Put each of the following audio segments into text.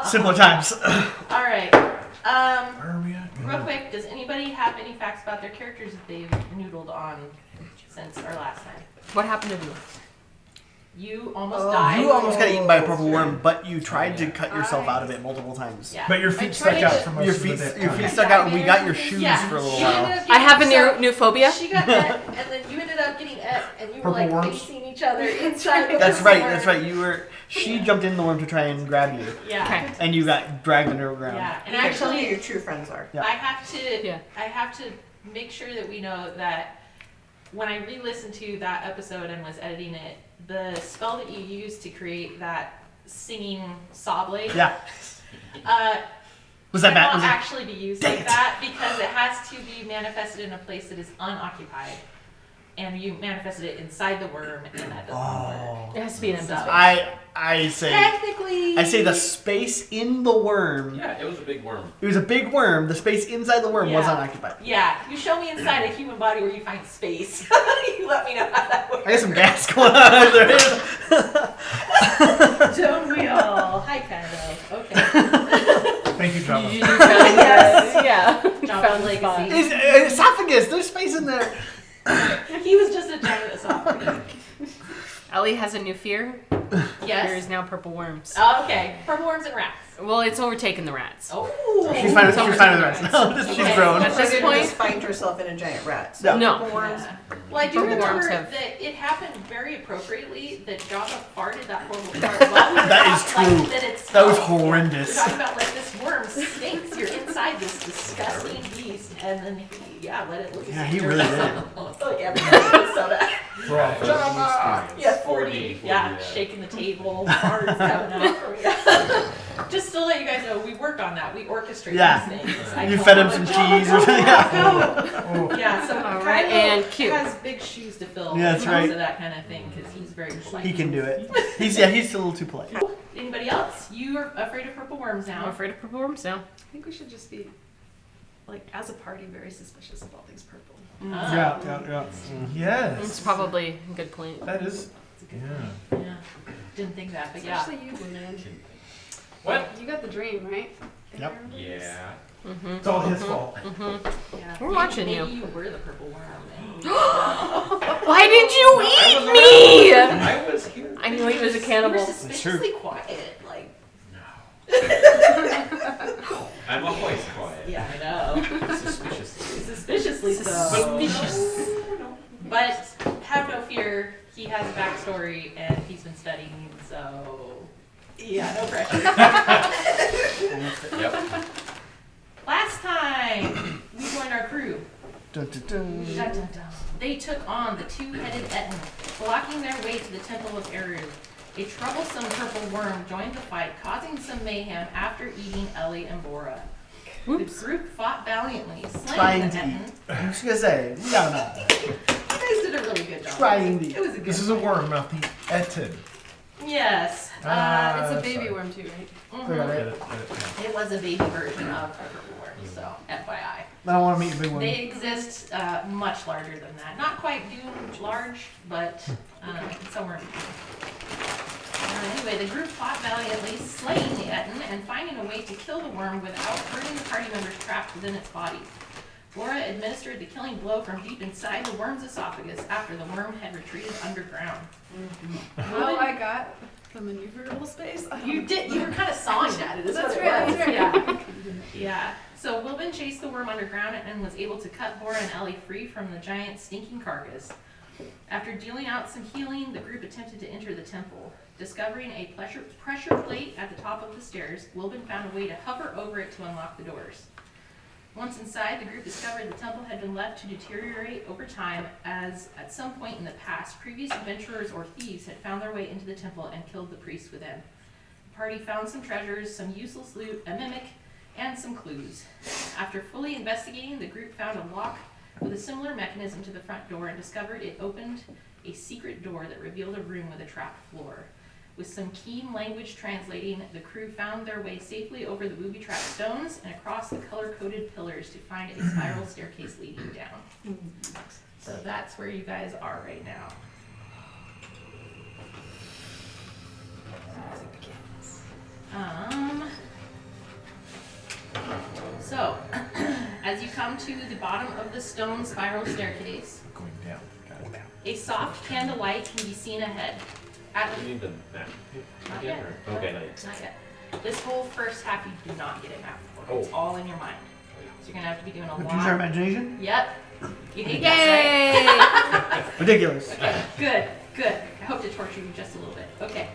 Simpler times. All right. Where are we at? Real quick, does anybody have any facts about their characters that they've noodled on since our last time? What happened to you? You almost died. You almost got eaten by a purple worm, but you tried to cut yourself out of it multiple times. Yeah. But your feet stuck out for most Your of the day. feet stuck out, and we got your shoes for a little while. I have a new phobia. She got et, and then you ended up getting et, and you were Purple like worms? facing each other inside the That's worm. right. That's right. You were. She jumped in the worm to try and grab you, Yeah. Okay. and you got dragged underground. Yeah. And You can tell who actually, your true friends are. Yeah. I Yeah. have to make sure that we know that when I re-listened to that episode and was editing it, the spell that you used to create that singing saw blade, Yeah. Was that cannot bad? Was it- actually be used like that because it has to be manifested in a place that is unoccupied, and you manifested it inside the worm, and that doesn't work. It has to be an empty space. I say. Technically, I say the space in the worm. Yeah, it was a big worm. It was a big worm. The space inside the worm was Yeah. unoccupied. Yeah, you show me inside a human body where you find space. You let me know how that works. I got some gas going on. There is. Don't we all? Hi, Kando. Okay. Thank you, Java. You found yes. Yeah. Java Found the spot. legacy. Esophagus. There's space in there. He was just a giant esophagus. Ellie has a new fear. Fear Yes. is now purple worms. Oh, okay. Purple worms and rats. Well, it's overtaken the rats. Oh. She's fine with the rest. She's Okay. grown. At this She point- just find herself in a giant rat. So Yeah. No. purple worms. Yeah. Well, I do Purple remember worms have- that it happened very appropriately that Java farted that horrible fart while we were That is out, true. Like, that, it's That was smelled. horrendous. We're talking about like this worm stinks. You're inside this disgusting beast, and then he, let it loose. Yeah, he really did. Oh, yeah, everybody so bad. We're all Yeah, 40. Yeah, shaking the table, farts coming out from you. Just to let you guys know, we work on that. We orchestrate Yeah. these things. I You tell fed him them, some like, cheese or something. go. Yeah, so All right, and cute. has big shoes to fill. Yeah, that's when it comes right. to that kind of thing because he's very polite. He can do it. He's still a little too polite. Anybody else? You are afraid of purple worms I'm now. afraid of purple worms now. I think we should just be, like, as a party, very suspicious of all things purple. Yeah. Yes. It's probably a good point. That is. Yeah. Yeah. Didn't think that, but yeah. Especially you, Woman. What? You got the dream, right? Yep. Yeah. Mm-hmm. It's all his fault. Yeah. We're watching Maybe you. you were the purple worm. Why did you eat me? I was here. I knew he was a You cannibal. were suspiciously quiet. Like, I'm always quiet. yeah, I know. Suspiciously. Suspiciously so. But have no fear. He has a backstory and he's been studying, so yeah, no pressure. Yep. Last time we joined our crew. Dun, dun, dun. Dun, dun, dun. They took on the two-headed Etten, blocking their way to the Temple of Eru. A troublesome purple worm joined the fight, causing some mayhem after eating Ellie and Bora. The group fought valiantly, slaying Trying the to Etten. eat. I was gonna say, no. You guys did a really good job. Trying to eat. It was a good This is a worm, not the Etten. Yes. It's Ah, a baby sorry. worm too, right? Mhm. Look at Get it. it, get it. It was a baby version of a purple worm, so FYI. I don't want to meet a big one. They exist much larger than that. Not quite Doom large, but somewhere in between. Anyway, the group fought valiantly, slaying the Etten and finding a way to kill the worm without hurting the party members trapped within its body. Laura administered the killing blow from deep inside the worm's esophagus after the worm had retreated underground. How I got the maneuverable space? I don't You did. You were kind of sawing at it. Is That's what right, it was. that's right. Yeah. Yeah. So Wilbin chased the worm underground and was able to cut Bora and Ellie free from the giant stinking carcass. After dealing out some healing, the group attempted to enter the temple. Discovering a pressure plate at the top of the stairs, Wilbin found a way to hover over it to unlock the doors. Once inside, the group discovered the temple had been left to deteriorate over time, as at some point in the past, previous adventurers or thieves had found their way into the temple and killed the priest within. The party found some treasures, some useless loot, a mimic, and some clues. After fully investigating, the group found a lock with a similar mechanism to the front door and discovered it opened a secret door that revealed a room with a trapped floor. With some keen language translating, the crew found their way safely over the booby-trapped stones and across the color-coded pillars to find a spiral staircase leading down. So that's where you guys are right now. So, as you come to the bottom of the stone spiral staircase, Going down. Got it. a soft candlelight can be seen ahead. At You need the map Not again? yet. Or? Okay, nice. Not yet. This whole first half you do not get a map for. It's Oh. all in your mind. So you're gonna have to be doing a Use lot. our imagination. Yep. You hate that, Yay! Ridiculous. right? Okay, good. I hope to torture you just a little bit. Okay.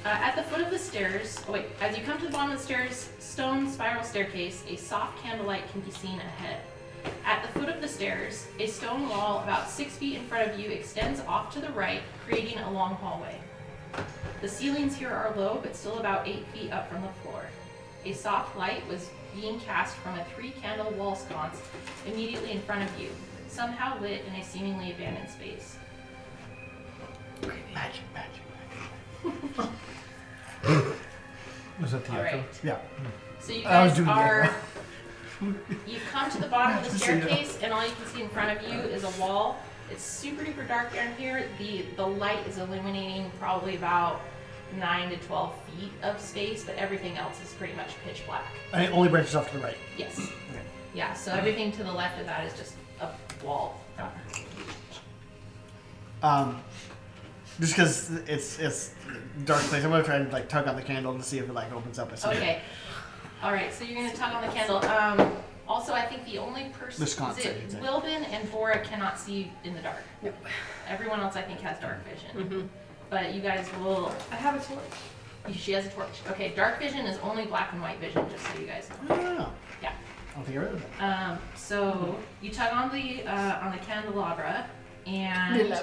At the foot of the stairs, as you come to the bottom of the stairs, stone spiral staircase, a soft candlelight can be seen ahead. At the foot of the stairs, a stone wall about 6 feet in front of you extends off to the right, creating a long hallway. The ceilings here are low, but still about 8 feet up from the floor. A soft light was being cast from a 3-candle wall sconce immediately in front of you, somehow lit in a seemingly abandoned space. Magic. Was that the All echo? right. Yeah. So you I was guys doing the are. echo. You've come to the bottom of the Just so you know. staircase, and all you can see in front of you is a wall. It's super duper dark down here. The light is illuminating probably about 9 to 12 feet of space, but everything else is pretty much pitch black. And it only branches off to the right. Yes. Okay. Yeah. So everything to the left of that is just a wall. Just because it's dark place, I'm gonna try and like tug on the candle to see if it like opens up. Okay. All right. So you're gonna tug on the candle. Also, I think the only person The sconce, is I it should say. Wilbin and Bora cannot see in the dark. Nope. Everyone else, I think, has dark vision. Mm-hmm. But you guys will. I have a torch. She has a torch. Okay, dark vision is only black and white vision, just so you guys know. Oh. Yeah. I don't think I read that. So you tug on the candelabra, and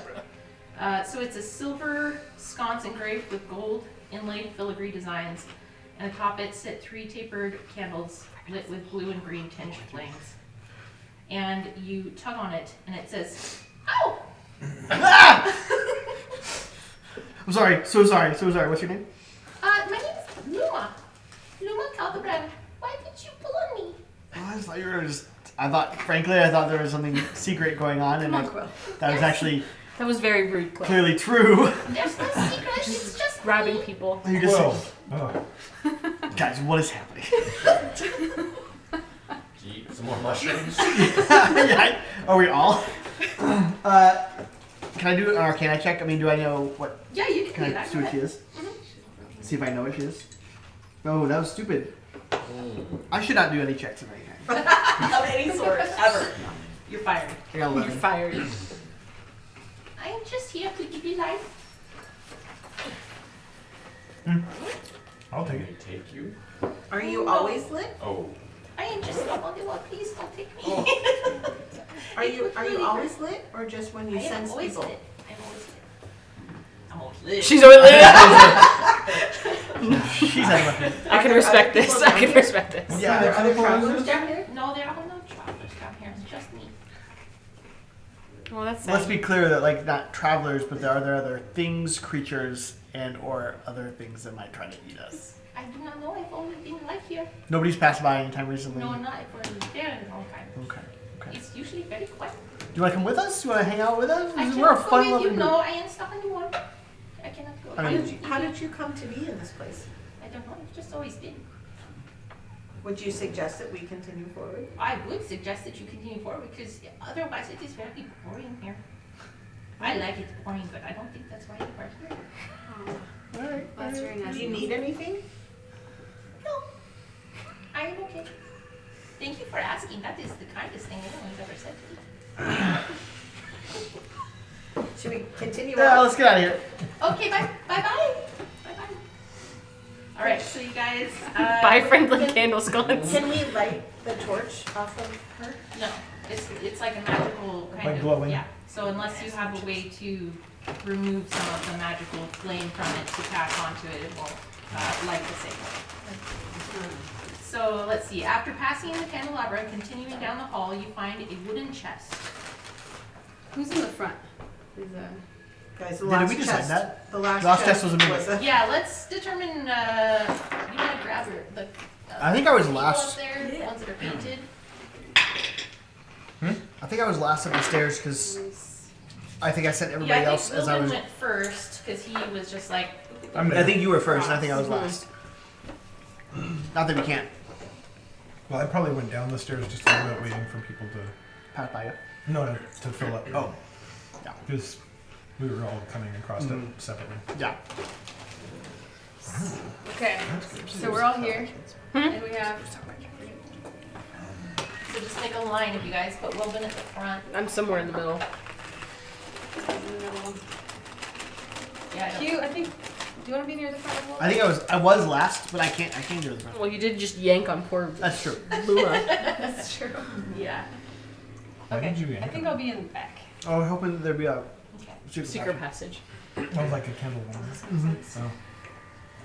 so it's a silver sconce engraved with gold inlaid filigree designs, and atop it sit 3 tapered candles lit with blue and green tinged flames. And you tug on it, and it says, "Ow!" I'm sorry. So sorry. What's your name? My name is Luma. Luma Caldebrand. Why did you pull on me? Oh, I thought you were just. Frankly, I thought there was something secret going on, and Come on, Quill. that was actually That was very rude, Quill. clearly true. There's no secret. It's just Grabbing me. people. You're just Whoa. Oh. guys, what is happening? Gee, some more mushrooms? Yeah, are we all? Can I do an Arcana check? I mean, do I know what? Yeah, you can Can do I that. see what she is? See if I know what she is. Oh, that was stupid. I should not do any checks of any kind. Of any sort, ever. You're fired. I got You're 11. fired. I am just here to give you life. I'll take Can it. I take you? Are you always lit? Oh. I am just a Pokemon. Please don't take me. Are you always lit, or just when you I am sense always people? lit. I'm always lit. I'm always lit. She's over there. She's had one. I can there respect other this. people I down can here? respect this. Yeah, Are there other travelers down here? No, there are no travelers down here. It's just me. Well, that's sad. Let's be clear that like not travelers, but there are other things, creatures, and or other things that might try to eat us. I do not know. I've only been alive here. Nobody's passed by anytime recently. No, not for there in a long time. Okay. Okay. It's usually very quiet. Do you want to come with us? Do you want to hang out with us? I We're a cannot go fun with you. loving No, group. I am stuck in the wall. I cannot go. I mean- How did you come to be in this place? I don't know. I've just always been. Would you suggest that we continue forward? I would suggest that you continue forward because otherwise it is very boring here. I like it boring, but I don't think that's why you are here. Oh, All right. that's very nice. Do you need anything? No, I am okay. Thank you for asking. That is the kindest thing anyone's ever said to me. Should we continue Yeah, on? let's get out of here. Okay, bye. Bye-bye. Bye-bye. All right, so you guys... Bye, Franklin Candle Sconce. Can we light the torch off of her? No, it's like a magical kind Like of... glowing? Yeah, so unless you have a way to remove some of the magical flame from it to pass onto it, it won't light the same way. So let's see, after passing the candelabra and continuing down the hall, you find a wooden chest. Who's in the front? Who's Guys, the Did last we decide chest. that? The last, Last chest was a minute. Yeah, let's determine, you wanna grab the I think I was people last. up there, the ones that are painted. I think I was last up the stairs because I think I sent everybody Yeah, I else think as I Wilbin was. went first, cause he was just like, I'm I there. think you were first, and I think I was last. Not that we can't. Well, I probably went down the stairs just a little bit, waiting for people to. Pass by you. No, to fill up. Oh. Yeah. Because we were all coming across it separately. Yeah. Okay, so we're all here, and we have. So just make a line if you guys put Wilbin at the front. I'm somewhere in the middle. Yeah, I don't- Q, I think. Do you want to be near the front of the wall? I think I was last, but I can't do the front. Well, you did just yank on poor That's true. Luma. That's true. Yeah. Why Okay, did you I yank think on I'll be in the back. Oh, we're hoping there'd be a Okay. Secret passage. it? Oh, like a candle warmer. Oh.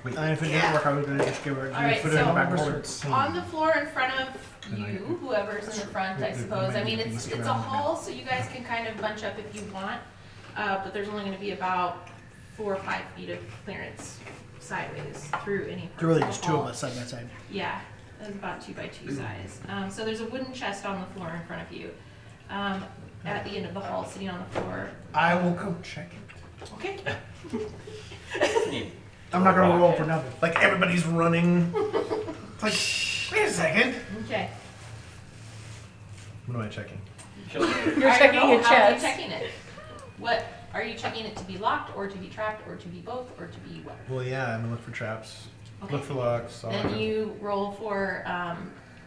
Wait. And if it didn't work, I was gonna just give her. All right, put it in the so- back Numbers corner. are the same. On the floor in front of you, whoever's in the front, I suppose. I mean, it's a hall, so you guys can kind of bunch up if you want, but there's only going to be about 4 or 5 feet of clearance sideways through any. There are really part just the two of hall. us side by side. Yeah, it's about 2 by 2 size. So there's a wooden chest on the floor in front of you. At the end of the hall, sitting on the floor. I will go check it. Okay. I'm not gonna roll for nothing. Like everybody's running. It's like, wait a second. Okay. What am I checking? You're I checking don't know, your how are you chest. checking it? What, are you checking it to be locked, or to be trapped, or to be both, or to be what? Well, yeah, I'm gonna look for traps. Okay. Look for locks. all Then that. you roll for,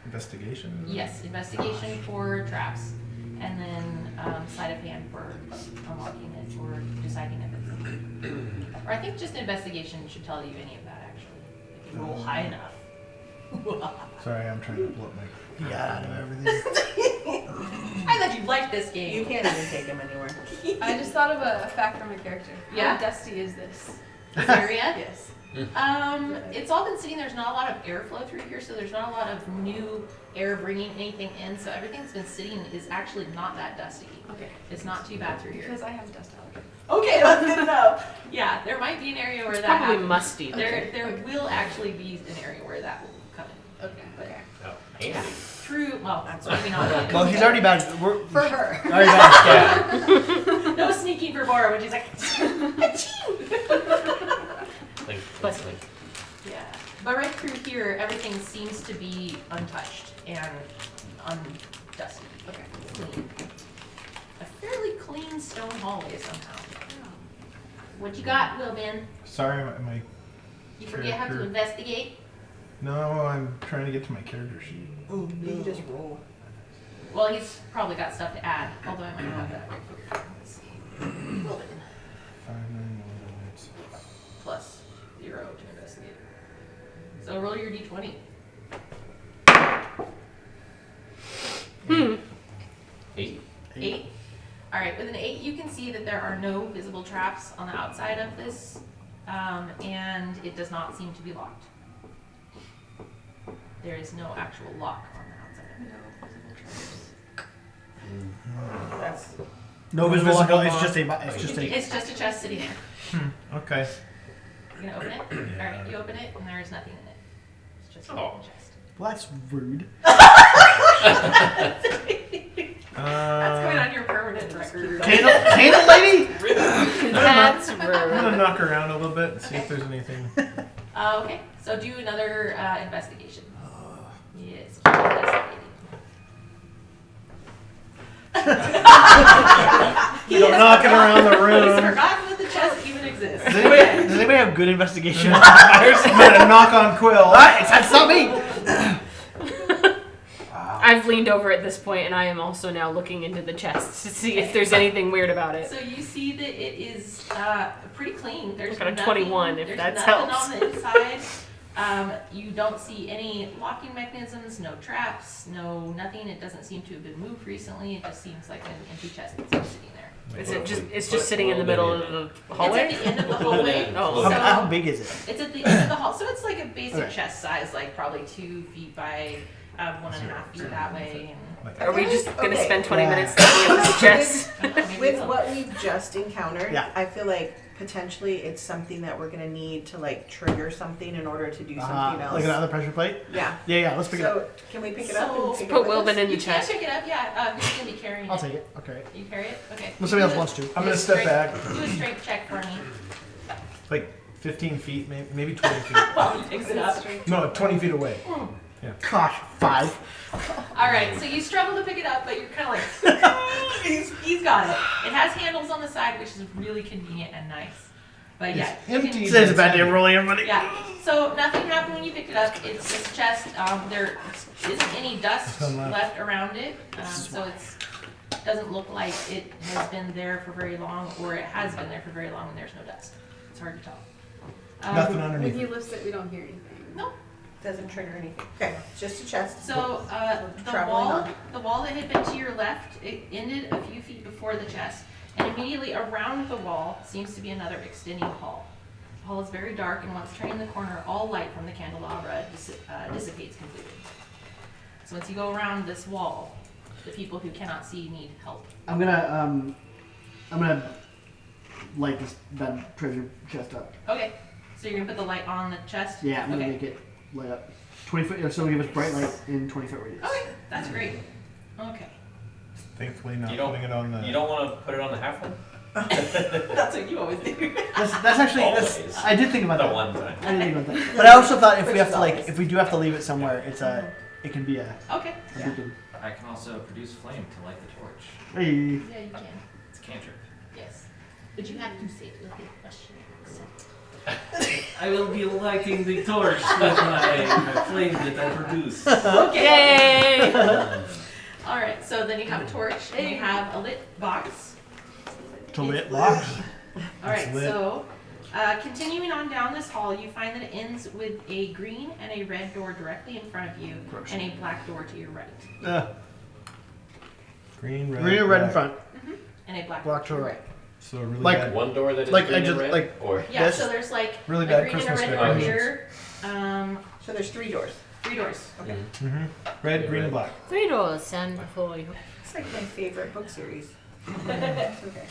Investigation. yes, investigation for traps, and then sleight of hand for unlocking it or deciding if it's included. Or I think just investigation should tell you any of that, actually, if you roll high enough. Sorry, I'm trying to pull up my. Yeah, I know everything. I thought you liked this game. You can't even take him anywhere. I just thought of a fact for my character. Yeah? How dusty is this? This area? Yes. It's all been sitting, there's not a lot of airflow through here, so there's not a lot of new air bringing anything in, so everything that's been sitting is actually not that dusty. Okay. It's not too bad through here. Because I have dust allergy. Okay, that's good to know. Yeah, there might be an area where It's that probably happens. musty. There will actually be an area where that will come in. Okay. But Oh, yeah, handy. through, well, that's maybe not. Well, he's already bad. We're For her. already bad. Yeah. No sneaking for Bora when she's like, Think, But- think. yeah. But right through here, everything seems to be untouched and undusty. Okay. Clean. A fairly clean stone hallway somehow. What you got, Wilbin? Sorry, my. You forget how to Character. investigate? No, I'm trying to get to my character sheet. You can just roll. Well, he's probably got stuff to add, although I might have that right here. Let's see. Wilbin. 5996. Plus 0 to investigate. So roll your d20. 8. 8. All right, with an 8, you can see that there are no visible traps on the outside of this, and it does not seem to be locked. There is no actual lock on the outside of it. That's No visible lock. It's just a. It's just a. It's just a chest sitting there. Okay. You're gonna open it? All right, you open it, and there is nothing in it. It's just a Oh. chest. Well, that's rude. That's going on your permanent record. Candle lady. That's I'm rude. gonna knock around a little bit and see if there's anything. Okay, so do another investigation. Yes, keep investigating. You go knocking around the He's room. forgotten that the chest even exists. Does anybody have good investigation? I'm gonna knock on Quill. Alright, that's not me. I've leaned over at this point, and I am also now looking into the chest to see if there's anything weird about it. So you see that it is pretty clean. There's I've got a nothing, 21, if there's that nothing helps. on the inside. You don't see any locking mechanisms, no traps, no nothing. It doesn't seem to have been moved recently. It just seems like an empty chest that's just sitting there. Is it just? It's just sitting in the middle of the hallway. It's at the end of the hallway. Oh. So How big is it? it's at the end of the hall. So it's like a basic Okay. chest size, like probably 2 feet by 1.5 feet that way. Like, Are we just gonna Okay. spend 20 Yeah. minutes looking at this chest? And maybe with we'll- what we've just encountered, Yeah. I feel like potentially it's something that we're gonna need to like trigger something in order to do something else. Like another pressure plate? Yeah. Yeah, let's pick it up. So can we pick it up So- and take Put it with Wilbin us? in the You can chest. pick it up, yeah. Who's gonna be carrying I'll it? take it. Okay. You carry it? Okay. Well, somebody else wants to. I'm gonna step back. Do a strength check for me. Like 15 feet, maybe 20 feet. Well, he picks it up. No, 20 feet away. Gosh, 5. All right, so you struggle to pick it up, but you're kind of like, he's got it. It has handles on the side, which is really convenient and nice. But yeah, It's empty. Today's a bad day of rolling, everybody. yeah. So nothing happened when you picked it up. It's this chest. There isn't any dust Some left. left around it, so it's doesn't look like it has been there for very long, or it has been there for very long and there's no dust. It's hard to tell. Nothing When underneath. he lifts it, we don't hear anything. No. Doesn't trigger anything. Okay, it's just a chest. So Traveling the wall that had been to your left, it ended a few feet before the chest, and immediately around the wall seems to be another extending hall. The hall is very dark, and once turning the corner, all light from the candelabra dissipates completely. So once you go around this wall, the people who cannot see need help. I'm gonna light that treasure chest up. Okay, so you're gonna put the light on the chest? Yeah, I'm gonna Okay. make it light up. 20 foot, so give us bright light in 20-foot radius. Okay, that's great. Okay. Thankfully, not You don't- putting it on the. You don't want to put it on the half one? That's what you always do. That's actually Always. I did think about The that. one time. I did think about that. But I also thought if we Which have is to always. if we do have to leave it somewhere, it can be a Okay. Yeah. beacon. I can also produce flame to light the torch. Hey. Yeah, you can. It's a cantrip. Yes. But you have to say it with a question accent. I will be lighting the torch with my flame that I produce. Okay. Yay! All right. So then you have a torch and you have a lit box. To lit box. All right. It's lit. So continuing on down this hall, you find that it ends with a green and a red door directly in front of you, Gross. and a black door to your right, Green, red. Green or red in black. front. and a black Black door to your to right. So really Like- bad. One door that is Like, I green and just- red? like- Or Yeah. This- So there's like Really a bad green and a Christmas red door decorations. here. So there's 3 doors. 3 doors. Okay. Mm-hmm. Red, green, and black. 3 doors and before you. It's like my favorite book series. It's okay.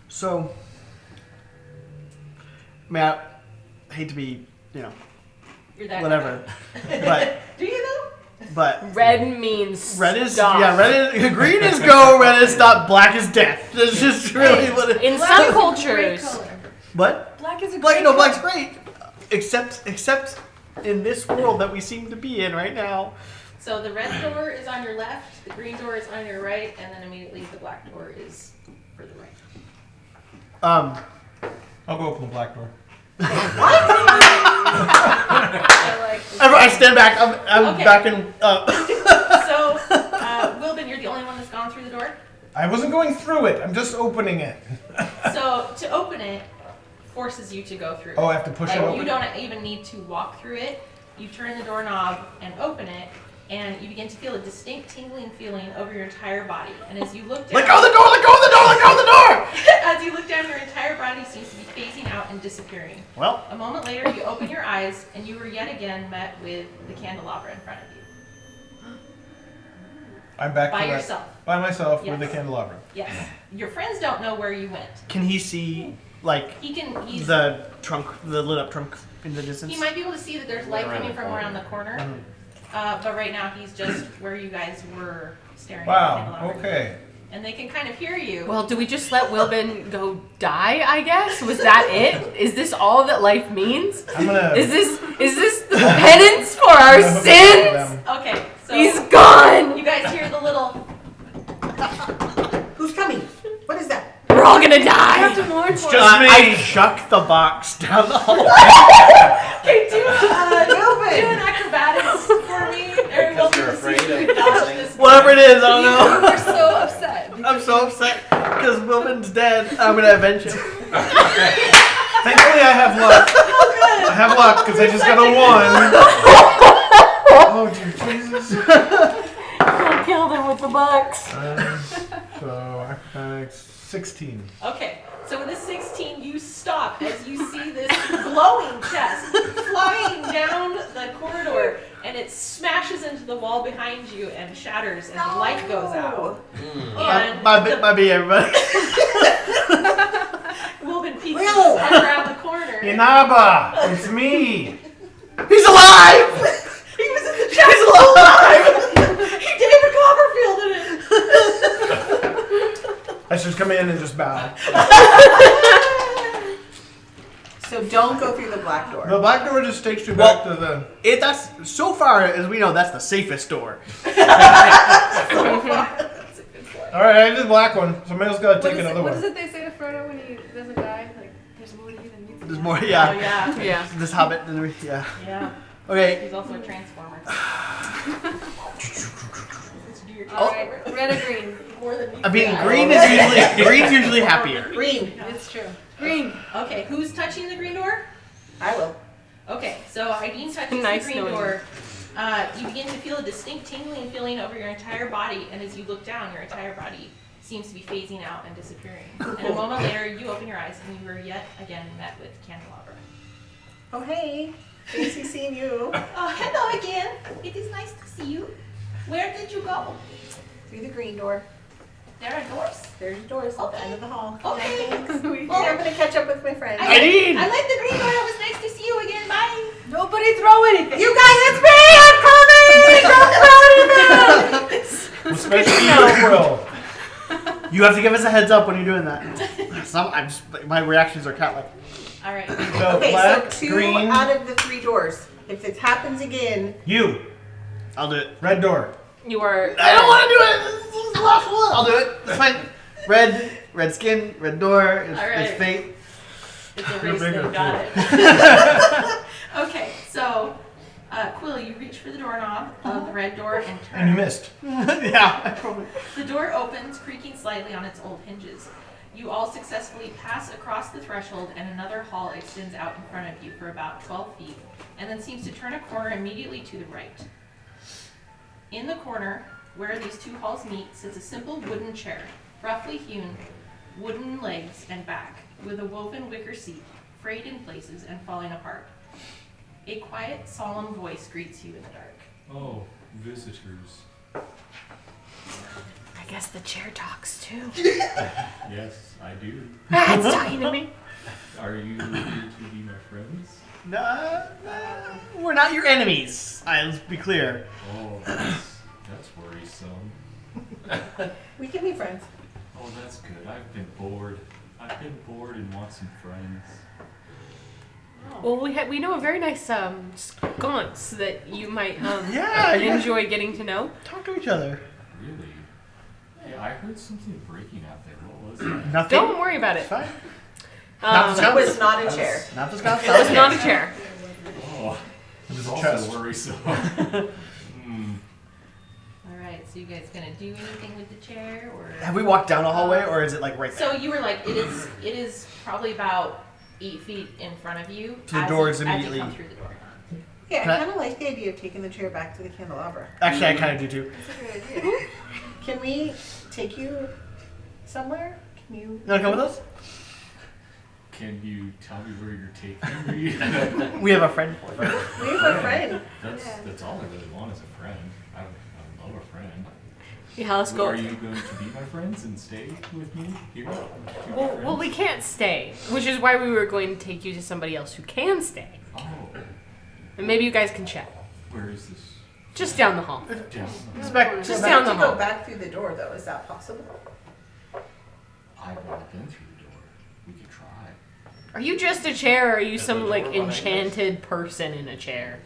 So, I mean, I hate to be, You're that whatever, but guy. Do you though? Red means red is stop. green is go, red is stop, black is death. That's just really what it In Black some is a great cultures, color. What? Black is a Black, great no, color. black's great, except in this world that we seem to be in right now. So the red door is on your left, the green door is on your right, and then immediately the black door is further right. I'll go open the black door. I like this. I stand back. I'm Okay. backing up. So, Wilbin, you're the only one that's gone through the door. I wasn't going through it. I'm just opening it. So to open it forces you to go through. Oh, I have to push it Like, open. you don't even need to walk through it. You turn the doorknob and open it, and you begin to feel a distinct tingling feeling over your entire body. And as you look down, Let go of the door! Let go of the door! Let go of the door! as you look down, your entire body seems to be phasing out and disappearing. Well, A moment later, you open your eyes, and you are yet again met with the candelabra in front of you. I'm back By to that. yourself. By myself with the Yes. candelabra. Yes. Your friends don't know where you went. can he see He's the trunk, the lit up trunk in the distance? He might be able to see that there's light Around coming the from corner. around the corner, but right now he's just where you guys were staring at the Wow. candelabra. Okay. And they can kind of hear you. well, do we just let Wilbin go die, I guess? Was that it? Is this all that life means? I'm gonna. Is this the penance for our sins? Okay, so He's gone! you guys hear the little. Who's coming? What is that? We're all gonna I have die! to mourn It's for just it. me. I chuck the box down the hall. Okay, do Wilbin! an acrobatics for me. Aaron, Because to you're see afraid if you of can dodge something. this. Whatever it is, I don't You know. were so upset. I'm so upset because Wilbin's dead. I'm gonna avenge him. Thankfully, I have luck. I have luck because I just got a 1. Oh dear Jesus. I killed him with the box. So acrobatics 16. Okay, so with a 16, you stop as you see this glowing chest flying down the corridor, and it smashes into the wall behind you and shatters, and the light goes out. And My B, everybody. Wilbin peeks Will! around the corner. Inaba, it's me. He's alive. He was in the chest. He's alive. He David Copperfield in it. I should come in and just bow. So don't go through the black door. The black door just takes you Well- back to the. That's so far as we know, that's the safest door. That's a good point. All right, I did the black one. Somebody else got to take another What one. is it they say to Frodo when he doesn't die? Like, there's more to you than meets the There's eye. more, Oh yeah. yeah. Yeah. This Hobbit, yeah. Yeah. Okay. He's also a transformer. Alright, red or green? More than I mean, green's usually happier. Green. It's true. Green. Okay, who's touching the green door? I will. Okay, so Ideen touches Nice the green knowing door. You begin to feel a distinct tingling feeling over your entire body, and as you look down, your entire body seems to be phasing out and disappearing. And a moment later, you open your eyes, and you are yet again met with Candelabra. Oh, hey. Fancy seeing you. Oh, hello again. It is nice to see you. Where did you go? Through the green door. There are doors. There's doors at the end of the hall. Okay. Thanks. I'm going to catch up with my friends. Ideen! I like the green door. It was nice to see you again. Bye. Nobody throw anything. You guys, it's me! I'm coming! Don't throw anything! Especially your quill. You have to give us a heads up when you're doing that. My reactions are cat-like. All right. So Okay, black, so 2 green, out of the 3 doors. If it happens again, you. I'll do it. Red door. You are. I don't want to do it. This is the last one. I'll do it. It's fine. Red skin, red door. It's, All right. it's fate. It's a You're race bigger, thing. Got it. Okay, so Quill, you reach for the doorknob of the red door and turn. And you missed. Yeah, I probably. The door opens, creaking slightly on its old hinges. You all successfully pass across the threshold, and another hall extends out in front of you for about 12 feet, and then seems to turn a corner immediately to the right. In the corner, where these 2 halls meet, sits a simple wooden chair, roughly hewn, wooden legs and back, with a woven wicker seat, frayed in places and falling apart. A quiet, solemn voice greets you in the dark. Oh, visitors. I guess the chair talks too. Yes, I do. It's talking to me. Are you here to be my friends? No, we're not your enemies. Let's be clear. Oh, that's worrisome. we can be friends. Oh, that's good. I've been bored and want some friends. Well, we know a very nice sconce that you might Yeah, yeah. enjoy getting to know. Talk to each other. Really? Hey, I heard something breaking out there. What was that? Nothing. Don't worry about it. It's fine. Um, It was not a chair. Not the Scots. it was not a chair. Oh, It was it's a also chest. worrisome. All right, so you guys gonna do anything with the chair, or? Have we walked down a hallway, or is it like right there? So you were like, it is probably about 8 feet in front of you. So the as door you- is as you immediately- come through the door. Yeah, Can I I- kind of like the idea of taking the chair back to the candelabra. Actually, I kind of do too. That's a good idea. Can we take you somewhere? Can you? You wanna come with us? Can you tell me where you're taking me? We have a friend for you. We have a friend. That's all I really want is a friend. I love a friend. Yeah, let's go. Are you going to be my friends and stay with me here? Well, we can't stay, which is why we were going to take you to somebody else who can stay, Oh, and maybe you guys can chat. where is this? Just down the hall. Down. It's back. Just Just down have the to hall. go back through the door, though. Is that possible? I've already been through the door. We could try. Are you just a chair, or are you some like enchanted person in a chair?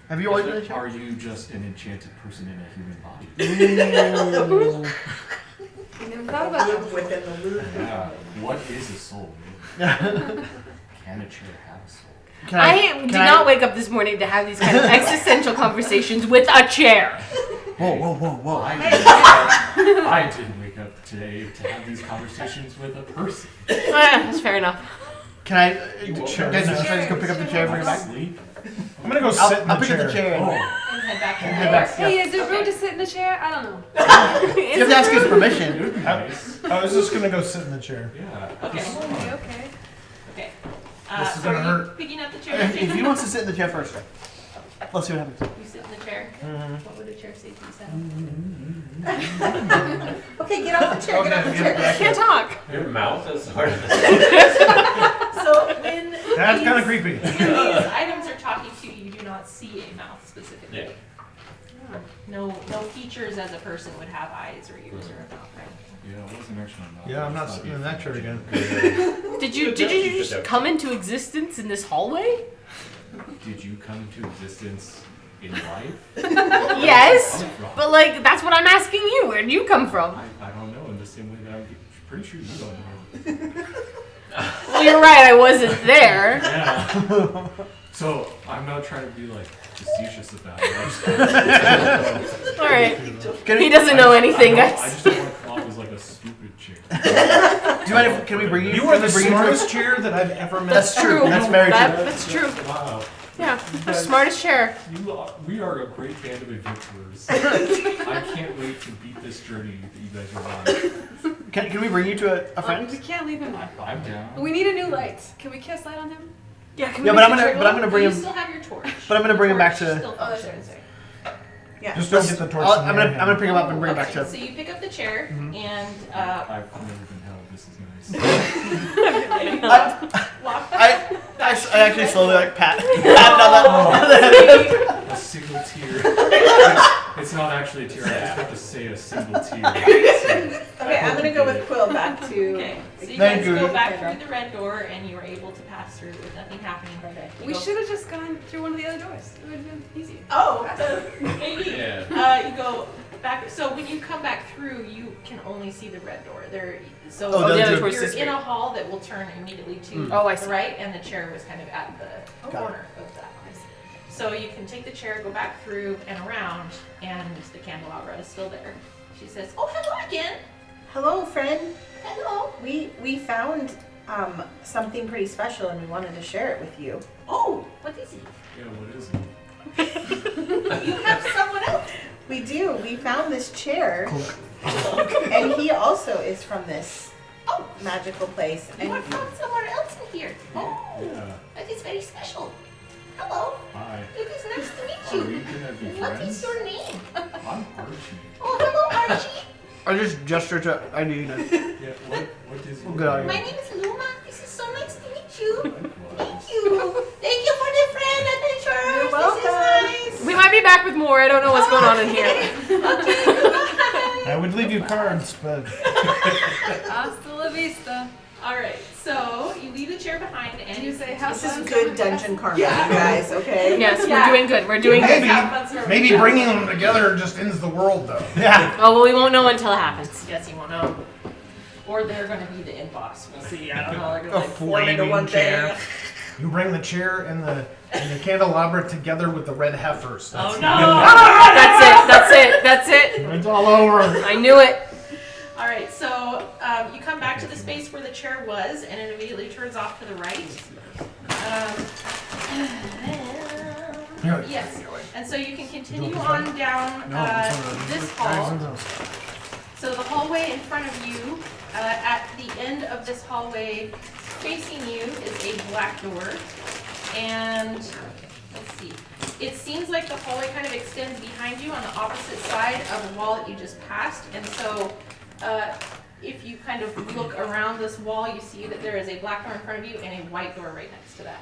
Have you always been a chair? Are you just an enchanted person in a human body? I never thought about that. Within the loop. Yeah. What is a soul? Can a chair have a soul? I did not wake up this morning to have these kind of existential conversations with a chair. Whoa. I didn't wake up today to have these conversations with a person. That's fair enough. Can I? woke Guys, up. can I just go pick up the chair and bring it back? Sleep? I'm gonna go sit in the I'll pick chair. up the chair. Oh. And And head back to the head door. back. Hey, is there room to sit in the chair? I don't know. You have to ask his It permission. would be nice. I was just gonna go sit in the chair. Yeah. Okay. Okay. Okay. This is So gonna are you hurt. picking up the chair? If he Jason? wants to sit in the chair first, let's see what happens. You sit in the chair. What would a chair say to you, Sam? Okay, get off the chair. Get off the chair. Can't talk. Your mouth is hard. So when That's kind of these- creepy. when these items are talking to you, you do not see a mouth specifically. Yeah. No features as a person would have eyes or ears or a mouth or anything. Yeah, it wasn't actually not. Yeah, I'm not sitting in that chair again. Did you just come into existence in this hallway? Did you come into existence in life? Yes, but like that's what I'm asking you. Where did you come from? I don't know. In the same way that I'm pretty sure you don't know. Well, you're right. I wasn't there. Yeah. So I'm not trying to be like facetious about it. All right. He doesn't know anything, I guys. just don't want to come off as like a stupid chick. Do you mind if, can we bring you? You are the can we bring you to a- smartest chair that I've ever met. That's true. That's very true. That's true. Wow. Yeah, the smartest chair. We are a great band of adventurers. I can't wait to beat this journey that you guys are on. Can we bring you to a friend? We can't leave him on. I'm down. We need a new light. Can we cast light on him? Yeah, can Yeah, we but make the I'm gonna bring You him. still have your torch. But I'm gonna bring him back Torch to. still Oh, that's right. functions. Yeah. Just don't get the torch. I'm gonna bring him up and bring him back Okay, to. so you pick up the chair Mhm. and I've never been held. This is nice. I actually slowly like pat on that. A single tear. It's not actually a tear. I just have to say a single tear. Okay, I'm gonna go with Quill back to. Okay, so you Thank guys you. go back through the red door and you were able to pass through with nothing happening. We should have just gone through one of the other doors. It would have been easy. Oh, maybe. Yeah. You go back. So when you come back through, you can only see the red door. So Oh, the other door's you're this in way. a hall that will turn immediately to Oh, I the see. right, and the chair was kind of at the Got it. corner of that. So you can take the chair, go back through and around, and the candelabra is still there. She says, "Oh, hello again. Hello, friend. Hello. We found something pretty special and we wanted to share it with you. Oh, what is it? Yeah, what is it? You have someone else." We do. We found this chair, and he also is from this magical place. You And are from somewhere else in here. Oh, Yeah. that is very special. Hello. Hi. It is nice to meet Are we you. gonna be What friends? is your name? I'm Archie. Oh, hello, Archie. I just gesture to ID. Yeah, what is your Good on name? My name is Luma. This is so nice to meet you. Likewise. Thank you. Thank you for the friend adventure. You're welcome. This is nice. We might be back with more. I don't know what's going on in here. Okay, goodbye. I would leave you cards, but Hasta la vista. All right, so you leave the chair behind, and And you say, "How this is fun good someone dungeon karma, Yeah. you guys. Okay. Yes, Yeah. we're doing good. We're doing good. maybe bringing them together just ends the world, though. Yeah. Oh, well, we won't know until it happens. Yes, you won't know. Or they're going to be the end boss. We'll see. I don't know. They're A going to form into flaming one chair. thing. You bring the chair and the candelabra together with the red heifers. Oh That's no! That's it. It's all over. I knew it. All right, so you come back to the space where the chair was, and it immediately turns off to the right. Yes, and so you can continue on down this hall. So the hallway in front of you, at the end of this hallway, facing you is a black door, and let's see. It seems like the hallway kind of extends behind you on the opposite side of the wall that you just passed, and so if you kind of look around this wall, you see that there is a black door in front of you and a white door right next to that.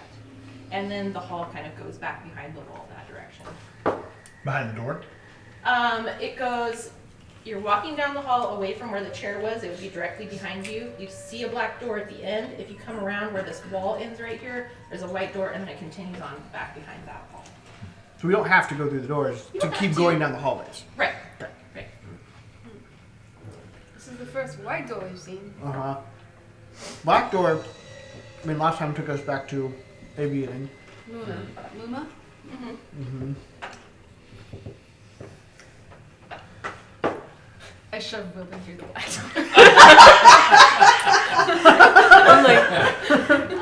And then the hall kind of goes back behind the wall that direction. Behind the door. It goes, you're walking down the hall away from where the chair was, it would be directly behind you. You see a black door at the end. If you come around where this wall ends right here, there's a white door, and then it continues on back behind that wall. So we don't have to go through the doors You to don't keep have to. going down the hallways. Right. This is the first white door we've seen. Black door. I mean, last time took us back to a beginning. Luma? Mm-hmm. I shoved Wilbur through the white door. I'm like,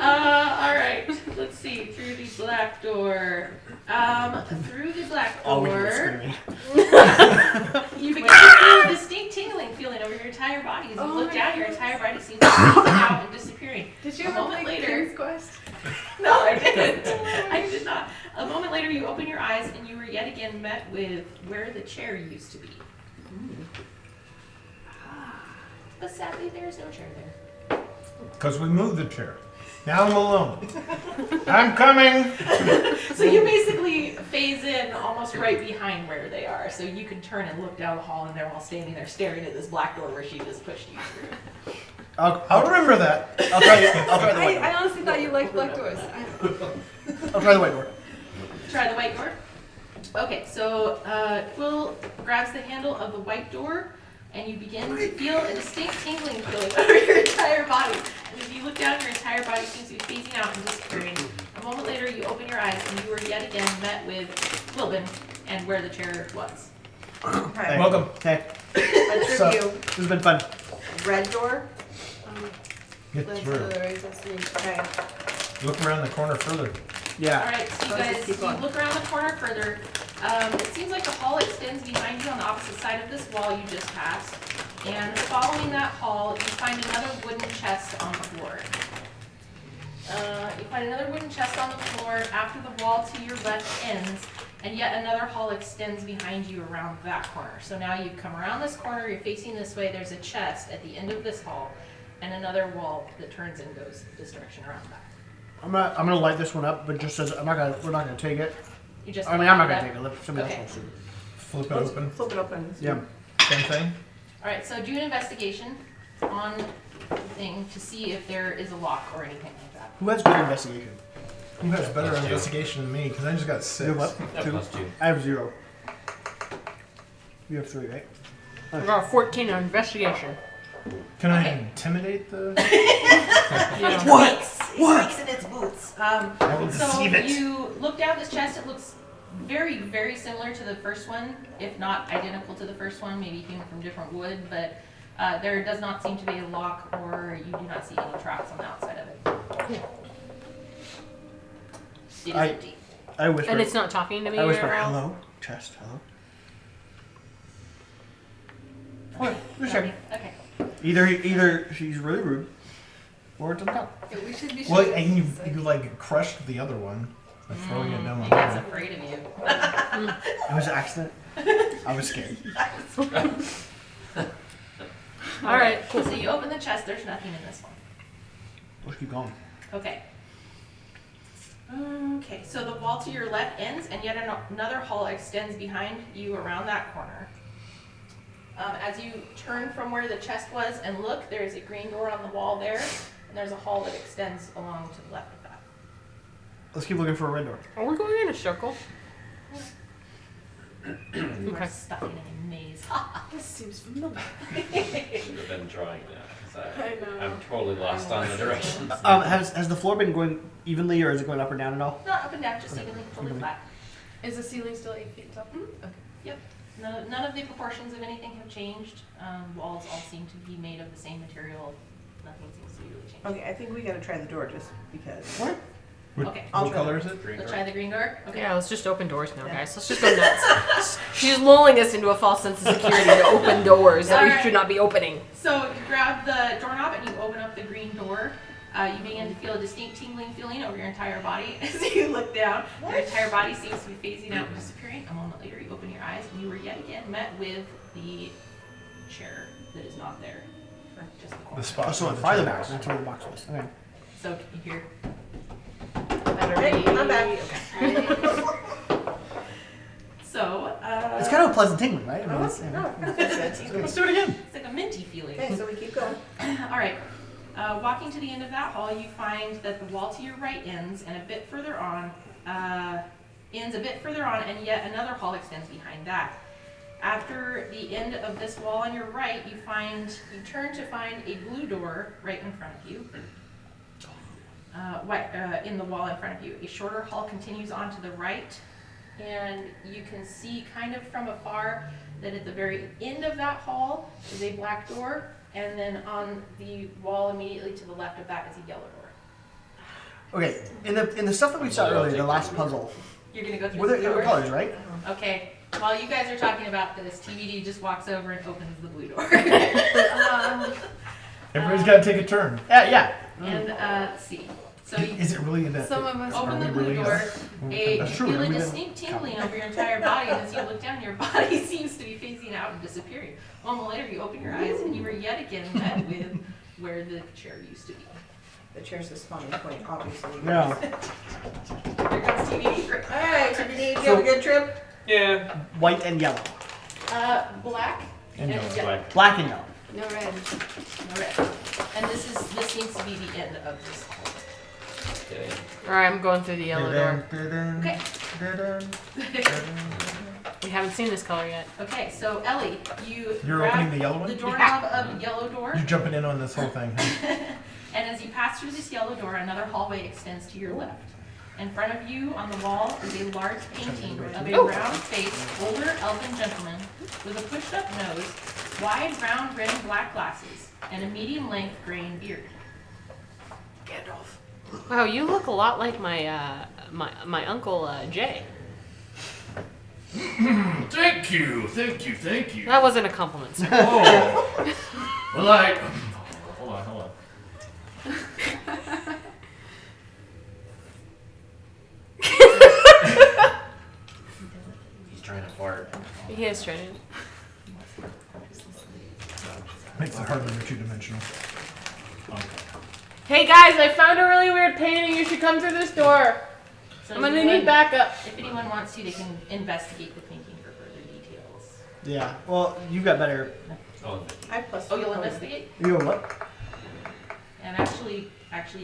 All right. Let's see. Through the black door. Through the black Oh, we were door, screaming. you begin to feel a distinct tingling feeling over your entire body. As you Oh look my down, your goodness. entire body seems to be freezing out and disappearing. Did you A ever moment play later- King's Quest? No, I didn't. I did not. A moment later, you open your eyes and you were yet again met with where the chair used to be. But sadly, there is no chair there. Because we moved the chair. Now I'm alone. I'm coming. So you basically phase in almost right behind where they are. So you can turn and look down the hall and they're all standing there staring at this black door where she just pushed you through. I'll remember that. I'll try the white I door. honestly thought you liked black doors. I'll try the white door. Try the white door. Okay, so Quill grabs the handle of the white door and you begin to feel a distinct tingling feeling over your entire body. And if you look down, your entire body seems to be phasing out and disappearing. A moment later, you open your eyes and you are yet again met with Wilbin and where the chair was. Okay. Welcome. Hey, Let's So- review. this has been fun. Red door. Get That's through. the right destination. Okay. Look around the corner further. Yeah. Alright, so you Let's guys, just keep going. look around the corner further. It seems like the hall extends behind you on the opposite side of this wall you just passed. And following that hall, you find another wooden chest on the floor. You find another wooden chest on the floor after the wall to your left ends, and yet another hall extends behind you around that corner. So now you've come around this corner, you're facing this way, there's a chest at the end of this hall, and another wall that turns and goes this direction around back. I'm gonna light this one up, but just as we're not gonna take it. You just I mean, I'm not light gonna it take up. it. Let somebody Okay. else wants to. Flip it Let's open. flip it open. Yeah. Same thing. Alright, so do an investigation on the thing to see if there is a lock or anything like that. Who has good investigation? Who has better Plus two. investigation than me? Because I just got 6. You have what? Yeah, 2. +2. I have 0. You have 3, right? I got 14 on investigation. Can I Okay. intimidate the? Yeah. What? It squeaks in its boots. I will So deceive it. you look down this chest, it looks very, very similar to the first one, if not identical to the first one, maybe hewn from different wood, but there does not seem to be a lock or you do not see any traps on the outside of it. It is I- empty. I whisper. And it's not talking to me I whisper. at all? Hello, chest. Hello. What? Just checking. Okay. Either she's really rude, or it doesn't talk. Yeah, we should be Well, sure. and you like crushed the other one by throwing it down the He gets hall. afraid of you. It was an accident. I was scared. Alright, So you open the chest, there's nothing in this one. Let's keep going. Okay. Okay, so the wall to your left ends, and yet another hall extends behind you around that corner. As you turn from where the chest was and look, there is a green door on the wall there, and there's a hall that extends along to the left of that. Let's keep looking for a red door. are we going in a circle? You are Okay. stuck in a maze. This seems familiar. Should have been drawing that. 'Cause I know. I'm totally lost on the directions. Has the floor been going evenly, or is it going up or down at all? Not up and down, just evenly, fully flat. Is the ceiling still 8 feet tall? Okay. Yep. No, none of the proportions of anything have changed. Walls all seem to be made of the same material. Nothing seems to be really changed. Okay, I think we gotta try the door just because. What? Okay. I'll What try color is it? Green Let's door. try the green door. Okay. Yeah, let's just open doors now, guys. Let's just go nuts. She's lulling us into a false sense of security to open doors that we Alright. should not be opening. So you grab the doorknob and you open up the green door. You begin to feel a distinct tingling feeling over your entire body as you look down. Your entire body seems to be phasing out and disappearing. A moment later, you open your eyes and you were yet again met with the chair that is not there. Or just the corner. The spot. Oh, so where it fire the chair box. is. That's where the box was. Okay. So can you hear? Hey, I'm back. So, It's kind of a pleasant tingling, right? I mean, it's, Let's do it again. it's like a minty feeling. Okay, so we keep going. All right. Walking to the end of that hall, you find that the wall to your right ends, and a bit further on, and yet another hall extends behind that. After the end of this wall on your right, you turn to find a blue door right in front of you. In the wall in front of you. A shorter hall continues on to the right, and you can see kind of from afar that at the very end of that hall is a black door, and then on the wall immediately to the left of that is a yellow door. Okay. In the stuff that we saw earlier, the last puzzle, You're gonna go through were the there doors? colors, right? Okay. While you guys are talking about this, TBD just walks over and opens the blue door. Everybody's got to take a turn. Yeah. And let's see. So you Is it really that? Some of us open Are the we blue really door. You That's true, feel a we didn't distinct tingling over your entire body, and as you look down, your body seems to be phasing out and disappearing. A moment later, you open your eyes, and you are yet again met with where the chair used to be. The chair's the spawning point, obviously. No. Here comes TBD. Alright, TBD, did you have a good trip? Yeah. White and yellow. Black And yellow. yellow. Black and yellow. No red. No red. And this seems to be the end of this. Okay. Alright, I'm going through the yellow door. Okay. We haven't seen this color yet. Okay, so Ellie, You're grab opening the yellow one? the doorknob of yellow door, You're jumping in on this whole thing. and as you pass through this yellow door, another hallway extends to your left. In front of you on the wall is a large painting of a round-faced, older elven gentleman with a pushed-up nose, wide, round-rimmed black glasses, and a medium-length graying beard. Gandalf. Wow, you look a lot like my uncle Jay. Thank you, thank you, thank you. That wasn't a compliment, sir. Oh. Well, hold on. He's trying to fart. He is trying to. Makes it harder when you're two-dimensional. Hey guys, I found a really weird painting. You should come through this door. So I'm gonna need backup. If anyone wants to, they can investigate the painting for further details. Yeah. Well, you've got better. Oh, I plus. Oh, you'll investigate? You know what? And actually,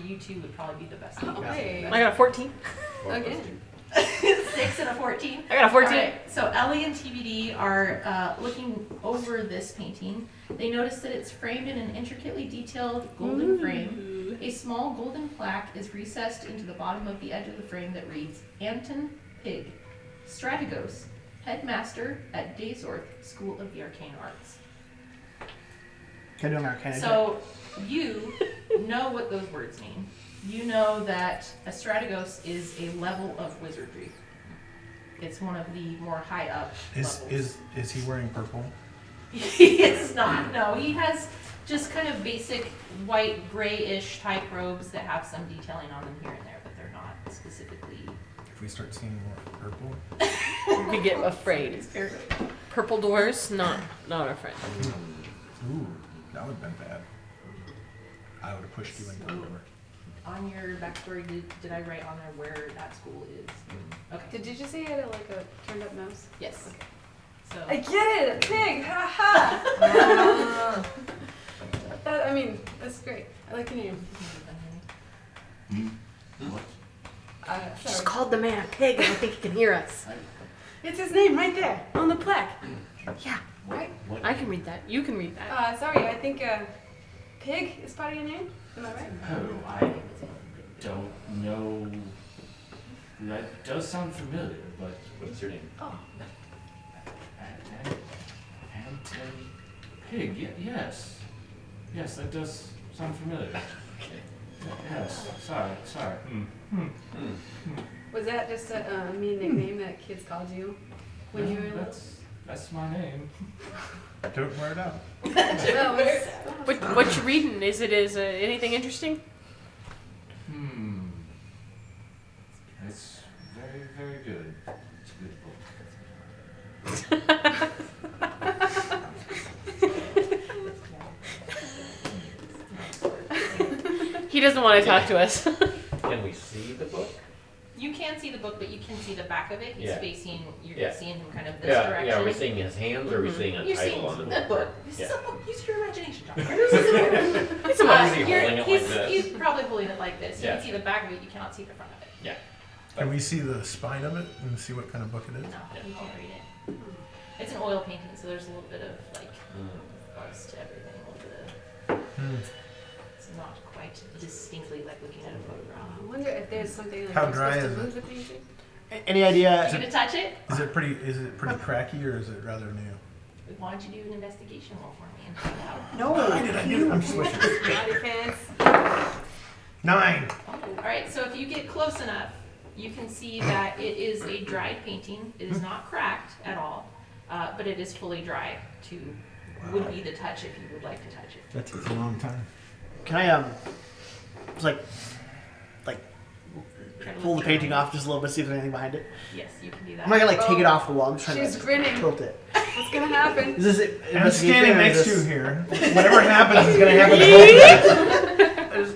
you two would probably be the best. Oh, hey. I got a 14. Again. 6 and a 14. I got a 14. Alright, so Ellie and TBD are looking over this painting. They notice that it's framed in an intricately detailed golden frame. A small golden plaque is recessed into the bottom of the edge of the frame that reads, Anton Pig, Strategos, Headmaster at Dazorth School of the Arcane Arts. Can I do an arcana check? So you know what those words mean. You know that a strategos is a level of wizardry. It's one of the more high up levels. Is he wearing purple? He is not. No, he has just kind of basic white, grayish type robes that have some detailing on them here and there, but they're not specifically. If we start seeing more purple. We get afraid. It's very good. Purple doors, not our friend. Ooh, that would have been bad. I would have pushed you into the door. On your backstory, did I write on there where that school is? Okay. Did you just say you had like a turned up nose? Yes. Okay. So. I get it, a pig! Ha ha! I mean, that's great. I like the name. What? Just Sorry. called the man a pig. I don't think he can hear us. It's his name right there on the plaque. Yeah, Right? what? I can read that. You can read that. Sorry, I think pig is part of your name. Am I right? Oh, I don't know. That does sound familiar, but What's your name? Oh. Anton Pig. Yes. Yes, that does sound familiar. Yes. Sorry. Was that just a mean nickname that kids called you when you were little? That's my name. Don't wear it out. No, it's- What you reading? Is it anything interesting? It's very, very good. It's a good book. He doesn't want to talk to us. Can we see the book? You can see the book, but you can see the back of it. He's Yeah. facing. You're Yeah. seeing him kind of this Yeah, direction. yeah. Are we seeing his hands or are we seeing a You're title seeing on the the book? book. This Yeah. is a book. Use your imagination, John. Is he holding it like this? He's probably holding it like this. You Yeah. can see the back of it. You cannot see the front of it. Yeah. Can we see the spine of it and see what kind of book it is? No, you can't read it. It's an oil painting, so there's a little bit of like buzz to everything. A little bit of, it's not quite distinctly like looking at a photograph. I wonder if there's something like How you're dry supposed to is move the painting. Any idea? You gonna touch it? Is it pretty cracky or is it rather new? Why don't you do an investigation roll for me and find out? No, I'm switching. Body fans. 9. All right, so if you get close enough, you can see that it is a dried painting. It is not cracked at all, but it is fully dry. Would be the touch if you would like to touch it. That takes a long time. Can I just like Try to pull the lift painting your- off just a little bit, see if there's anything behind it? Yes, you can do that. I'm not gonna like take it off the wall. I'm just trying She's to grinning. tilt it. What's gonna happen? Is this it? I'm standing investigation or is next to this- you here. Whatever happens is going to happen to both of us.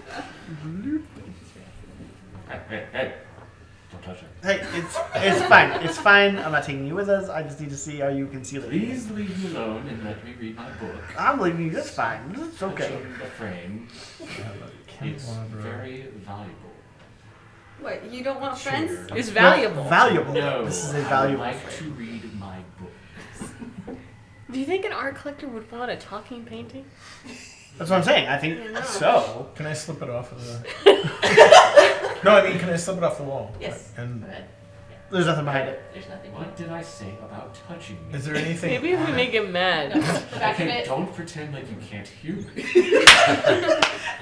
It's fine. It's fine. I'm not taking you with us. I just need to see how you conceal it. Please leave me alone and let me read my book. I'm leaving you. That's fine. It's I okay. showed him the frame. It's very valuable. What, you don't want friends? Sure. It's valuable. Valuable. No, This is a I would valuable like frame. to read my book. Do you think an art collector would want a talking painting? That's what I'm saying. I think so. Can I slip it off of the? No, I mean, can I slip it off the wall? Yes. And Go ahead. There's nothing behind it. There's nothing. What did I say about touching me? is there anything? Maybe if we make him mad. The back of Okay, it. don't pretend like you can't hear me.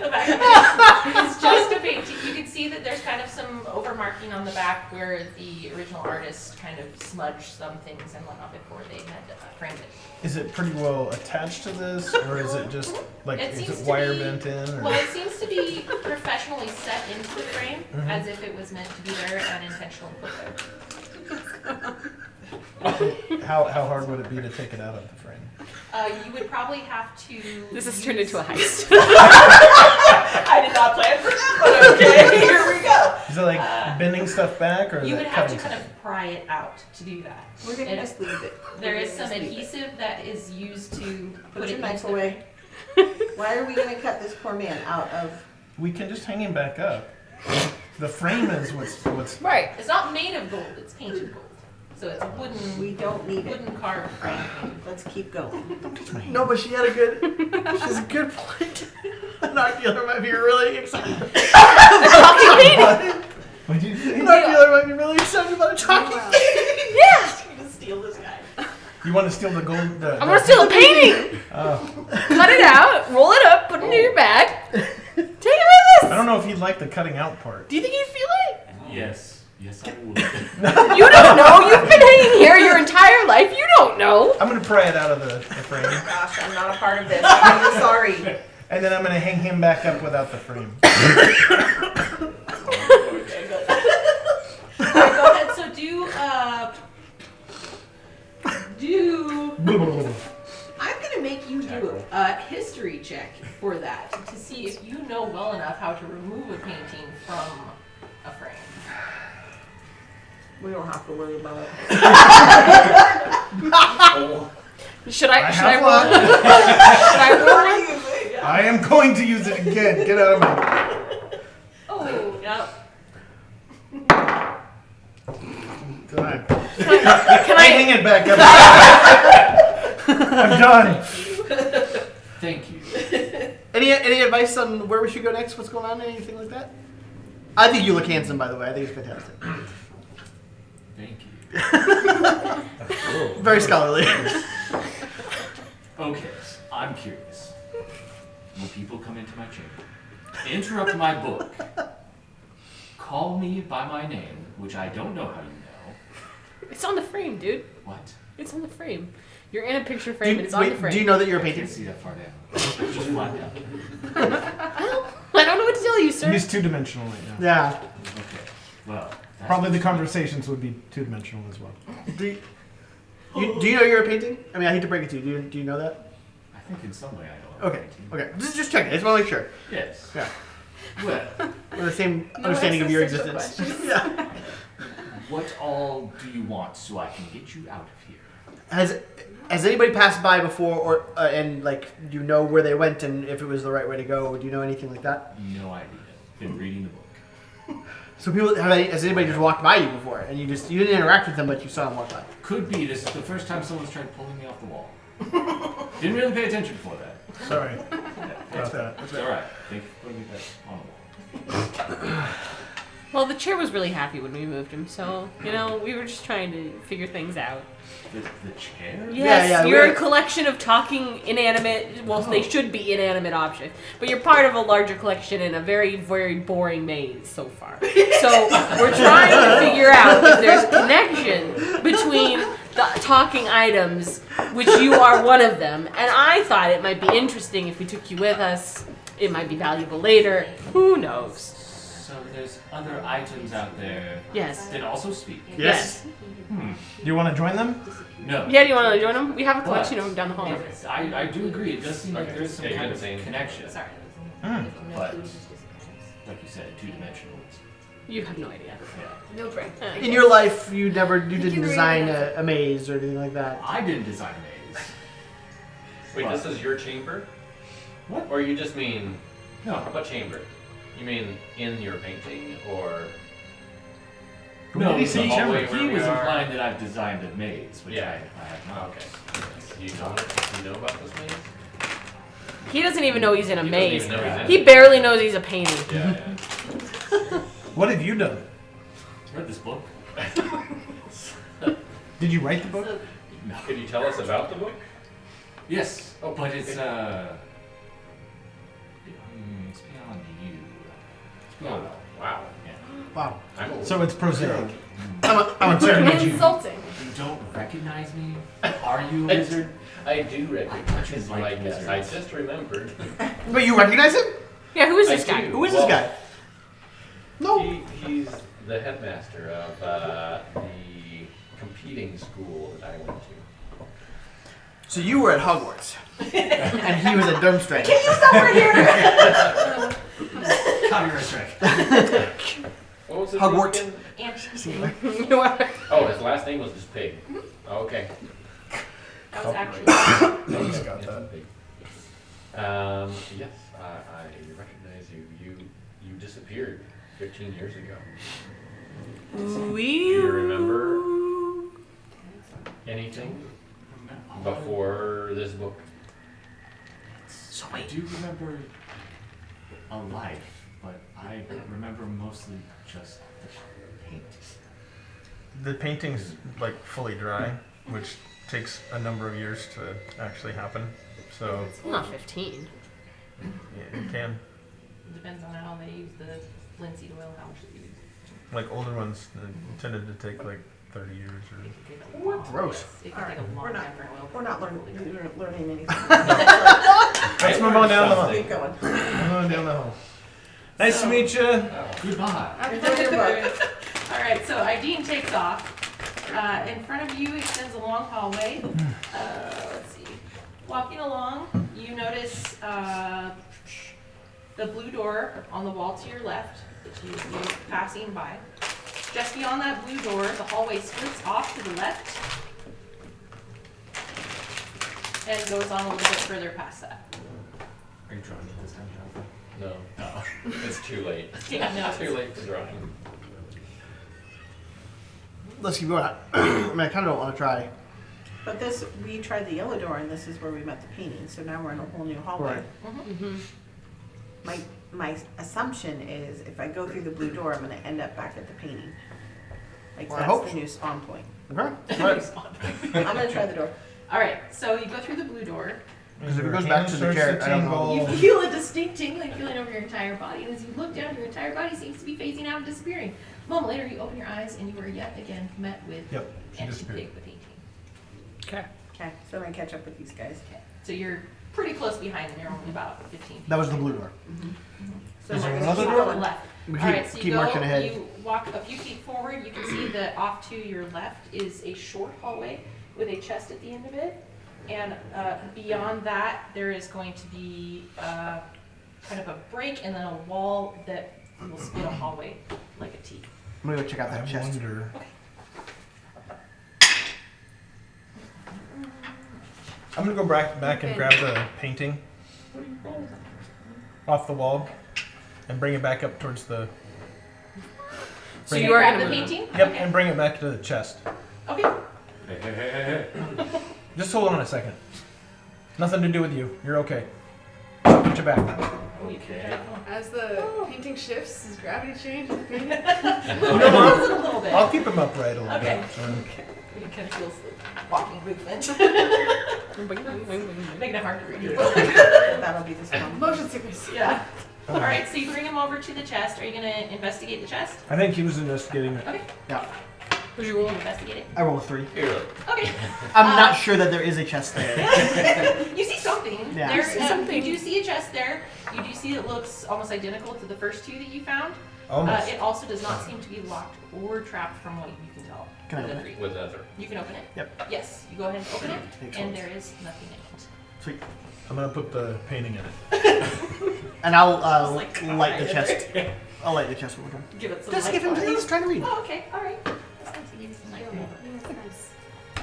The back of it is just a painting. You can see that there's kind of some overmarking on the back where the original artist kind of smudged some things and whatnot before they had framed it. Is it pretty well attached to this, or is it just like It is seems it to wire be- bent in? Or? Well, it seems to be professionally set into the frame as if it was meant to be there and intentionally put there. How hard would it be to take it out of the frame? You would probably have to. This has turned into a heist. I did not plan for that, but okay, here we go. Is it like bending stuff back, or is You it would have to cutting kind stuff? of pry it out to do that. We're gonna It- just leave it. There We're is gonna some just leave it. adhesive that is used to Put put your it knife into the away. Why are we gonna cut this poor man out of? We can just hang him back up. The frame is what's. Right. It's not made of gold, it's painted gold. So it's a wooden, We don't need it. wooden carved frame. Let's keep going. No, but she had a good. She has a good point. An art dealer might be really excited. Talking painting. What did you say? An art dealer might be really excited about a talking. Yeah. She's gonna steal this guy. You want to steal the gold? I'm gonna steal a painting. Oh, Cut it out, roll it up, put it in your bag. Take it with I us. don't know if he'd like the cutting out part. Do you think he'd feel it? Yes, I would. You don't know. You've been hanging here your entire life. You don't know. I'm gonna pry it out of the frame, Gosh, I'm not a part of this. I'm really sorry. and then I'm gonna hang him back up without the frame. Alright, go ahead, so do, I'm gonna make you do a history check for that to see if you know well enough how to remove a painting from a frame. We don't have to worry about it. Should I have roll? one. Should I roll one? I am going to use it again. Get out of my. Oh, no. Done. Can I I? hang it back up. I'm done. Thank you. Any advice on where we should go next? What's going on? Anything like that? I think you look handsome, by the way. I think it's fantastic. Thank you. Very scholarly. Okay, I'm curious. When people come into my chamber, interrupt my book, call me by my name, which I don't know how you know. It's on the frame, dude. What? It's on the frame. You're in a picture frame, and it's on the frame. Do you know that you're a I can't painter? see that far down. Just flat down. I don't know what to tell you, sir. He's two-dimensional right now. Yeah. Okay. Well, that's Probably the conversations would be two-dimensional as well. Do you know you're a painting? I mean, I hate to break it to you. Do you know that? I think in some way I know. Okay. Okay. Just check it. I just want to make sure. Yes. Yeah. Well, We're the same No understanding of your existential existence. questions. Yeah. what all do you want so I can get you out of here? Has anybody passed by before, or and like do you know where they went and if it was the right way to go? Do you know anything like that? No idea. Been reading the book. So has anybody just walked by you before and you didn't interact with them, but you saw them walk by? Could be this is the first time someone's tried pulling me off the wall. Didn't really pay attention before that. Sorry Yeah, about that. it's alright. Thank you for putting me back on the wall. Well, the chair was really happy when we moved him, so, you know, we were just trying to figure things out. The chair? Yes, yeah, you're we're- a collection of talking inanimate, well, they should be inanimate objects, but you're part of a larger collection in a very, very boring maze so far. So we're trying to figure out if there's a connection between the talking items, which you are one of them, and I thought it might be interesting if we took you with us. It might be valuable later. Who knows? So there's other items out there Yes. that also speak. Yes. Do you want to join them? No. Yeah, do you want to join them? We have a collection of them down the hall. I do agree. It does seem like there's some Yeah, kind you're of saying- connection. Sorry. But, like you said, two-dimensional. You have no idea. No brain. In your life, you didn't can read design it. a maze or anything like that. I didn't design a maze. Wait, What? this is your chamber? What? Or you just mean No. what chamber? You mean in your painting or? No, Maybe some he, hallway where he we was are. implying that I've designed a maze, which Yeah. I have not. Okay. You know about this maze? He doesn't even know he's in a He doesn't maze. even know he's in He it. barely knows he's a painting. Yeah. What have you done? Read this book? Did you write the book? No. Could you tell us about the book? Yes. Oh, But it's okay. it's beyond you. It's beyond. Wow. Yeah. Wow. I'm old. So it's prosaic. I'm serenade you. Insulting. You don't recognize me? Are you a wizard? I do recognize Just you, like I guess. I wizards. just remembered. But you recognize him? Yeah, who is I this guy? do. Who is Well, this guy? No. He's the headmaster of the competing school that I went to. So you were at Hogwarts, and he was at Durmstrang. Can you stop right here? Copyright strike. What was his Hogwarts. name again? And Oh, his last name was just Pig. Oh, okay. that was actually. I just got Yes, that. Pig. Yes, I recognize you. You disappeared 15 years ago. Do you remember anything before this book? So I do remember a life, but I remember mostly just the paint. The painting's like fully dry, which takes a number of years to actually happen. So I'm not 15. yeah, it can. Depends on how they use the linseed oil, how much they use. Like older ones tended to take like 30 years or. It could take a long Gross. It could take a long We're not- time for an oil. We're not to learning anything. Let's move on down the hall. Keep going. Move on down the hall. Nice to meet you. Goodbye. Enjoy your book. All right, so Ideen takes off. In front of you extends a long hallway. Let's see. Walking along, you notice the blue door on the wall to your left that you're passing by. Just beyond that blue door, the hallway splits off to the left and goes on a little bit further past that. Are you drawing it this time, Jonathan? No, No. it's too late. Yeah, no, It's too late for drawing. Let's keep going. I mean, I kind of don't want to try. But this, we tried the yellow door, and this is where we met the painting. So now we're in a whole new hallway. Right. My assumption is if I go through the blue door, I'm going to end up back at the painting. Like Well, I hope that's the new spawn point. Okay. I'm going to try the door. All right, so you go through the blue door. Because if it goes back to the chair, I don't know. You feel a distinct tingling feeling over your entire body, and as you look down, your entire body seems to be phasing out and disappearing. A moment later, you open your eyes, and you are yet again met with Yep, she Auntie disappeared. Pig the painting. Okay. Okay, so I'm going to catch up with these guys. Okay, so you're pretty close behind, and you're only about 15 feet. That was the blue door. So Is we're there gonna another keep door? going. Left. We All right, so keep you go, marching ahead. you walk a few feet forward, you can see that off to your left is a short hallway with a chest at the end of it. And beyond that, there is going to be kind of a break and then a wall that will split a hallway like a T. I'm gonna go check out I that chest. wonder. I'm gonna go back and grab the painting off the wall and bring it back up towards the. So Bring you it- are grab gonna the move. painting? Yep, Okay. and bring it back to the chest. Okay. Hey. Just hold on a second. Nothing to do with you. You're okay. Put your back. Okay. As the painting shifts, does gravity change in the painting? It does it a little bit. I'll keep him upright a little Okay. bit. You kind of feels the walking movement. Making it hard to read. That'll be the spawn. Motion sickness. Yeah. All right, so you bring him over to the chest. Are you going to investigate the chest? I think he was investigating it. Okay. Yeah. What'd you You roll? investigate it. I roll a 3. Here, look. Okay. I'm not sure that there is a chest there. You see something. Yeah. There, You see something. You do see a chest there. You do see it looks almost identical to the first two that you found. Almost. It also does not seem to be locked or trapped from what you can tell. Can I from the open three. With Ezra. You can open it? Yep. Yes. You go ahead and open it, Excellent. and there is nothing in it. Sweet. I'm gonna put the painting in it. And I'll Just like light the cockeyed. chest. I'll light the chest one more time. Give it some Just light give him. fire. He's trying to read. Oh, okay, all right. That's nice to give you some light fire. Nice.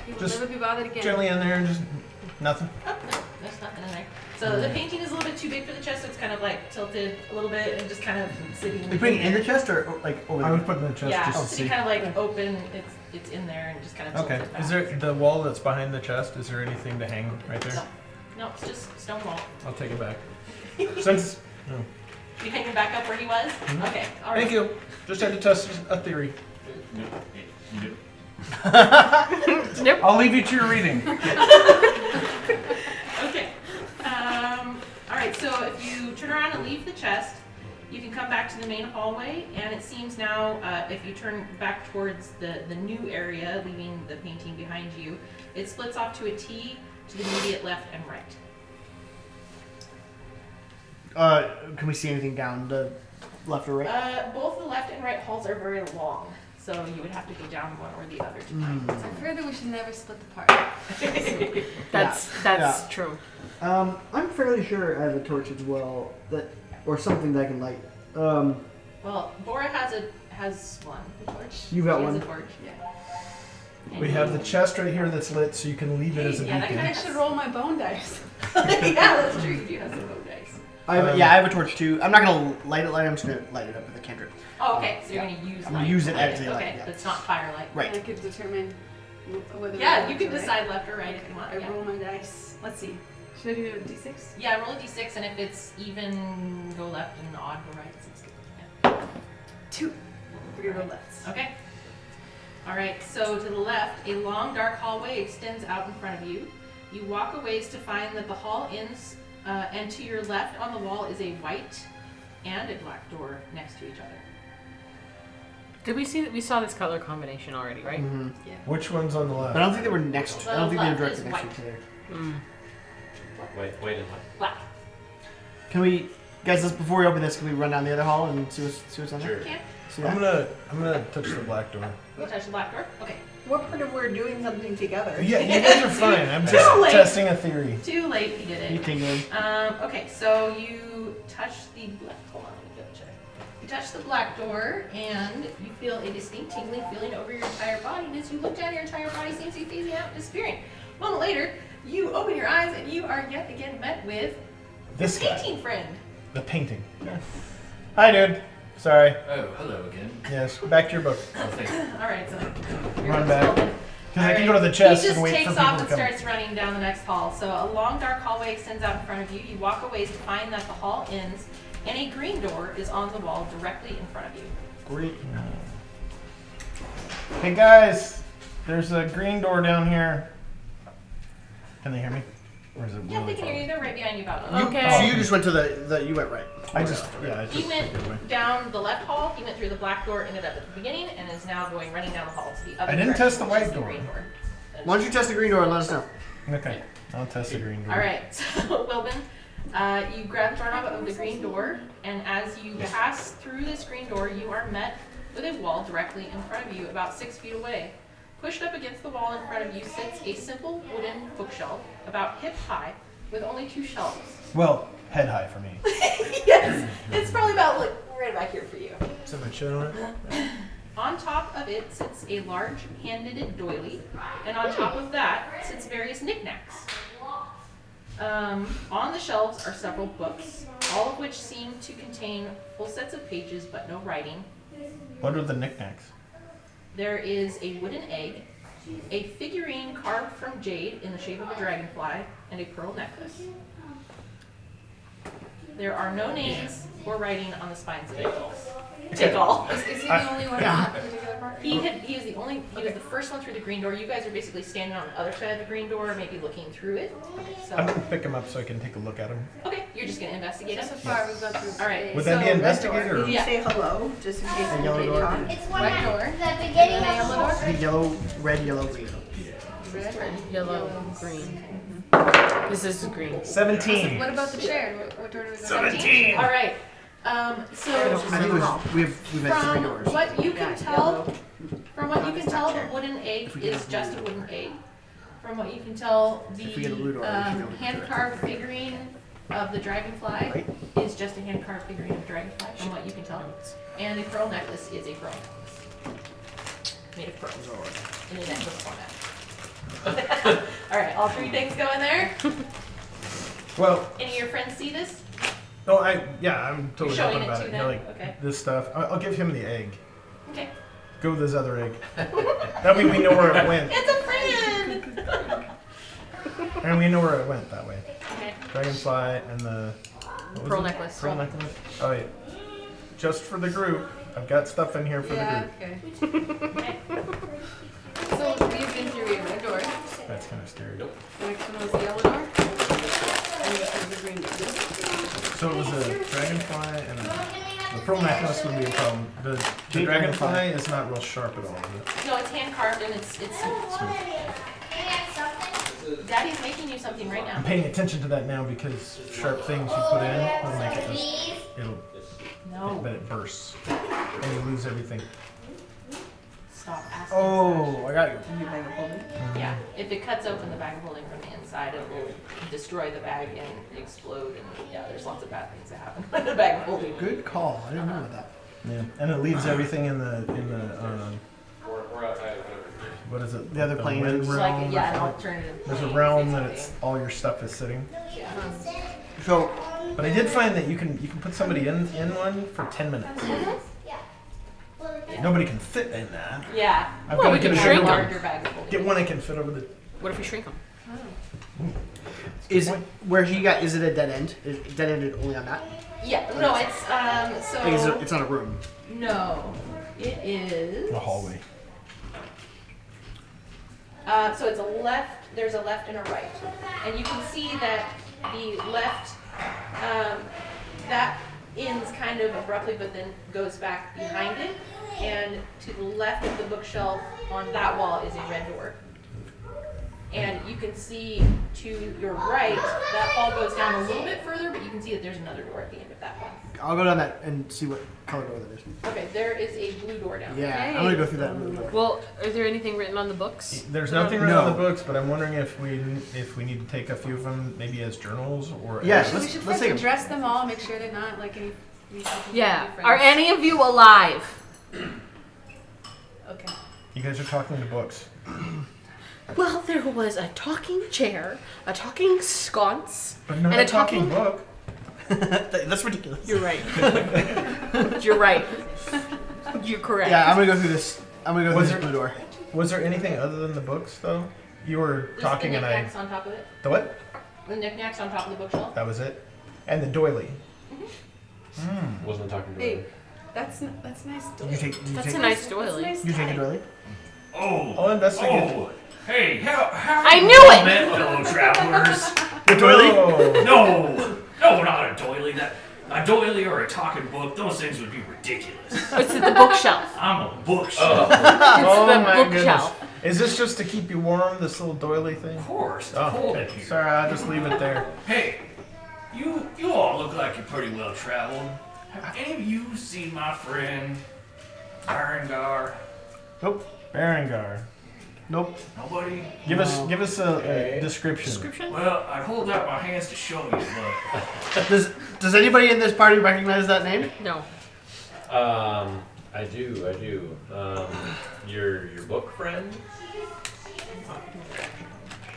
You will Just never be bothered again. Gently in there and just nothing. Oh, no, there's nothing in there. So the painting is a little bit too big for the chest, so it's kind of like tilted a little bit and just kind of sitting. Are you putting it in the there. chest or like over I the was putting it in the chest Yeah, just to it's see. kind of like open. It's in there and just kind of Okay. tilted back. Is there the wall that's behind the chest? Is there anything to hang right there? No, it's just stone wall. I'll take it back. Since. No. You hanging back up where he was? Mhm. Okay, all right. Thank you. Just had to test a theory. Nope. I'll leave you to your reading. Okay. All right. So if you turn around and leave the chest, you can come back to the main hallway, and it seems now if you turn back towards the new area, leaving the painting behind you, it splits off to a T to the immediate left and right. Can we see anything down the left or right? Both the left and right halls are very long, so you would have to go down one or the other to find I've heard that we should never split the party. That's true. I'm fairly sure I have a torch as well, or something that I can light. Well, Bora has one torch. You got She has one. a torch, yeah. And We have the chest right here that's lit, so you can leave it as a Yeah, that beacon. I should roll my bone dice. yeah, that's true. You do have some bone dice. I have a torch too. I'm not gonna light it. I'm just gonna light it up with a cantrip. Oh, okay. So you're gonna use I'm light. gonna use it light as a light, Okay, yeah. but it's not firelight. Right. I could determine whether. Yeah, we you can want to, decide left or right if you want. I Yeah. roll my dice. Let's see. Should I do a d6? Yeah, roll a d6, and if it's even, go left, and odd, go right. So it's good. Yeah. 2. We're gonna go left. Okay. All right. So to the left, a long, dark hallway extends out in front of you. You walk a ways to find that the hall ends, and to your left on the wall is a white and a black door next to each other. Did we see that? We saw this color combination already, right? Mm-hmm. Which one's on the But I left? don't think they were next. I don't think they were directly The next to left each other. Mm. Wait and what? Black. Can we, guys? Before we open this, can we run down the other hall and see what's on there? Sure. Can't. See I'm that? gonna touch the black door. You touch the black door. Okay. What part of we're doing something together? Yeah, you guys are fine. I'm Too just late. testing a theory. Too late. He did You it. tingling? Okay, so you touch the black. Hold on, let me double check. You touch the black door, and you feel a distinct tingling feeling over your entire body. And as you look down, your entire body seems to be phasing out, disappearing. A moment later, you open your eyes, and you are yet again met with This your guy. painting friend. The painting. Hi, dude. Sorry. Oh, hello again. Yes, back to your book. Oh, thank you. All right, so Run back. Because I can Alright. go to the chest He just and wait for takes people off to and come. starts running down the next hall. So a long dark hallway extends out in front of you. You walk a ways to find that the hall ends, and a green door is on the wall directly in front of you. Great. Hey guys, there's a green door down here. Can they hear me? Or is it Yeah, really they can far? hear you. They're right behind you, about You, Okay. So you just went to the you went right. I just He went down the left hall. He went through the black door, ended up at the beginning, and is now going running down the hall to the other. I didn't direction, test the which white is door. green door. Why don't you test the green door and let us know? Okay, I'll test the green door. All right, so Wilbin, you grab the doorknob of the green door, and as you pass through this green door, you are met with a wall directly in front of you, about 6 feet away. Pushed up against the wall in front of you sits a simple wooden bookshelf, about hip high, with only 2 shelves. Well, head high for me. Yes, it's probably about like right back here for you. Is that my chin on it? On top of it sits a large hand-knitted doily, and on top of that sits various knickknacks. On the shelves are several books, all of which seem to contain full sets of pages but no writing. What are the knickknacks? There is a wooden egg, a figurine carved from jade in the shape of a dragonfly, and a pearl necklace. There are no names or writing on the spines of the dolls. Take all. Is he the only one in that particular part? He was the first one through the green door. You guys are basically standing on the other side of the green door, maybe looking through it. So, I'm gonna pick him up so I can take a look at him. okay, you're just gonna investigate So it. far, we've got through. All right. Would that be So- investigator? Did Or? you Yeah. say hello, just in case A we yellow did door. talk? It's one White at door. the beginning And then of a the little door. The yellow, red, yellow, green. Red, Yellow, green. This is green. 17. What about the chair? What door do we go? 17. All right. So I think it was we've had 3 from doors. what you can tell, Yellow. from what you can Obvious tell, the chair. wooden egg If we get is a just a blue wooden egg. from what you can tell, If we get a blue door, the we should be able to do it. hand-carved figurine of the dragonfly Right. is just a hand-carved figurine of dragonfly, from what you can tell. And the pearl necklace is a pearl necklace. Made of pearls. In a necklace format. Alright, all three things go in there. Well, Any of your friends see this? no, I'm totally You're showing open it about to it. them? Like Okay. this stuff. I'll give him the egg. Okay. Go with this other egg. That way we know where it went. It's a friend! And we know where it went that way. Okay. Dragonfly and the what was Pearl it? necklace. Pearl necklace. Oh yeah. Just for the group. I've got stuff in here for Yeah, the group. okay. So we've been through a red door. That's kind of scary. The next one was the yellow door. And this was the green door. So it was a dragonfly and the pearl necklace would be a problem. The dragonfly is not real sharp at all, is it? No, it's hand-carved and it's Daddy's making you something right I'm now. paying attention to that now because sharp things you put in will make it just, No. but it bursts. And you lose everything. Stop asking. Oh, I got you. Yeah, if it cuts open the bag of holding from the inside, it will destroy the bag and explode. And yeah, there's lots of bad things that happen with the bag of holding. Good call. I didn't know about that. Yeah. And it leaves everything in the We're outside, whatever. what is it? The other plane wind is- It's realm. like, yeah, an alternative. There's a plane, realm that basically. it's all your stuff is sitting. Yeah. So, But I did find that you can put somebody in one for 10 minutes. Nobody can fit in that. Yeah. I've Well, got we to can get a shrink bigger them. one. Larger bag of holding. Get one I can fit over the. What if we shrink them? is where he got? Is it a dead end? Is it dead ended only on that? Yeah, no, it's Like, is so it, it's not a room. no, it is The hallway. So it's a left. There's a left and a right, and you can see that the left that ends kind of abruptly, but then goes back behind it. And to the left of the bookshelf on that wall is a red door. And you can see to your right, that hall goes down a little bit further, but you can see that there's another door at the end of that one. I'll go down that and see what color door that is. Okay, there is a blue door down there. Yeah, I'm gonna go through that blue door. Well, is there anything written on the books? There's nothing written No. on the books, but I'm wondering if we need to take a few of them, maybe as journals or. Yes. as- We Let's- should let's first take 'em. address them all, make sure they're not like any. Yeah. Are any of you alive? Okay. You guys are talking to books. Well, there was a talking chair, a talking sconce, But not and a talking book. That's ridiculous. You're right. You're right. You're correct. Yeah, I'm gonna go through this. I'm gonna go through Was this there- blue door. Was there anything other than the books, though? You were Just talking the and I. knickknacks on top of it. The what? The knickknacks on top of the bookshelf. That was it? And the doily. Wasn't talking to Hey, her. that's nice. You take. You That's take. a nice That's doily. nice You take a tie. doily. Oh, I'll investigate. oh, hey, how I you knew it! met, fellow travelers? The doily. No. No, not a doily. A doily or a talking book, those things would be ridiculous. It's at the bookshelf. I'm a bookshelf. Oh the my bookshelf. goodness. Is this just to keep you warm, this little doily thing? Of course, it's Oh, cold in okay. here. Sorry, I'll just leave it there. Hey, you all look like you're pretty well traveled. Have any of you seen my friend Paragon? Nope. Berengar. Nope. Nobody? Give us a description. Description? Well, I'd hold out my hands to show you, but Does anybody in this party recognize that name? No. I do. Your book friend?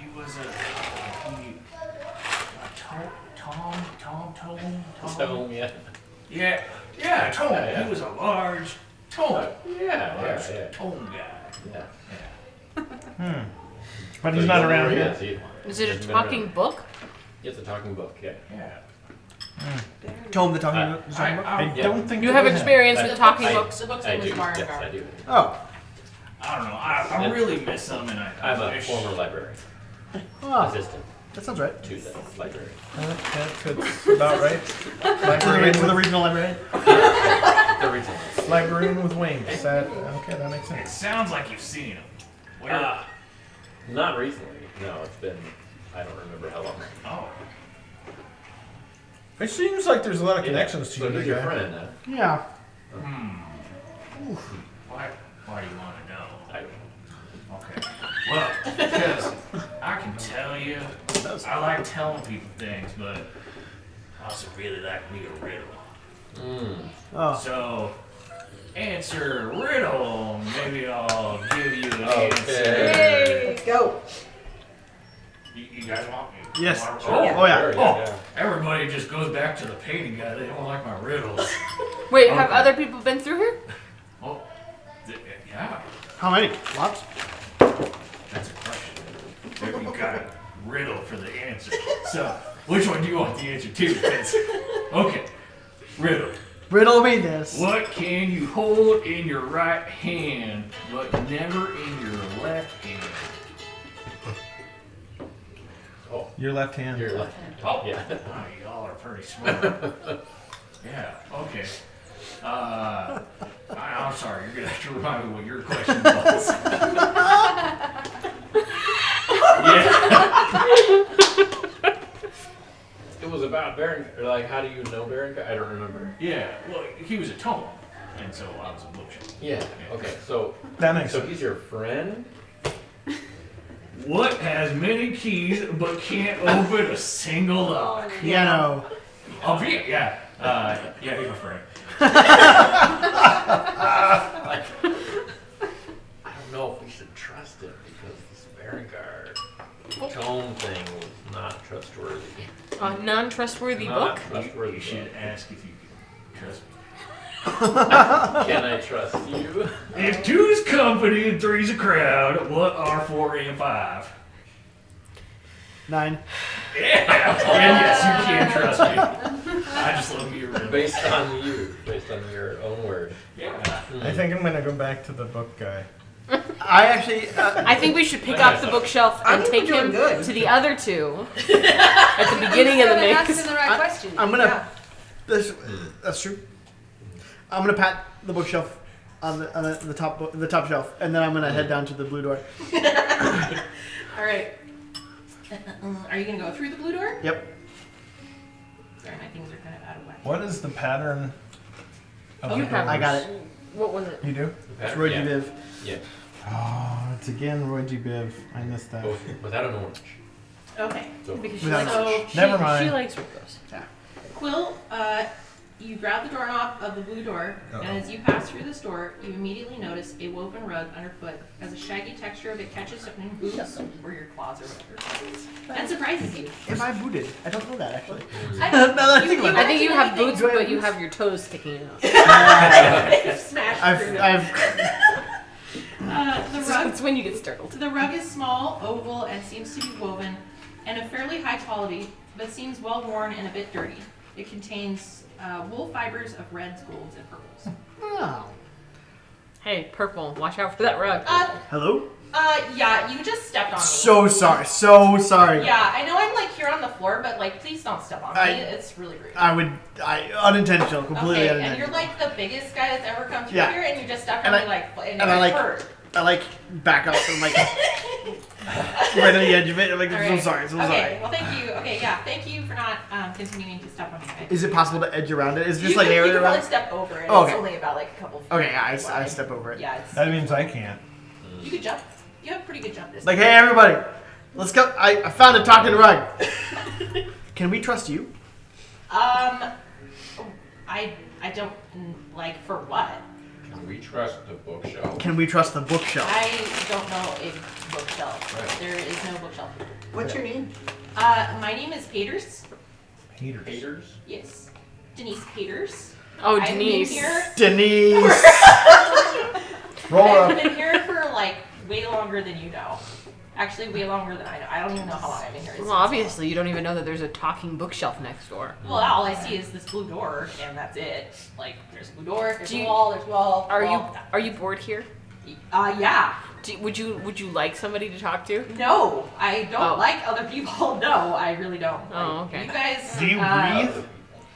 he was Tom. Tome, yeah. Yeah, Tome. Yeah. He was a large Tome. Yeah. Tome guy. Yeah. But he's not around here. Is it a talking book? It's a talking book, yeah. Yeah. Tome the talking book. I Yeah. don't think You that have we have. experience with talking I- books. The book's I name do. is Paragon. Yes, I do. Oh. I don't know. I really miss him, and I I'm a wish. former librarian Oh, assistant that sounds right. to the librarian. That fits about right. To the regional librarian. The reason. Librarian with wings. Okay, that makes It sense. sounds like you've seen him. Where? Not recently. No, it's been. I don't remember how long. Oh. It seems like there's a lot of connections to So you, who's big your guy. friend? Yeah. Why do you want to know? I don't know. Okay. Well, because I you, I like telling people things, but I also really like me a riddle. Oh. So, answer riddle. Maybe I'll give you an Okay. answer. Let's go. You guys want me? Yes. Oh, Oh yeah. Sure, Oh, everybody just goes back to the painting guy. They don't like my riddles. Wait, have Okay. other people been through here? Oh, yeah. How many? Lots? That's a question. There you got a riddle for the answer. So, which one do you want the answer to? Because, okay, riddle. Riddle me this. What can you hold in your right hand, but never in your left hand? Your left hand. Your left hand. Oh, Yeah. oh, y'all are pretty smart. Yeah, okay. I'm sorry, you're gonna have to remind me what your question was. Yeah. It was about Baron. Or like, how do you know Baron? I don't remember. Yeah, well, he was a tome, and so I was a bookshelf. Yeah. Okay. So That makes so sense. he's your friend. What has many keys but can't open a single lock? Piano. Oh, yeah. Yeah, he's my friend. I don't know if we should trust him because this Baron tome thing was not trustworthy. A non-trustworthy Not book? trustworthy. You should ask if you can trust me. Can I trust you? If two's company and three's a crowd, what are 4 and 5? 9. Yeah. And yes, you can trust me. I just love you. Based on your own word. Yeah. I think I'm gonna go back to the book guy. I actually. I think we should pick up the bookshelf I and think take we're him doing good. to the other two at the beginning of the Asking mix. the right question. I'm gonna. Yeah. That's true. I'm gonna pat the bookshelf on the top shelf, and then I'm gonna head down to the blue door. All right. Are you gonna go through the blue door? Yep. Sorry, my things are kind of out of whack. What is the pattern of You the have- I got doors? it. What was it? You do? It's Roy Yeah. Viv. Yeah. Oh, it's again Roy G. Biv. I missed that. Both without an orange. Okay. So Because she Without likes, So, Never she mind. likes Ricos. Quill, you grab the doorknob of the blue door, and as you pass through this door, you immediately notice a woven rug underfoot has a shaggy texture of it catches up in boots or your claws or whatever. And surprises you. Am I booted? I don't know that actually. I, Now that I think about I think you have actually boots, Do I have but you boots? have your toes sticking out. smashed through them. I've The rug It's when you get startled. The rug is small, oval, and seems to be woven, and of fairly high quality, but seems well worn and a bit dirty. It contains wool fibers of reds, golds, and purples. Oh. Hey, purple, watch out for that rug. Hello? Yeah, you just stepped on me. So sorry. So sorry. Yeah, I know I'm like here on the floor, but like, please don't step on me. It's really rude. Unintentional, completely Okay, and unintentional. you're like the biggest guy that's ever come through Yeah. here, and you just stepped And on I- me like, and and I it like- hurt. I like back up and like right on the edge of it. I'm like, All I'm right. so sorry, so Okay, sorry. well, thank you. Okay, yeah, thank you for not continuing to step on me. Is it possible to edge around it? Is it just you like can, area you can around? probably step over it. Oh, okay. It's only about like a couple feet. Okay, yeah, I wide. step over it. Yeah, it's, That means I can't. you could jump. You have a pretty good jump distance. Like, hey everybody, let's go. I found a talking rug. Can we trust you? I don't like for what? Can we trust the bookshelf? Can we trust the bookshelf? I don't know a bookshelf. Right. There is no bookshelf. What's your name? My name is Peters. Haters. Haters? Yes, Denise Peters. Oh, I've been Denise. here. Denise. Roll I've up. been here for like way longer than you know. Actually, way longer than I know. I don't even know how long I've been here. Well, obviously, you don't even know that there's a talking bookshelf next door. Well, all I see is this blue door, and that's it. Like, there's a blue door, there's Do a you- wall, there's a wall. Are you bored here? Yeah. Would you like somebody to talk to? No, I don't Oh. like other people. No, I really don't. Oh, Like, okay. You guys. Do you breathe?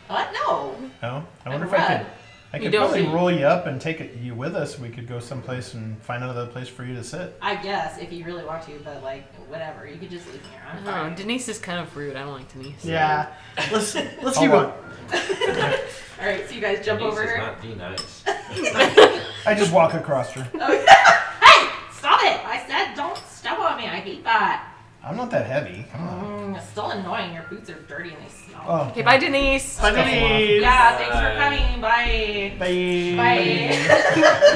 What? No. Oh, I wonder I'm if I red. could. I You could don't probably see- roll you up and take you with us. We could go someplace and find another place for you to sit. I guess if you really want to, but like whatever, you could just leave me here. I'm Oh, fine. Denise is kind of rude. I don't like Denise. Yeah. Let's keep Oh, going. All right, so you guys jump Denise over is here. not D-nice. I just walk across her. Hey, stop it! I said don't step on me. I hate that. I'm not that heavy. Come on. It's still annoying. Your boots are dirty and they smell. Oh. Okay, bye, Denise. Bye, Denise. Yeah, thanks for coming. Bye. Bye. Bye.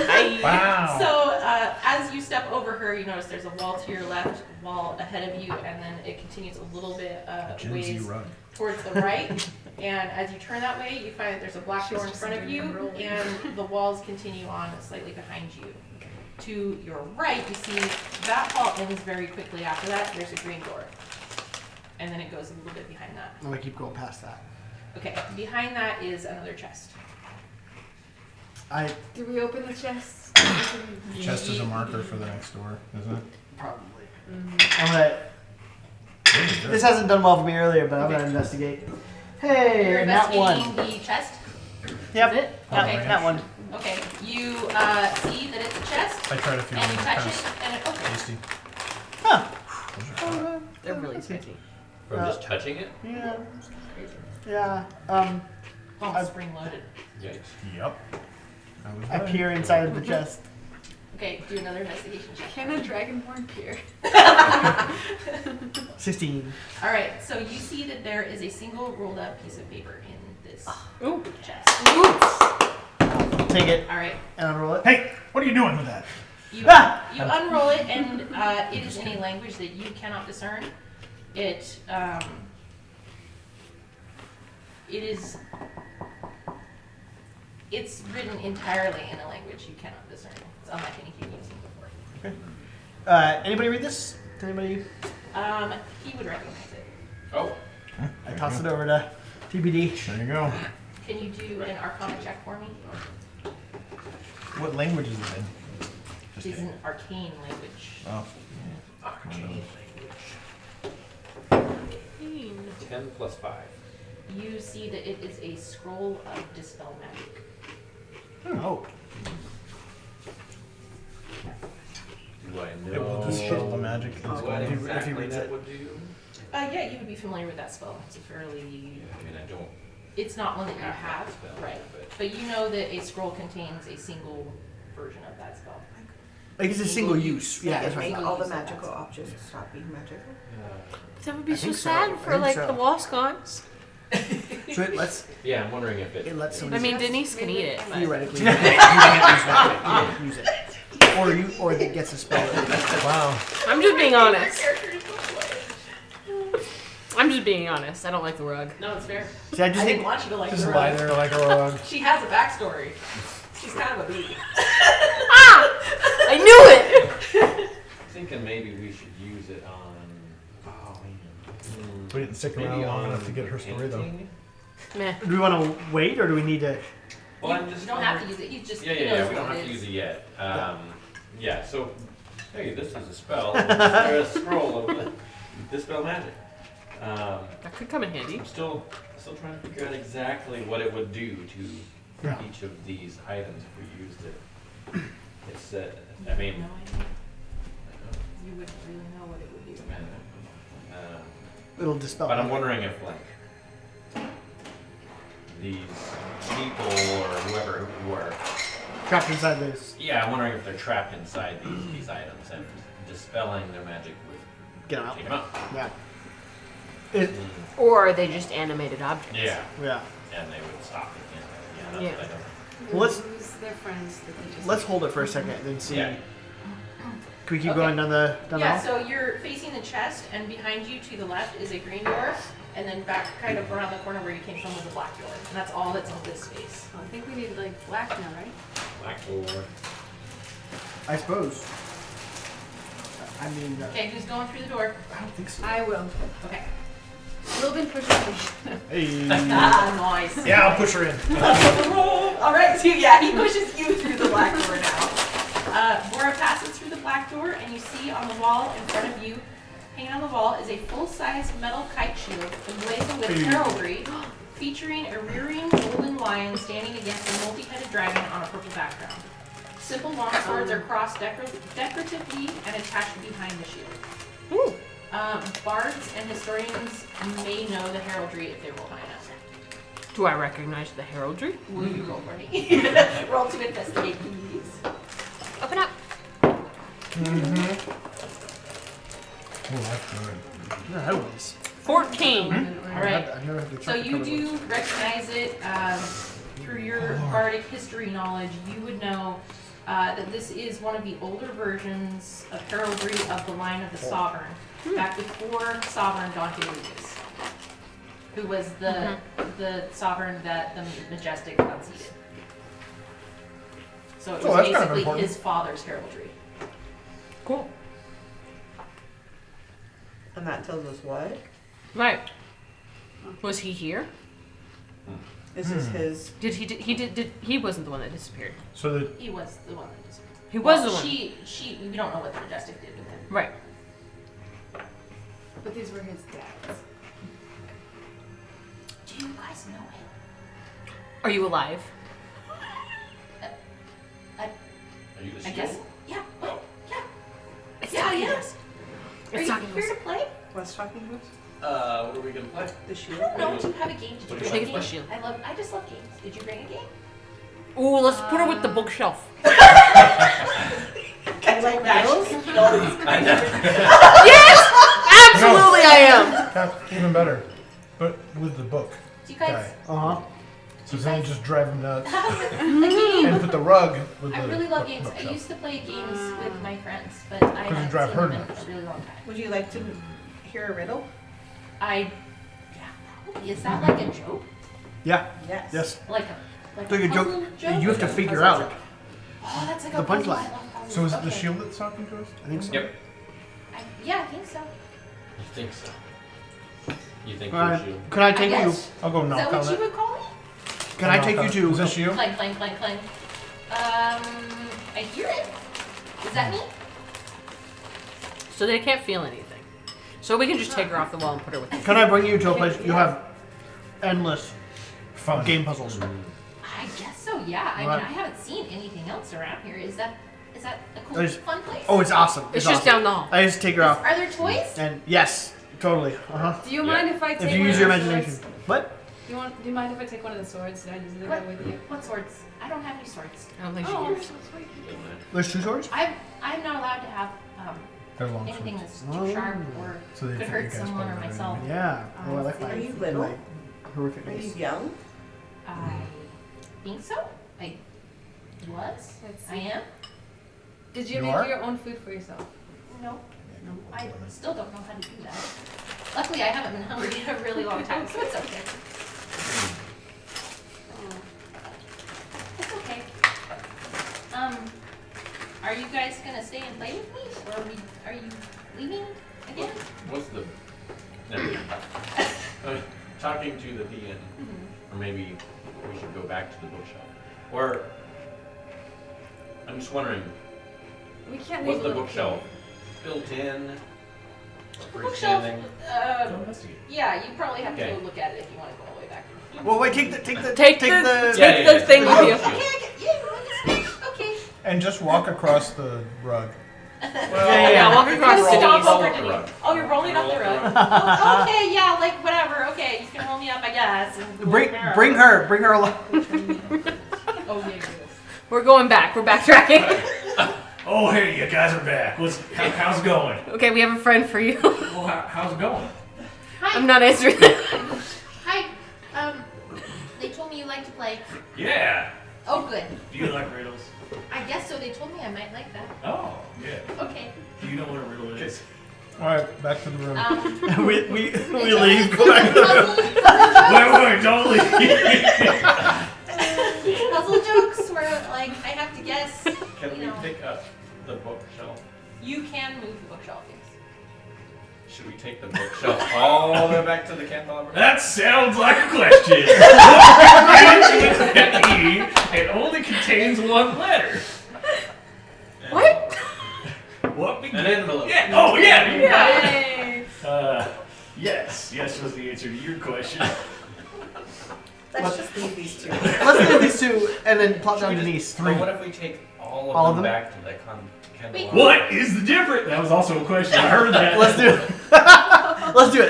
Bye. Wow. So, as you step over her, you notice there's a wall to your left, wall ahead of you, and then it continues a little bit Gen Z ways rug. towards the right. And as you turn that way, you find that there's a black door in front of you, and the walls continue on slightly behind you. To your right, you see that hall ends very quickly after that. There's a green door. And then it goes a little bit behind that. I'm gonna keep going past that. Okay, behind that is another chest. Do we open the chest? Chest is a marker for the next door, isn't it? Probably. I'm gonna. This hasn't done well for me earlier, but I'm gonna investigate. Hey, You're that investigating one. the chest. Yep. Is it? Yep, Okay. that one. Okay, you see that it's a chest, I tried a few and you of them. touch Kind it, of and it opens. tasty. Huh. They're really spicy. From just touching it? Yeah. Yeah. Oh, spring loaded. Yikes. Yep. I peer inside of the chest. Okay, do another investigation check. Can a dragonborn peer? 16. All right, so you see that there is a single rolled up piece of paper in this Ooh. chest. I'll take it All right, and unroll it. Hey, what are you doing with that? you Ah! you unroll it, and it is in a language that you cannot discern. It it's written entirely in a language you cannot discern. It's unlike anything you've seen before. Anybody read this? Anybody? He would recognize it. Oh. I toss it over to TBD. There you go. Can you do an Arcana check for me? What language is it in? It is an arcane language. Oh. Arcane language. 10 plus 5. You see that it is a scroll of dispel magic. Oh. Do I It will dispel the magic. what if he exactly reads that it. would do? Yeah, you would be familiar with that spell. It's a fairly. I mean, I don't. It's not one that you Have have, that spell, right? but- But you know that a scroll contains a single version of that spell. Like it's a single use. Yeah, that's Make right. all the magical objects stop being magical. That would be I so think so. sad I for think like so. the Wascons. So let's. Yeah, I'm wondering if It lets I somebody. mean, Denise can eat it. But Theoretically, you can't use it. Or it gets a spell. Wow. I'm just being honest. I'm just being honest. I don't like the rug. No, it's fair. See, I just I didn't think. want you to like Just the lie rug. there like a rug. She has a backstory. She's kind of a bee. I knew it. thinking maybe we should use it on. Oh man. We didn't stick around long enough to get her story though. painting? Meh. Do we want to wait or do we need to? Well, I'm You just. don't have to use it. He's just. Yeah, he yeah, knows yeah. We what don't it have to is. use it yet. Yeah. So, hey, this is a spell. Or a scroll of dispel magic. That could come in handy. I'm still trying to figure out exactly what it would do to Yeah. each of these items if we used it. It's I mean, No idea. You wouldn't really know what it would do. It'll dispel. but I'm wondering if like these people or whoever who are, Trapped inside this. yeah, I'm wondering if they're trapped inside these items and dispelling their magic would Get them out. take them out. Yeah. It, Or are they just animated objects? Yeah, yeah. and they would stop it. Yeah, that's Yeah. what I don't. Well, let's- lose their friends that they just Let's hold it for a second and then see. Yeah. Can we keep Okay. going down the Yeah, hall? so you're facing the chest, and behind you to the left is a green door, and then back kind of around the corner where you came from was a black door. And that's all that's in this space. I think we need like black now, right? Black door. I suppose. I mean, Okay, who's going through the door? I don't think so. I will. Okay. Wilbin pushes me. Hey. Ah, nice. Yeah, I'll push her in. All right, so yeah, he pushes you through the black door now. Bora passes through the black door, and you see on the wall in front of you, hanging on the wall, is a full-size metal kite shield emblazoned with heraldry, featuring a rearing golden lion standing against a multi-headed dragon on a purple background. Simple long swords are crossed decoratively and attached behind the shield. Bards and historians may know the heraldry if they roll high enough. Do I recognize the heraldry? Will you roll for me? Roll to investigate, please. Open up. that's good. Yeah, that was. 14. All right. I've never had the So chocolate you covered do ones. recognize it through your bardic history knowledge. You would know that this is one of the older versions of heraldry of the line of the Sovereign, back before Sovereign Dante Lucas, who was the Sovereign that the Majestic unseated. So it was that's kind of basically important. his father's heraldry. Cool. And that tells us what? Right. Was he here? This is his. He wasn't the one that disappeared. So the He was the one that disappeared. He was the one. We don't know what the Majestic did with him. Right. But these were his dads. Do you guys know him? Are you alive? Are you the I shield? guess. Yeah. Oh. Yeah. It's Yeah, talking yeah. to us. Are It's you talking to here us. to play? What's talking to us? What are we gonna play? The shield? No, do you have a game? Did you What bring do a you game? think it's the shield? I just love games. Did you bring a game? Ooh, let's put her with the bookshelf. I like riddles. I know. Yes! Absolutely I am! That's even better. But with the book Do you guys guy. Uh-huh. So then just drive him nuts. have a game? And put the rug with I the really love book- games. I bookshelf. used to play games with my friends, but I you haven't drive seen her them in nuts. a really long time. Would you like to hear a riddle? Yeah, probably. Is that like a joke? Yeah. Yes. Yes. Like a Like a joke. puzzle You have to Okay. figure Puzzle out. joke. Oh, that's like the a puzzle. punchline. I love puzzles. So is it the Okay. shield that's talking to us? I think so. Yep. Yeah, I think so. You think so? You think All you're right. shield? Can I take you? guess. I'll go Is knock that on what you it. would call me? Can I take you Is to? this you? Clang, clang, clang, clang. I hear it. Is that me? So they can't feel anything. So we can just take her off the wall and put her with us. Can I bring you to a place you have endless Fun. game puzzles? I guess so. Yeah. I mean, Right. I haven't seen anything else around here. Is that a cool, There's- fun place? Oh, it's awesome. It's just awesome. down the hall. I just take her off. Are there toys? And yes, totally. Uh huh. Do you Yeah. mind if I take If you one use of your the imagination. swords? What? Do you mind if I take one of the swords? Did I just leave What? it with you? What swords? I don't have any swords. I don't think she Oh, cares. There's two swords? I'm not allowed to have They're long anything swords. that's too sharp or So they could think hurt you guys someone or better than myself. Yeah. Oh, I like Are my, you little? my horrific Are you face. young? I think so. I was. Let's I see. am. Did you You make are? your own food for yourself? No. No. I still don't know how to do that. Luckily, I haven't been hungry in a really long time, so it's okay. It's okay. Are you guys gonna stay and play with me, or are you leaving again? What's the? Never mind. Talking to the DM, or maybe we should go back to the bookshelf. Or I'm just wondering, We can't was leave the it- bookshelf built in? The bookshelf. Freestanding? Go investigate. Yeah, you probably have to Okay. go look at it if you want to go all the way back. Well, wait. Take the Take Yeah, the yeah, thing yeah. with you. Okay. Okay. And just walk across the rug. Yeah, walk across Just the stomp knees. over Roll to the me. rug. Oh, you're rolling up the rug. Oh, okay, yeah, like whatever. Okay, you can roll me up, I guess. And Bring her along. Oh yeah. We're going back. We're backtracking. Oh, hey, you guys are back. How's it going? Okay, we have a friend for you. Well, how's it going? Hi. I'm not answering that. Hi. They told me you like to play. Yeah. Oh, good. Do you like riddles? I guess so. They told me I might like that. Oh, yeah. Okay. Do you know what a riddle is? All right, back to the room. we leave. Go back. Wait, don't leave. Puzzle jokes where like I have to guess. Can You we know. pick up the bookshelf? You can move the bookshelf. Yes. Should we take the bookshelf all the way back to the candelabra? That sounds like a question. It only contains one letter. What? What begins? An envelope. Yeah. Oh, yeah. You got it. Yay! Yes. Yes was the answer to your question. Let's just leave these two. Let's leave these two and then plot down Denise. But what if we take all of All them, of them? back to the candelabra? What is the difference? That was also a question. I heard that. Let's do it.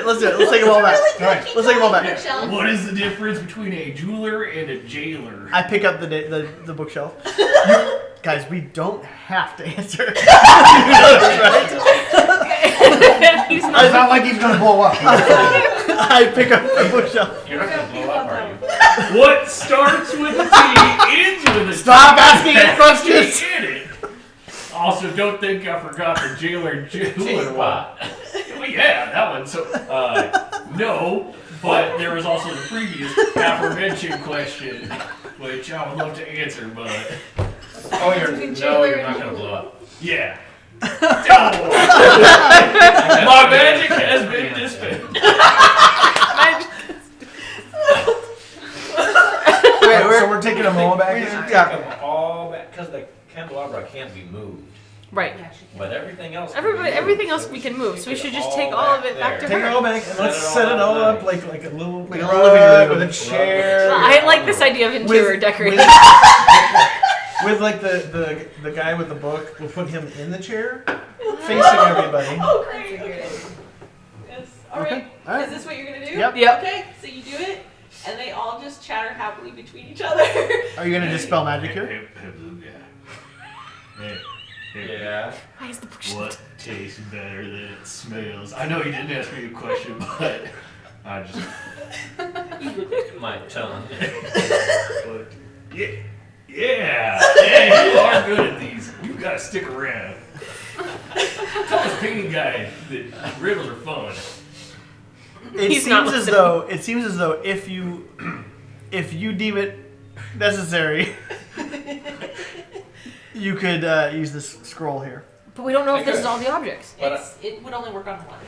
Let's do it. Let's take them all back. Really All right, keep let's take them all going, back. bookshelf. What is the difference between a jeweler and a jailer? I pick up the bookshelf. Guys, we don't have to answer. You know this, right? He's It's not. not like he's gonna blow up. I pick up the bookshelf. You're not gonna blow up, are you? What starts with a T ends with a T. Stop asking me questions. In it. Also, don't think I forgot the jailer What? Well, yeah, that one. So, no, but there was also the previous aforementioned question, which I would love to answer, but Oh, Between no, jailer you're and not gonna blow up. yeah. My magic has been dispelled. So we're taking them all back in? Yeah. Take them all back, because the candelabra can't be moved. Right. Yeah, she can. But everything else. can be moved, Everything else so we can move. So we should it just take all of it back to Take it her. all back and let's set it all up like a little Like a rug living room. with a chair. I like this idea of interior decorating. With like the guy with the book, we'll put him in the chair, facing everybody. Oh, great. Okay. Yes. All right. Okay. All right. Is this what you're gonna do? Yep. Yep. Okay. So you do it, and they all just chatter happily between each other. Are you gonna dispel magic here? Hey, blue guy. Hey, Yeah. Why is the bookshelf? what tastes better than it smells? I know you didn't ask me a question, but I just. My tongue. But, yeah, you are good at these. You gotta stick around. Tell this painting guy that riddles are fun. It He's not seems as though if you deem it necessary, you could use this scroll here. But we don't know if this is all the objects. But It would only work on one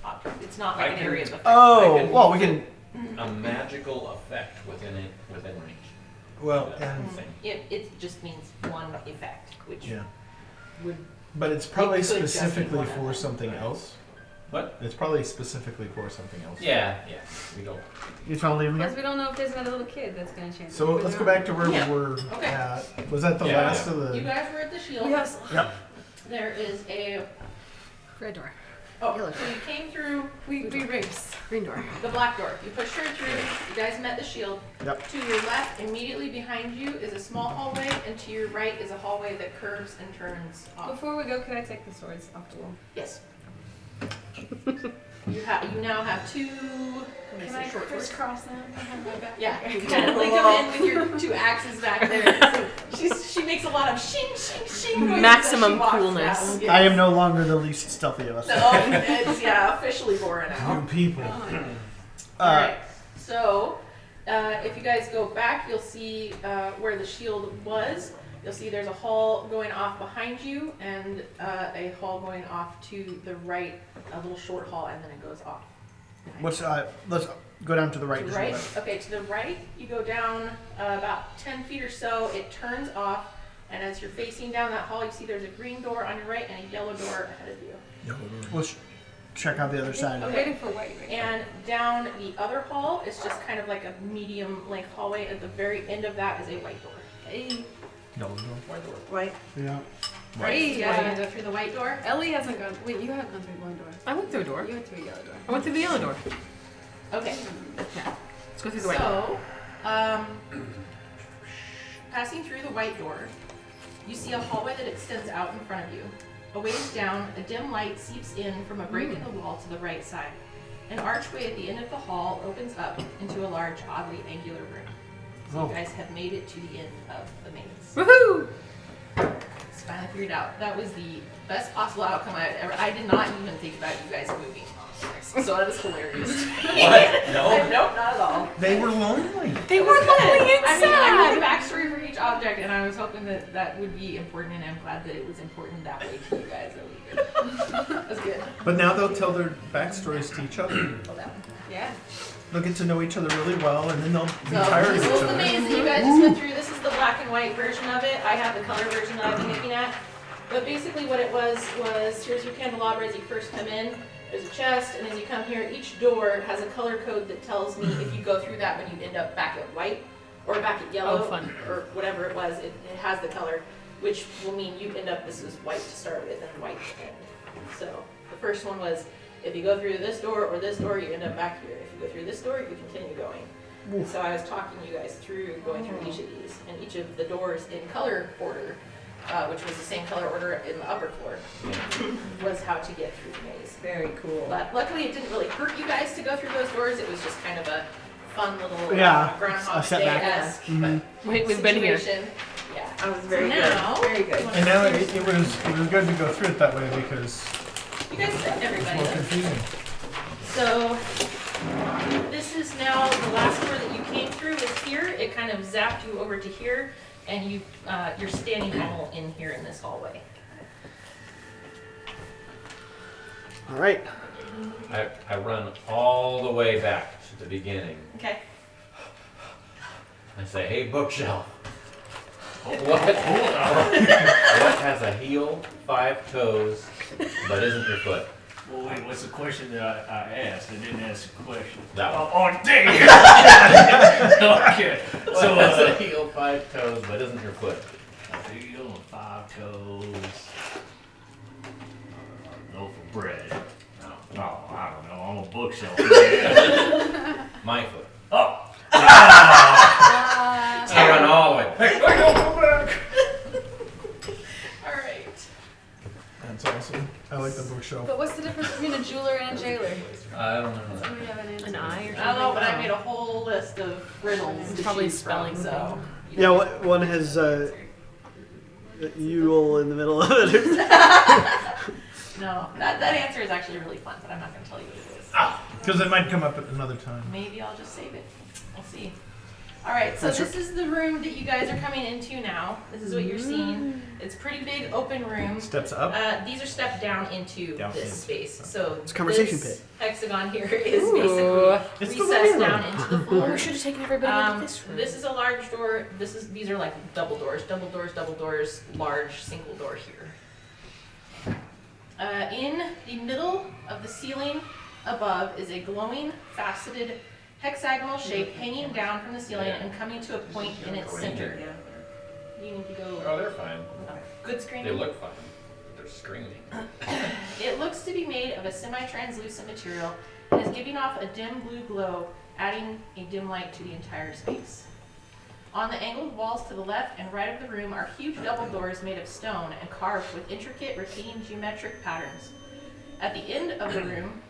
object. It's not like I an can- area of effect. Oh, I can- well, we can. a magical effect within range. Well, That's and the thing. It just means one effect, which yeah, would. but it's probably It could just be specifically one of for them. something else. What? It's probably specifically for something else. Yeah, we don't. You trying to leave him Because here? we don't know if there's another little kid that's gonna change. So let's go back to where Yeah. we were Okay. at. Was that the Yeah. last of You the? guys were at the shield. Yes. Yep. There is a. Red door. Oh, Yellow. so you came through We race. Green door. the black door. You pushed her through. You guys met the shield. Yep. To your left, immediately behind you, is a small hallway, and to your right is a hallway that curves and turns off. Before we go, could I take the swords off the wall? Yes. You now have two. Can I crisscross them? Yeah, you kind of link them in with your two axes back there. So she makes a lot of shing, shing, shing noises Maximum as she walks coolness. down. Yes. I am no longer the least stealthy of us. No, it's officially Bora now. You people. Alright, so if you guys go back, you'll see where the shield was. You'll see there's a hall going off behind you and a hall going off to the right, a little short hall, and then it goes off. Let's go down to the right. To the just a right? little bit. Okay, to the right, you go down about 10 feet or so, it turns off, and as you're facing down that hall, you see there's a green door on your right and a yellow door ahead of you. Let's check out the other side. I'm waiting for white right now. And down the other hall is just kind of like a medium length hallway. At the very end of that is a white door. Hey. Right. Yeah. Right? You guys want to go through the white door? Ellie hasn't gone. Wait, you have gone through one door. I went through a door. You went through a yellow door. I went through the yellow door. Okay. Let's go through the white door. So, passing through the white door, you see a hallway that extends out in front of you. A ways down, a dim light seeps in from a break in the wall to the right side. An archway at the end of the hall opens up into a large, oddly angular room. So Oh. you guys have made it to the end of the maze. Woohoo! It's finally figured out. That was the best possible outcome I've ever. I did not even think about you guys moving. So it was hilarious. What? No? Nope, not at all. They were lonely. They were lonely and I mean, I wrote a sad. backstory for each object, and I was hoping that that would be important, and I'm glad that it was important that way to you guys. That was good. That was good. But now they'll tell their backstories to each other. Well, that one. Yeah. They'll get to know each other really well, and then they'll be So tired of this each was the other. maze that you guys just went through. This is the black and white version of it. I have the color version that I've been looking at. But basically what it was here's your candelabra as you first come in. There's a chest, and as you come here, each door has a color code that tells me if you go through that when you end up back at white or back at yellow Oh, fun. or whatever it was. It has the color, which will mean you end up, this is white to start with and white to end. So the first one was if you go through this door or this door, you end up back here. If you go through this door, you continue going. So I was talking you guys through going through each of these, and each of the doors in color order which was the same color order in the upper floor, was how to get through the maze. Very cool. But luckily, it didn't really hurt you guys to go through those doors. It was just kind of a fun little Yeah, Groundhog a setback. Day-esque Wait, we've been here. situation. Yeah. I was very Now- good. Very good. And now it was good to go through it that way because You guys met it's everybody. more then. confusing. So this is now the last door that you came through is here. It kind of zapped you over to here, and you're standing all in here in this hallway. All right. I run all the way back to the beginning. Okay. I say, hey, bookshelf. What has a heel, 5 toes, but isn't your foot? Well, wait, what's the question that I asked? I didn't ask the question. That one. Oh, dang it! Okay. What So, has a heel, 5 toes, but isn't your foot? a heel and 5 toes. Loaf of bread. No. Oh, I don't know. I'm a bookshelf. Man. My foot. Oh! I run all the way. Hey, I go back! All right. That's awesome. I like the bookshelf. But what's the difference between a jeweler and a jailer? I don't know. Somebody have an answer? An eye or something? I don't know, but I made a whole list of riddles to Probably choose spelling from, so. you Yeah, know. one has Yule in the middle of it. No, that answer is actually really fun, but I'm not going to tell you what it is. Because it might come up at another time. Maybe I'll just save it. We'll see. All right, so That's this is the room that you guys are coming into now. This is what you're seeing. It's a pretty big open room. Steps up. These are steps down into Down this in. space. So It's a conversation this pit. hexagon here is Ooh. basically It's the recessed living room. down into the floor. We should have taken everybody into this room. This is a large door. These are like double doors, large single door here. In the middle of the ceiling above is a glowing, faceted, hexagonal shape hanging down from the ceiling and coming to a point in its center. You need to go. Oh, they're fine. Good screening. They look fine. They're screaming. It looks to be made of a semi-translucent material and is giving off a dim blue glow, adding a dim light to the entire space. On the angled walls to the left and right of the room are huge double doors made of stone and carved with intricate repeating geometric patterns. At the end of the room,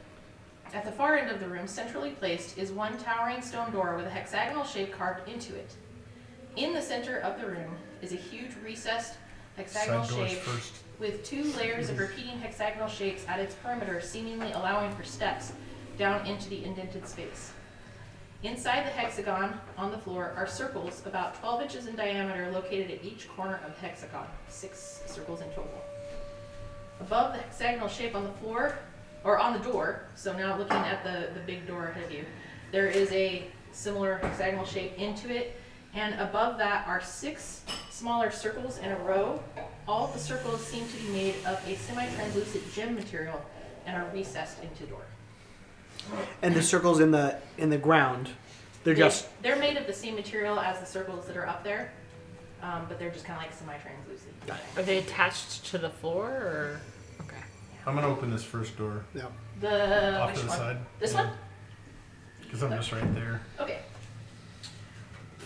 at the far end of the room, centrally placed, is one towering stone door with a hexagonal shape carved into it. In the center of the room is a huge recessed hexagonal Side doors shape first. with 2 layers of repeating hexagonal shapes at its perimeter, seemingly allowing for steps down into the indented space. Inside the hexagon on the floor are circles about 12 inches in diameter located at each corner of the hexagon, 6 circles in total. Above the hexagonal shape on the floor, or on the door, so now looking at the big door ahead of you, there is a similar hexagonal shape into it, and above that are 6 smaller circles in a row. All of the circles seem to be made of a semi-translucent gem material and are recessed into door. And the circles in the ground, They're made of the same material as the circles that are up there, but they're just kind of like semi-translucent. Are they attached to the floor or? Okay. I'm gonna open this first door The off which to the one? side. This one? Because I'm just right there. Okay.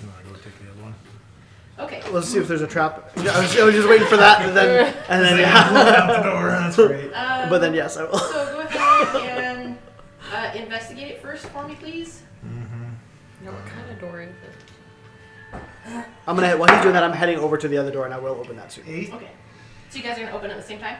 I'm gonna go take the other one. Okay. Let's see if there's a trap. I was just waiting for that, and then Out the door. That's great. But then yes, I will. So go ahead and investigate it first for me, please. Now, what kind of door is it? I'm gonna. While he's doing that, I'm heading over to the other door, and I will open that soon. 8. Okay. So you guys are gonna open at the same time?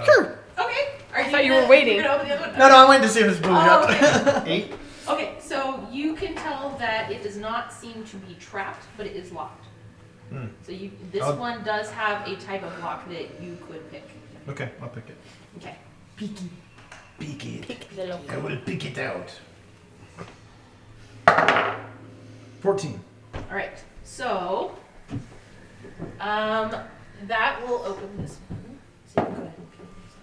Sure. Okay. Are I thought you were waiting. You're gonna open the other one? No, I'm waiting to see if it's moving Oh, up. okay. 8. Okay, so you can tell that it does not seem to be trapped, but it is locked. So this I'll- one does have a type of lock that you could pick. Okay, I'll pick it. Okay. Peek it. Pick the local. I will pick it out. 14. All right. So that will open this one. So you can go ahead and peel these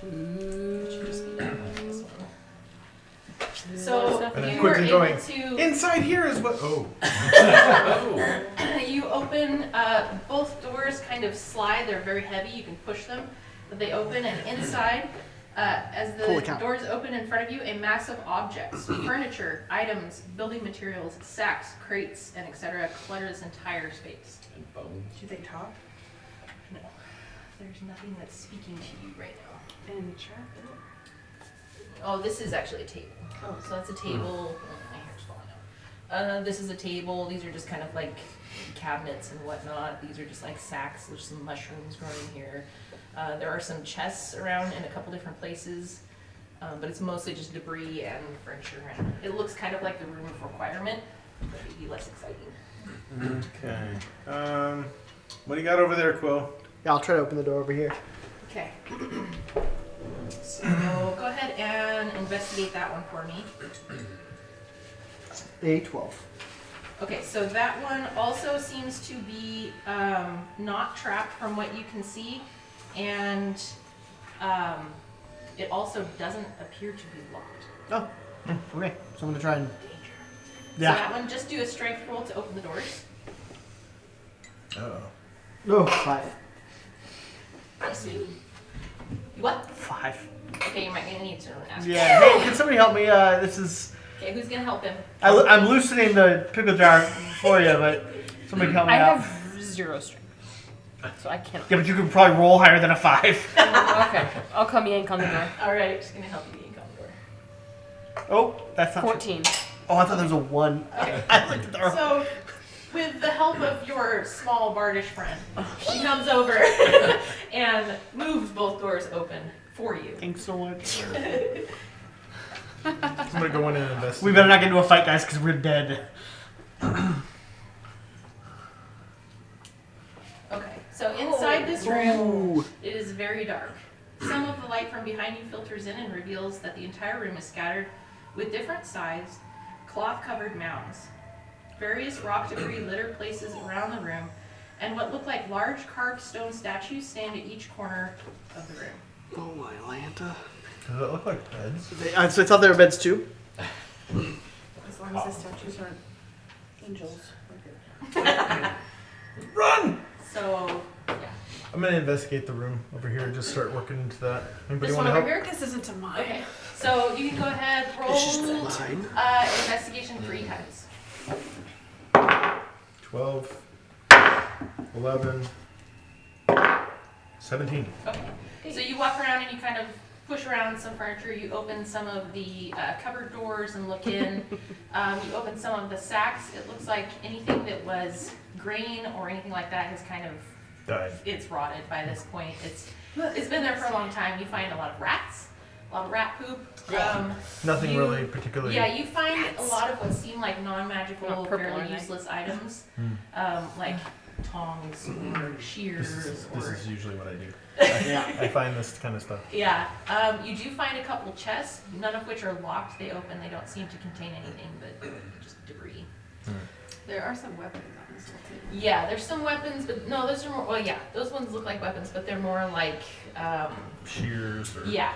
off here. It should just be this one. So And I'm you are quickly able going, to Inside here is what. Oh. you open both doors kind of slide. They're very heavy. You can push them, but they open, and inside As the Holy cow. doors open in front of you, a mass of objects, furniture, items, building materials, sacks, crates, and etc. clutter this entire space. And bones. Do they talk? No, there's nothing that's speaking to you right now. And trap. Oh, this is actually a table. Oh. So that's a table. Oh, my hair's falling out. This is a table. These are just kind of like cabinets and whatnot. These are just like sacks. There's some mushrooms growing here. There are some chests around in a couple different places, but it's mostly just debris and furniture. And it looks kind of like the room of requirement, but maybe less exciting. Okay. What do you got over there, Quill? Yeah, I'll try to open the door over here. Okay. So go ahead and investigate that one for me. A 12. Okay, so that one also seems to be not trapped from what you can see, and it also doesn't appear to be locked. Oh, okay. So I'm gonna try and. Danger. Yeah. So that one, just do a strength roll to open the doors. Oh. Oh, 5. I see. You what? 5. Okay, you might need to ask. Yeah. Hey, can somebody help me? This is. Okay, who's gonna help him? I'm loosening the pickle jar for you, but somebody help me I out. have 0 strength, so I can't. Yeah, but you could probably roll higher than a 5. Okay, I'll come yank on the door. All right, just gonna help you get the door. Oh, that's not true. 14. Oh, I thought there was a 1. I looked at the door. So, with the help of your small bardish friend, she comes over and moves both doors open for you. Thanks so much. I'm gonna go in and investigate. We better not get into a fight, guys, because we're dead. Okay, so inside this room, Ooh. it is very dark. Some of the light from behind you filters in and reveals that the entire room is scattered with different sized, cloth-covered mounds. Various rock debris litter places around the room, and what look like large carved stone statues stand at each corner of the room. Oh my Lanta. Does it look like beds? So I thought they were beds too? As long as the statues aren't angels. we're good. Run! So, yeah. I'm gonna investigate the room over here and just start working into that. Anybody This want one to over help? here? This isn't to mine. Okay, so you can go ahead, roll Mine. investigation 3 times. 12, 11, 17. Okay, so you walk around and you kind of push around some furniture. You open some of the cupboard doors and look in. You open some of the sacks. It looks like anything that was grain or anything like that has kind of, Died. it's rotted by this point. It's been there for a long time. You find a lot of rats, a lot of rat poop. Nothing You- really particularly. Yeah, you find a lot of what seem like non-magical, Not purple, fairly are they? useless items, Hmm. like tongs or shears This or is usually what I do. Yeah. I find this kind of stuff. yeah. You do find a couple chests, none of which are locked. They open. They don't seem to contain anything but just debris. There are some weapons on this whole table. Yeah, there's some weapons, but no, those are more. Well, yeah, those ones look like weapons, but they're more like Shears or. yeah,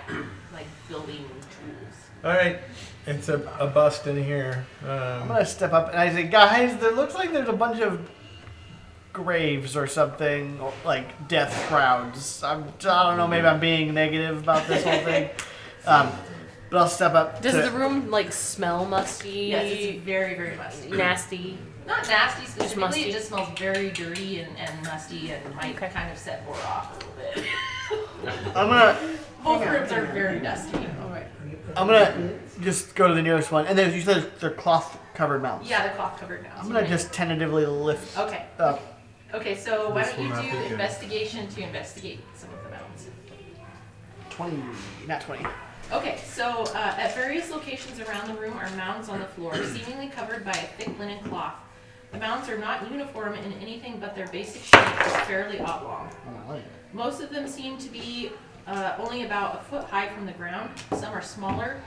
like building tools. All right, it's a bust in here. I'm gonna step up and I say, guys, there looks like there's a bunch of graves or something, or like death crowds. I don't know, maybe I'm being negative about this whole thing. But I'll step up. Does to, the room like smell musty? Yes, it's very, very musty. Nasty. Not nasty specifically, musty? it just smells very dirty and musty and might Okay. kind of set more off a little bit. I'm gonna Both rooms are very dusty. Alright. I'm gonna just go to the nearest one, and then you said they're cloth covered mounts. Yeah, the cloth covered now. I'm gonna just tentatively lift Okay. up. Okay, so why This don't you will not be do good. investigation to investigate some of the mounds? 20, not 20. Okay, so at various locations around the room are mounds on the floor, seemingly covered by a thick linen cloth. The mounds are not uniform in anything but their basic shape is fairly oblong. Oh, I like it. Most of them seem to be only about a foot high from the ground. Some are smaller,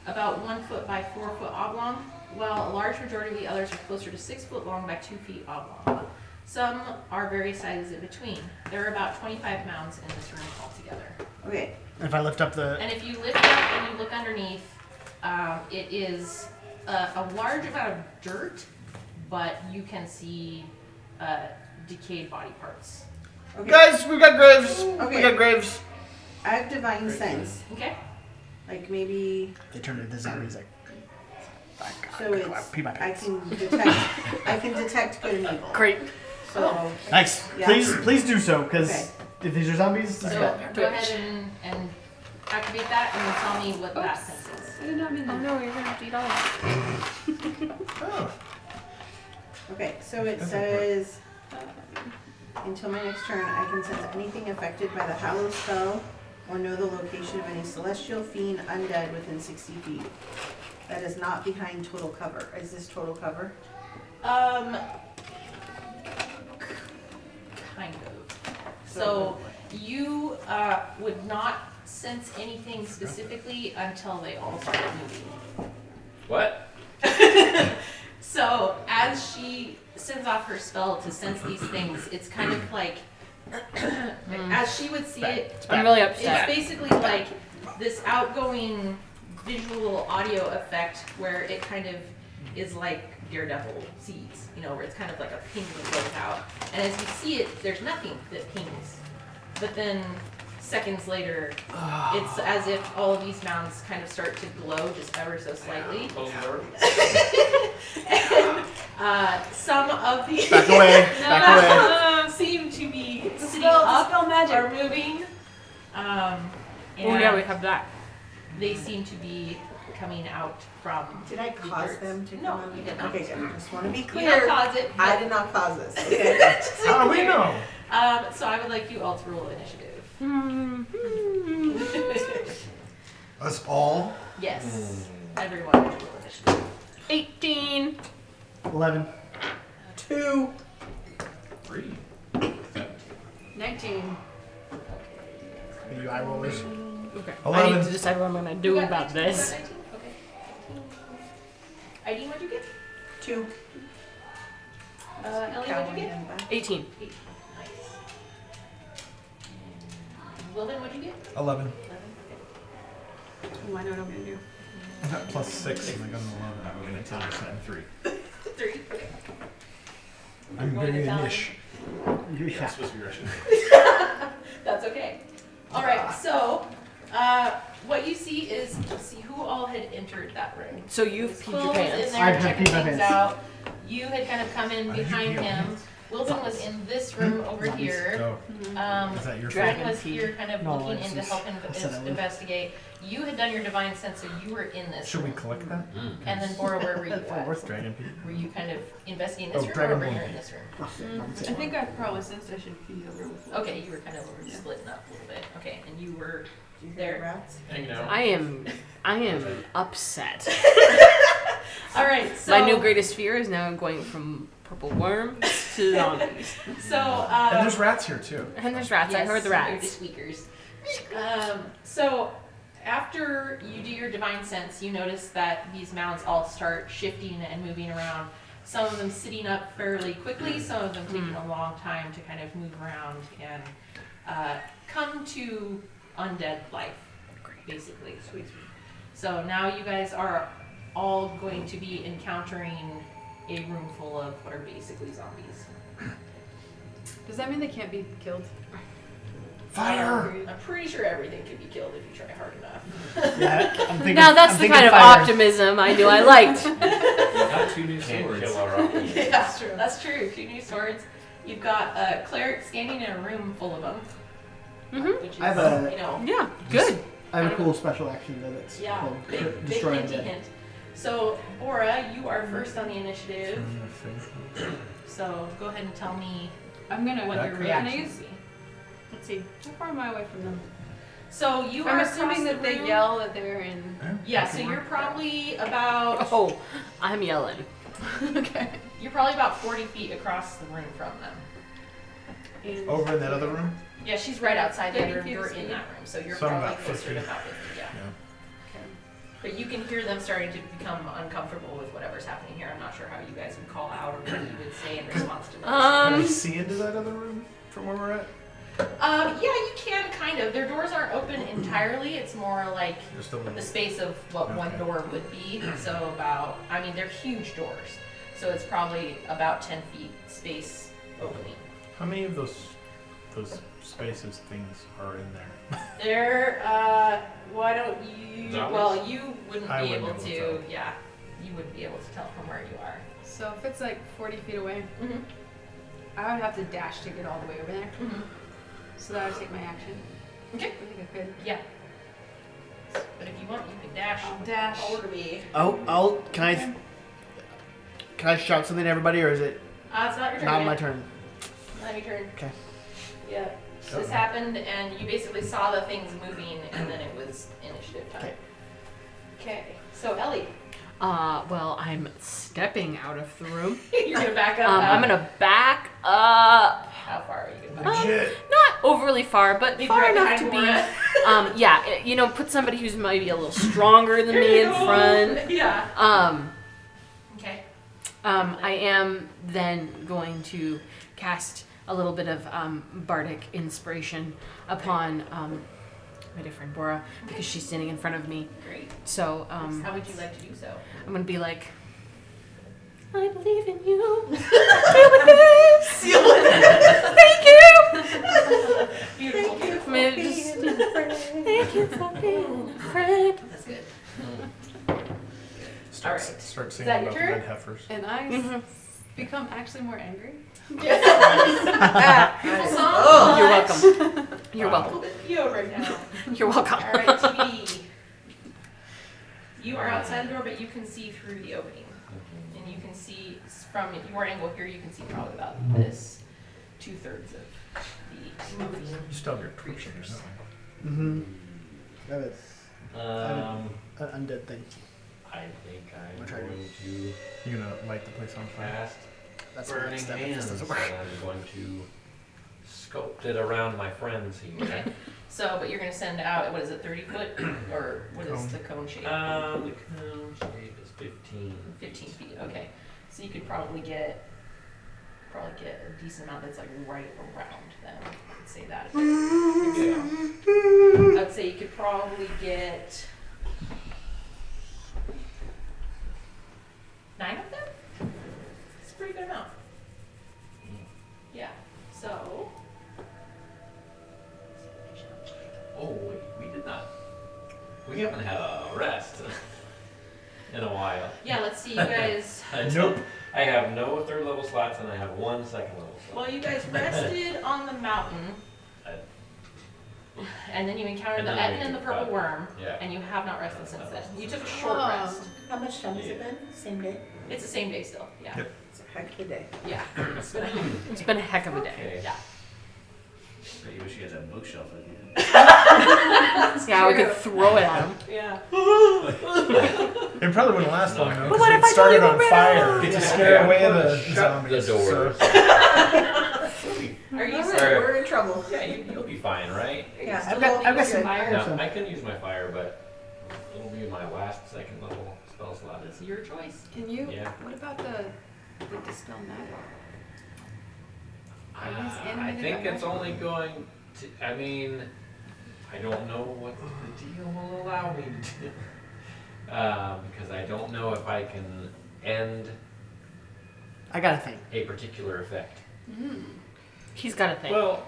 about 1 foot by 4 foot oblong, while a large majority of the others are closer to 6 foot long by 2 feet oblong. Some are various sizes in between. There are about 25 mounds in this room altogether. Okay. If I lift up the. And if you lift up and you look underneath, it is a large amount of dirt, but you can see decayed body parts. Okay. Guys, we got graves. We Okay. got graves. I have divine sense. Okay. Like maybe They turn into zombies like. so it's I can detect good and evil. Great. So Nice. Yeah. Please do so, because Okay. if these are zombies, So it's bad. go ahead and activate that and tell me what that sense is. I did not mean Oh that. no, you're gonna have to eat all of Oh, okay, so it says until my next turn, I can sense anything affected by the Hallow spell or know the location of any celestial fiend undead within 60 feet. That is not behind total cover. Is this total cover? Kind of. So you would not sense anything specifically until they all started moving. What? So as she sends off her spell to sense these things, it's kind of like, as she would see it, I'm really it's upset. basically like this outgoing visual audio effect where it kind of is like Daredevil sees, you know, where it's kind of like a ping that goes out. And as you see it, there's nothing that pings. But then seconds later, it's as if all of these mounds kind of start to glow just ever so slightly. Close the door. And some of the Back away. Back away. seem to be sitting Spell up magic. or moving. Oh And yeah, we have that. they seem to be coming out from. Did I cause them to come No, on? you did not. Okay, good. Just want to be You don't clear. cause it. I but- did not cause this. Okay. how do we know? So I would like you all to roll initiative. Us all? Yes. Everyone roll initiative. 18. 11. 2. 3. 19. You eye rollers. Okay. I 11. need to decide what I'm gonna do You got about 19? this. You got 19? Okay. ID, what'd you get? 2. Ellie, what'd you get? 18. 8. Nice. Wilden, what'd you get? 11. 11. Oh, I know what I'm gonna do. Plus 6, and I got an 11. I'm going to tell you I'm 3. Okay. 3. Okay. I'm Going very to tell niche. Yeah. supposed to be Russian. That's okay. All right. So, what you see is who all had entered that room. So you've His peed your Quill was pants. in there I've checking peed my things pants. out. You had kind of come in Why did you behind pee your him. pants? Wilden was in this room over Zombies. here. Oh, is that your Dragon fault? was here kind of No, looking it's in to just- help I said I would. investigate. You had done your divine sense, so you were in this Should we room. collect that? And then Bora, where were you That's at? worth Dragon pee? Were you kind of investigating Oh, this room or Dragon over Ball. here in this room? I think I probably sensed I should be over with. Okay, you were kind of over splitting up a little bit. Okay, and you were Do you hear there. rats? Hanging out. I am upset. All right, so My new greatest fear is now going from purple worms to zombies. So And there's rats here too. And there's rats. I yes, heard the they're rats. just squeakers. So after you do your divine sense, you notice that these mounds all start shifting and moving around. Some of them sitting up fairly quickly, some of them taking a long time to kind of move around and come to undead life, basically. So now you guys are all going to be encountering a room full of what are basically zombies. Does that mean they can't be killed? Fire! I'm pretty sure everything can be killed if you try hard enough. Yeah, I'm thinking, Now that's I'm the thinking kind of fire. optimism I knew I liked. You got 2 new Can't swords. kill our rock. Yeah, that's true. 2 new swords. You've got a cleric standing in a room full of them. Mhm. Which is, I have a- you know, Yeah, good. I have a cool special action that it's yeah, called big Destroy hinty Undead. hint. So, Bora, you are first on the initiative. So, go ahead and tell me I'm gonna. what your That reaction Can I use- would be. Let's see. How far am I away from them? So, you are I'm across assuming the that they room. yell that they're in. Yeah, so you're probably about Oh, I'm yelling. Okay. you're probably about 40 feet across the room from them. And Over in that other room? Yeah, she's right outside the 30 room. feet You're of in speed. that room, so you're So I'm probably about closer to 50. about 50, yeah. Yeah. But you can hear them starting to become uncomfortable with whatever's happening here. I'm not sure how you guys would call out or what you would say in response to this. Can we see into that other room from where we're at? Yeah, you can kind of. Their doors aren't open entirely. It's more like Just a little. the space of what one Okay. door would be. So about, I mean, they're huge doors. So it's probably about 10 feet space opening. How many of those those spaces things are in there? There, why don't you, Zombies? well, you wouldn't I be wouldn't able be able to, yeah. You wouldn't be able to tell from where you are. So if it's like 40 feet away, Mm-hmm. I would have to dash to get all the way over there. Mm-hmm. So that would take my action. Okay. I think I could. Yeah. But if you want, you can dash I'll dash. forward to me. Can I shout something to everybody, or is it It's not your turn not yet. my turn? Not your turn. Okay. Yeah. This happened, and you basically saw the things moving, and then it was initiative time. Okay. Okay. So Ellie, Well, I'm stepping out of the room. you're gonna back up. I'm gonna back up. How far are you gonna back? Legit. Not overly far, but Maybe far right enough to behind be. Yeah, put somebody who's maybe a little stronger than me in front. Yeah. Okay. I am then going to cast a little bit of bardic inspiration upon my dear friend Bora because she's standing in front of me. Great. So How would you like to do so? I'm gonna be like, I believe in you. Deal with this. Deal with it. Thank you. Beautiful. Beautiful. Maybe just thank you for being a friend. That's good. Start, Alright. start Is singing that your about turn? red heifers. And I Mhm. become actually more angry. Beautiful song. Oh, You're welcome. You're A welcome. little bit Theo right now. You're welcome. All right, TBD. You are outside the door, but you can see through the opening, and you can see from your angle here. You can see probably about this 2/3 of the moving You still have your torch in creatures. there, Mm-hmm. That was Um, an undead thing. I think I'm I'll try to- going to You gonna light the place on fire? cast That's my Burning next step if this Hands, doesn't and work. I'm going to sculpt it around my friends here. Okay. So, but you're going to send out, what is it, 30 foot? Or what is Cone. the cone shape? The cone shape is 15. 15 feet, okay. So you could probably get a decent amount that's like right around them. I'd say that. I'd say you could probably get 9 of them? It's a pretty good amount. Yeah, so. Oh, wait, we did not. We haven't had a rest in a while. Yeah, let's see, you guys. Nope. I have no 3rd level slots and I have 1 second level slot. Well, you guys rested on the mountain. And then you encountered And the then I Etna and the took purple that. worm. Yeah. And you have not rested since then. You took a short Oh. rest. How much time has it been? Same day? It's the same day still, yeah. Yep. It's a heck of a day. Yeah. It's been It's been a heck of a day. Okay. yeah. Bet you wish you had that bookshelf with you. Yeah, we could throw it at him. Yeah. It probably wouldn't last long though. But 'cause what it if I started told you on we're fire ready? to scare away the Shut zombies. the doors. Are you Alright, Sorry. we're in trouble. Yeah, you'll be fine, right? Yeah, I've got some fire. No, some- I can use my fire, but it'll be my last 2nd level spell slot. It's your choice. Can you? Yeah. What about the dispel magic? Are these I animated think by it's magic? only going to. I mean, I don't know what the deal will allow me to do. Because I don't know if I can end I got a thing. a particular effect. He's got a thing. Well,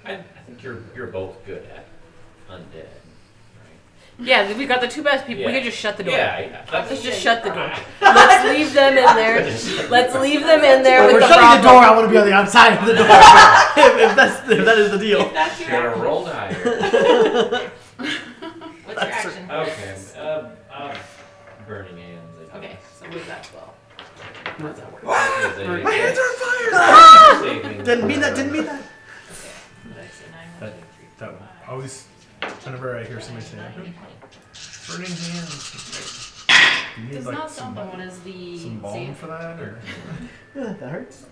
I think you're both good at undead. Yeah, we got the two best people. We Yeah. could just shut the door. Yeah, Let's just shut the door. Let's leave them in there. Let's leave them in there When with we're the shutting the problem. door, I want to be on the outside of the door. if that is the deal. If that's your Share a action. roll die. What's your action? Okay. Burning hands. I Okay, guess. so with that spell. How does that work? My hands are on fire! Saving Didn't mean that. throw. Didn't mean that. Did I say 9, That- 1, 2, 3, 4, That 5, always, whenever I hear somebody say, 9, 20. burning hands. Do you need Does like not some, sound like one is the some balm save. for that, or? That hurts.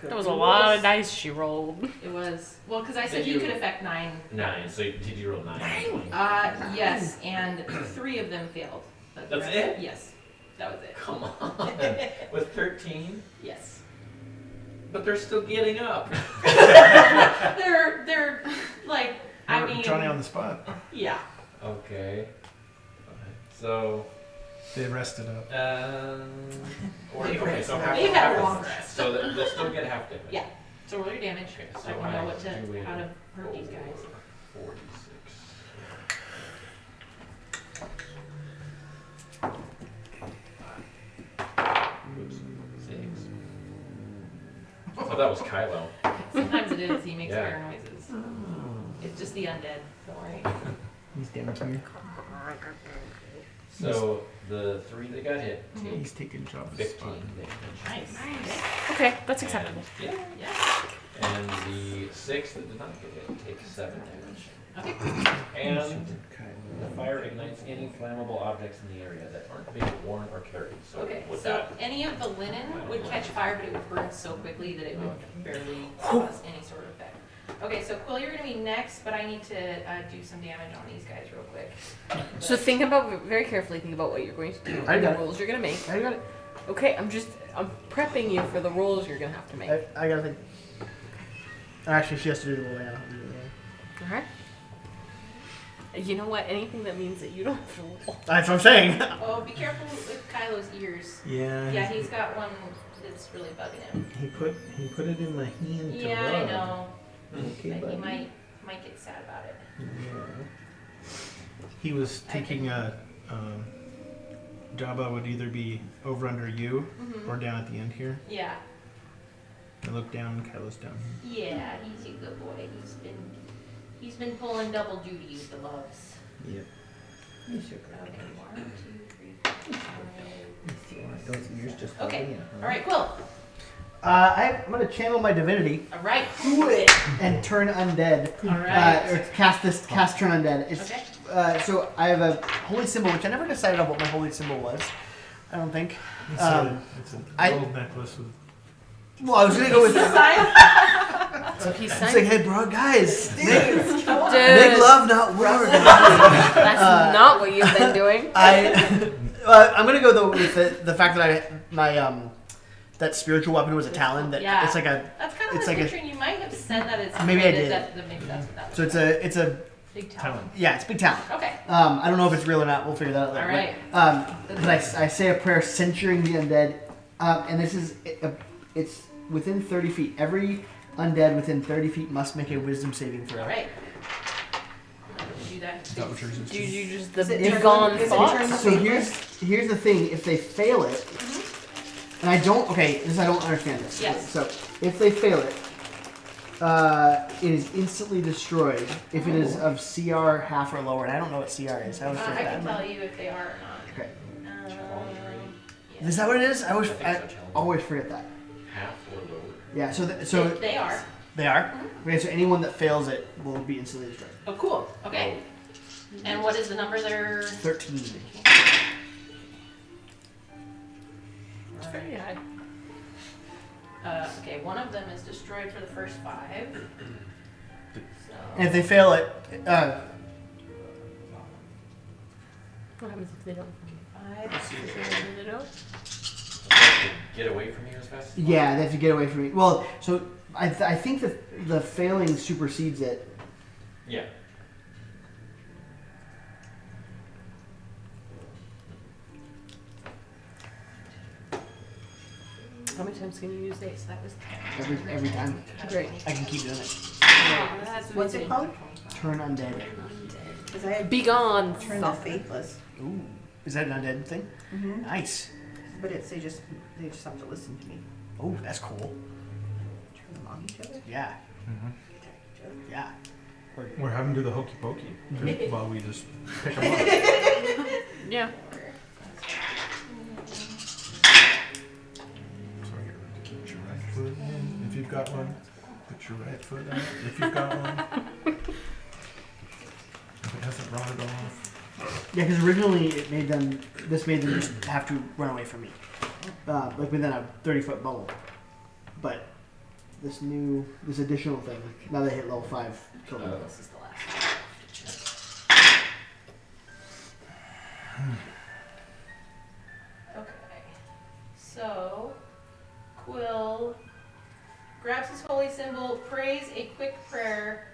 That was a lot of dice she rolled. It was well because I said Did you you- could affect 9. 9. So did you roll 9? Yes, and 3 of them failed. But the That's rest- it? Yes, that was it. Come on. With 13? Yes, But they're still getting up. they're like I mean Johnny on the spot. yeah. Okay. So, They rested up. okay, so half They've had a half- long rest. So they'll still get half damage. Yeah. So roll your damage, Okay, so so I can I know do how to hurt these guys. 46. Oops. 6. Oh, that was Kylo. Sometimes it is, he makes Yeah. bear noises. It's just the undead, don't worry. He's damaging you. So the 3 that got hit Mhm. take He's taking Jabba's 15 spot. damage. Nice. Okay, that's acceptable. And, yeah. Yeah. And the 6 that did not get hit takes 7 damage. Okay. And the fire ignites any flammable objects in the area that aren't being worn or carried. So Okay, with so that, any of the linen would catch fire, but it would burn so quickly that it would barely cause any sort of effect. Okay, so Quill, you're gonna be next, but I need to do some damage on these guys real quick. So think about very carefully. Think about what you're going to do. I And the got it. rolls you're gonna make. I got it. Okay, I'm prepping you for the rolls you're gonna have to make. I got to think. Actually, she has to do the roll. Yeah, I'll do the roll. All right. You know what? Anything that means that you don't have to roll. That's what I'm saying. Oh, be careful with Kylo's ears. Yeah. Yeah, he's got one that's really bugging him. He put it in my hand to Yeah, I rub. know. Okay, But buddy. he might get sad about it. Yeah. He was taking a Jabba would either be over under you Mhm. or down at the end here. Yeah. I look down, Kylo's down here. Yeah, he's a good boy. He's been pulling double duty with the loves. Yep. Okay, 1, 2, 3, 4, 5. Those ears just Okay. All right, Quill. I'm gonna channel my divinity All right. Do it. and turn undead. All right. Or cast turn undead. It's, Okay. so I have a holy symbol, which I never decided on what my holy symbol was. I don't think. It's it's a gold necklace with. Well, I was gonna go with. So he's It's saying like, hey, bro, guys, make Dude, love, not war. that's not what you've been doing. I'm gonna go though with the fact that that spiritual weapon was a talon. That Yeah. it's like a. That's kind of It's what I like was picturing. You might have said that it's Maybe I related, did. Maybe that's what that was. So it's a Big talent. yeah, it's a big talon. Okay. I don't know if it's real or not. We'll figure that out later. All right. But, I say a prayer censuring the undead, and this is it's within 30 feet. Every undead within 30 feet must make a wisdom saving throw. All right. Do that. Is that what yours is? Do you just Is it the turn- gone is it thoughts? turn- So here's the thing. If they fail it, and I don't I don't understand this. Yes. So if they fail it, it is instantly destroyed if it is of CR half or lower. And I don't know what CR is. I always I forget can that. tell you if they are or not. Okay. Yeah. Is that what it is? I I think so, I challenge. always forget that. Half or lower. Yeah. So They are. they are. Okay. So anyone that fails it will be instantly destroyed. Oh, cool. Okay. And what is the number there? 13. It's very high. Okay, one of them is destroyed for the first 5. So. And if they fail it, What happens if they don't? 5. They don't? Get away from you as fast as yeah, they have to get away from me. Well, so I think that the failing supersedes it. Yeah. How many times can you use Okay, this? so that was 10. Every time. Great. I can keep doing it. That's What's it called? Turn undead. Because I have Be gone. turn the faithless. Ooh. Is that an undead thing? Mm-hmm. Nice. But they just have to listen to me. Oh, that's cool. Turn them on each other. Yeah. Each other. Yeah. We're having to do the hokey pokey while we just pick them up. Yeah. So here, put your right foot in. If you've got one, put your right foot out. If you've got one. If it hasn't rotted off. Yeah, because originally this made them just have to run away from me, like within a 30-foot bubble. But this additional thing, now they hit level 5, killed them. This is the last one. Okay. So, Quill grabs his holy symbol, prays a quick prayer,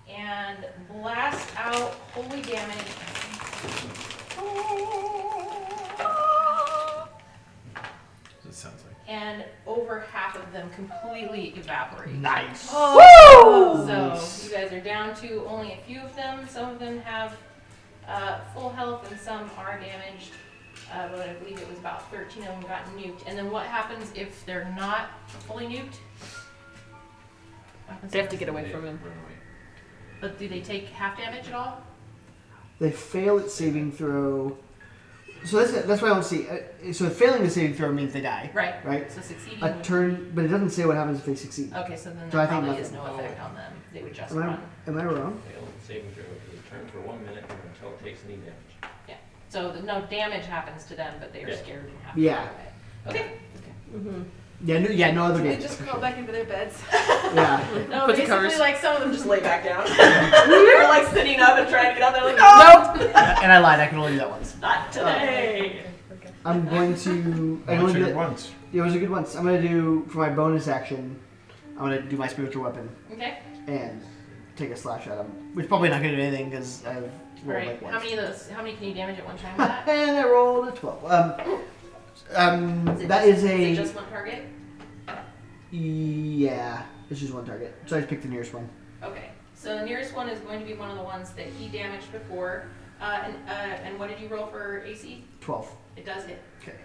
and blasts out holy damage. It sounds like. And over over half of them completely evaporate. Nice. Woo! So you guys are down to only a few of them. Some of them have full health and some are damaged. But I believe it was about 13 of them got nuked. And then what happens if they're not fully nuked? They have to get away from him. Run away. But do they take half damage at all? They fail at saving throw. So that's what I want to see. So failing the saving throw means they die. Right. Right. So succeeding. A turn, but it doesn't say what happens if they succeed. Okay, so then So there I think probably is nothing. no effect on them. They would just Am I, run. am I wrong? Fail saving throw is a turn for 1 minute or until it takes any damage. So no damage happens to them, but they are Yeah. scared and have Yeah. to run away. Okay. Mm-hmm. Yeah, no other They damage. just for crawl sure. back into their beds. Yeah. No, Put the basically, covers. like some of them just lay back down. They're like sitting up and trying to get out. They're like, no, And I lied. I can only do that once. not today. I'm going to. I'm going to do that. once. Yeah, it was a good one. I'm going to do for my bonus action. I'm going to do my spiritual weapon Okay. and take a slash at him, which probably not going to do anything because I've rolled Right. like once. How many of those? How many can you damage at one time with that? And I rolled a 12. That is Is it a. just one target? Yeah, it's just one target. So I just picked the nearest one. Okay. So the nearest one is going to be one of the ones that he damaged before. And what did you roll for AC? 12. It does hit. Okay.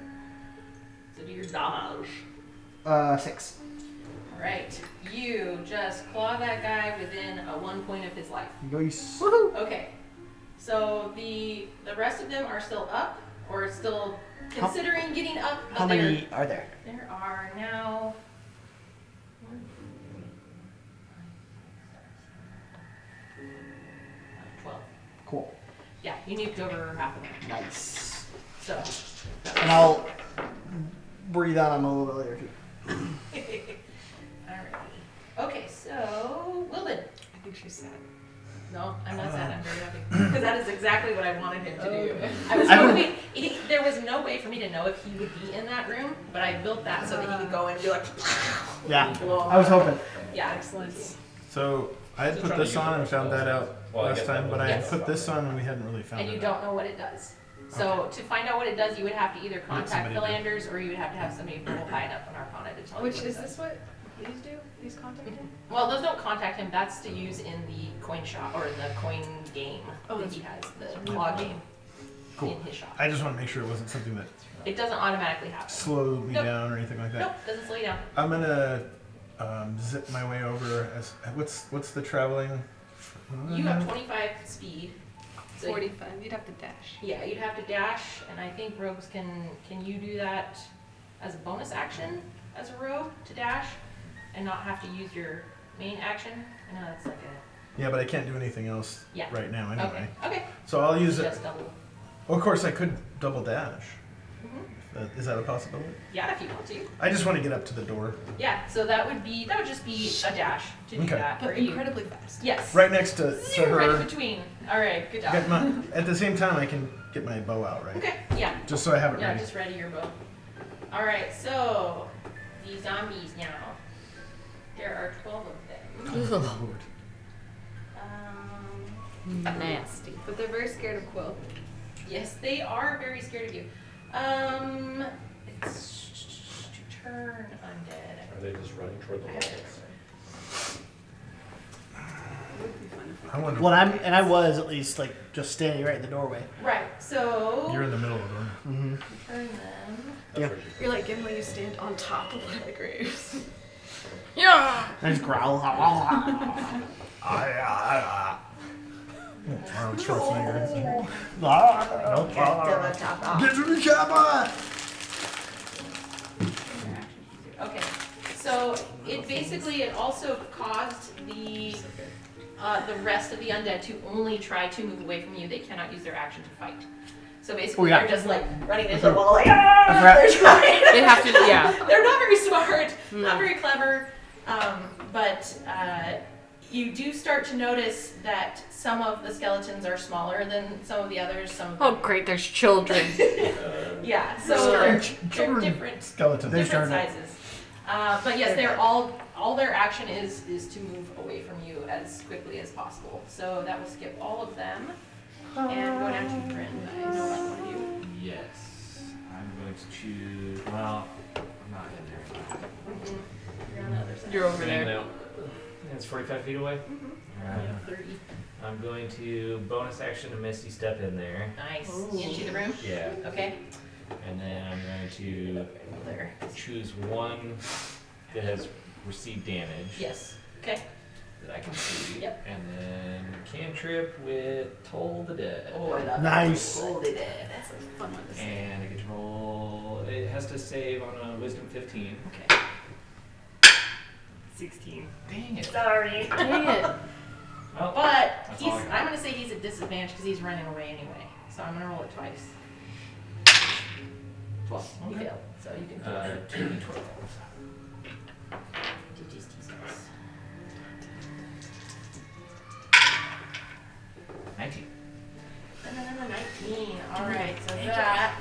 So do your damage. 6. All right. You just claw that guy within 1 point of his life. Nice. Okay. So the rest of them are still up, or still considering getting up. But How many are there? There are now. 12. Cool. Yeah, you nuked over half of them. Nice. So. And I'll breathe on them a little bit later too. Alrighty. Okay, so Wilden. I think she's sad. No, I'm not sad. I'm very happy because that is exactly what I wanted him to do. Okay. I was I would- hoping there was no way for me to know if he would be in that room, but I built that so that he could go in and be like, Yeah. blow I was hoping. Yeah, Excellent. So I had Just put trying to this use on it and found that out Well, I last guess time, that but I was- had put this on and we hadn't really found And you it don't know what it does. So to find out what it does, you would have to either contact somebody the do. Landers, or you would have to have somebody roll high enough on Arcana to tell you. Which what it is does. this what these do? These contact him? Well, those don't contact him. That's to use in the coin shop or the coin game Oh, that he has, the claw game Cool. in his shop. I just want to make sure it wasn't something that It doesn't automatically happen. slowed me Nope. down or anything like that. Nope, doesn't slow you down. I'm gonna zip my way over. As what's the traveling? You have 25 speed. So 45. You'd have to dash. yeah, you'd have to dash, and I think rogues can you do that as a bonus action as a rogue to dash, and not have to use your main action? I know that's like a Yeah, but I can't do anything else Yeah. right now anyway. Okay. So I'll use it. Just double. Well, of course, I could double dash. Mhm. Is that a possibility? Yeah, if you want to. I just want to get up to the door. Yeah, so that would just be a dash to do Okay. that for But you. incredibly fast. Yes. Right next to Right in her. between. All right, good job. Get my, at the same time, I can get my bow out, right? Okay, yeah. Just so I have it Yeah, ready. just ready your bow. All right, so the zombies now. There are 12 of them. Nasty. But they're very scared of Quill. Yes, they are very scared of you. It's to turn undead. Are they just running toward the walls? It would be fun if we I wonder. Well, I was at least like just standing right in the doorway. Right, so You're in the middle of the door. Mm-hmm. turn them. That's Yeah. where you- You're like Gimli, you stand on top of one of the graves. Yeah. I just growl. Arnold Schwarzenegger. Get to the chopper! Okay, so it also caused the rest of the undead to only try to move away from you. They cannot use their action to fight. So basically, Oh, yeah. they're just like running into the wall, like ah! forgot. They're trying. They have to, yeah. They're not very smart, No. not very clever, but you do start to notice that some of the skeletons are smaller than some of the others. Some of Oh, great, there's children. yeah, so they're different. Skeletons. They're Different starting sizes. But yes, they're all their action is to move away from you as quickly as possible. So that will skip all of them and go down to Bryn. I know what you want to do. Yes. I'm going to choose. Well, I'm not in there. You're over And, there. it's 45 feet away. Alright. 30. I'm going to bonus action to Misty Step in there. Nice. Ooh. Into the room? Yeah. Okay. And then I'm going to There. choose one that has received damage Yes. Okay. that I can see. Yep. And then cantrip with Toll the Dead. Oh, I love Nice. that. Hold it in. That's a fun one to say. And I get to roll. It has to save on a Wisdom 15. Okay. 16. Dang it. Sorry. Dang it. Well, But that's he's, all I got. I'm going to say he's at disadvantage because he's running away anyway. So I'm going to roll it twice. 12. You Okay. failed. So you can do it. 2d12. GG's T-Sex. 19. 19. Alright, so that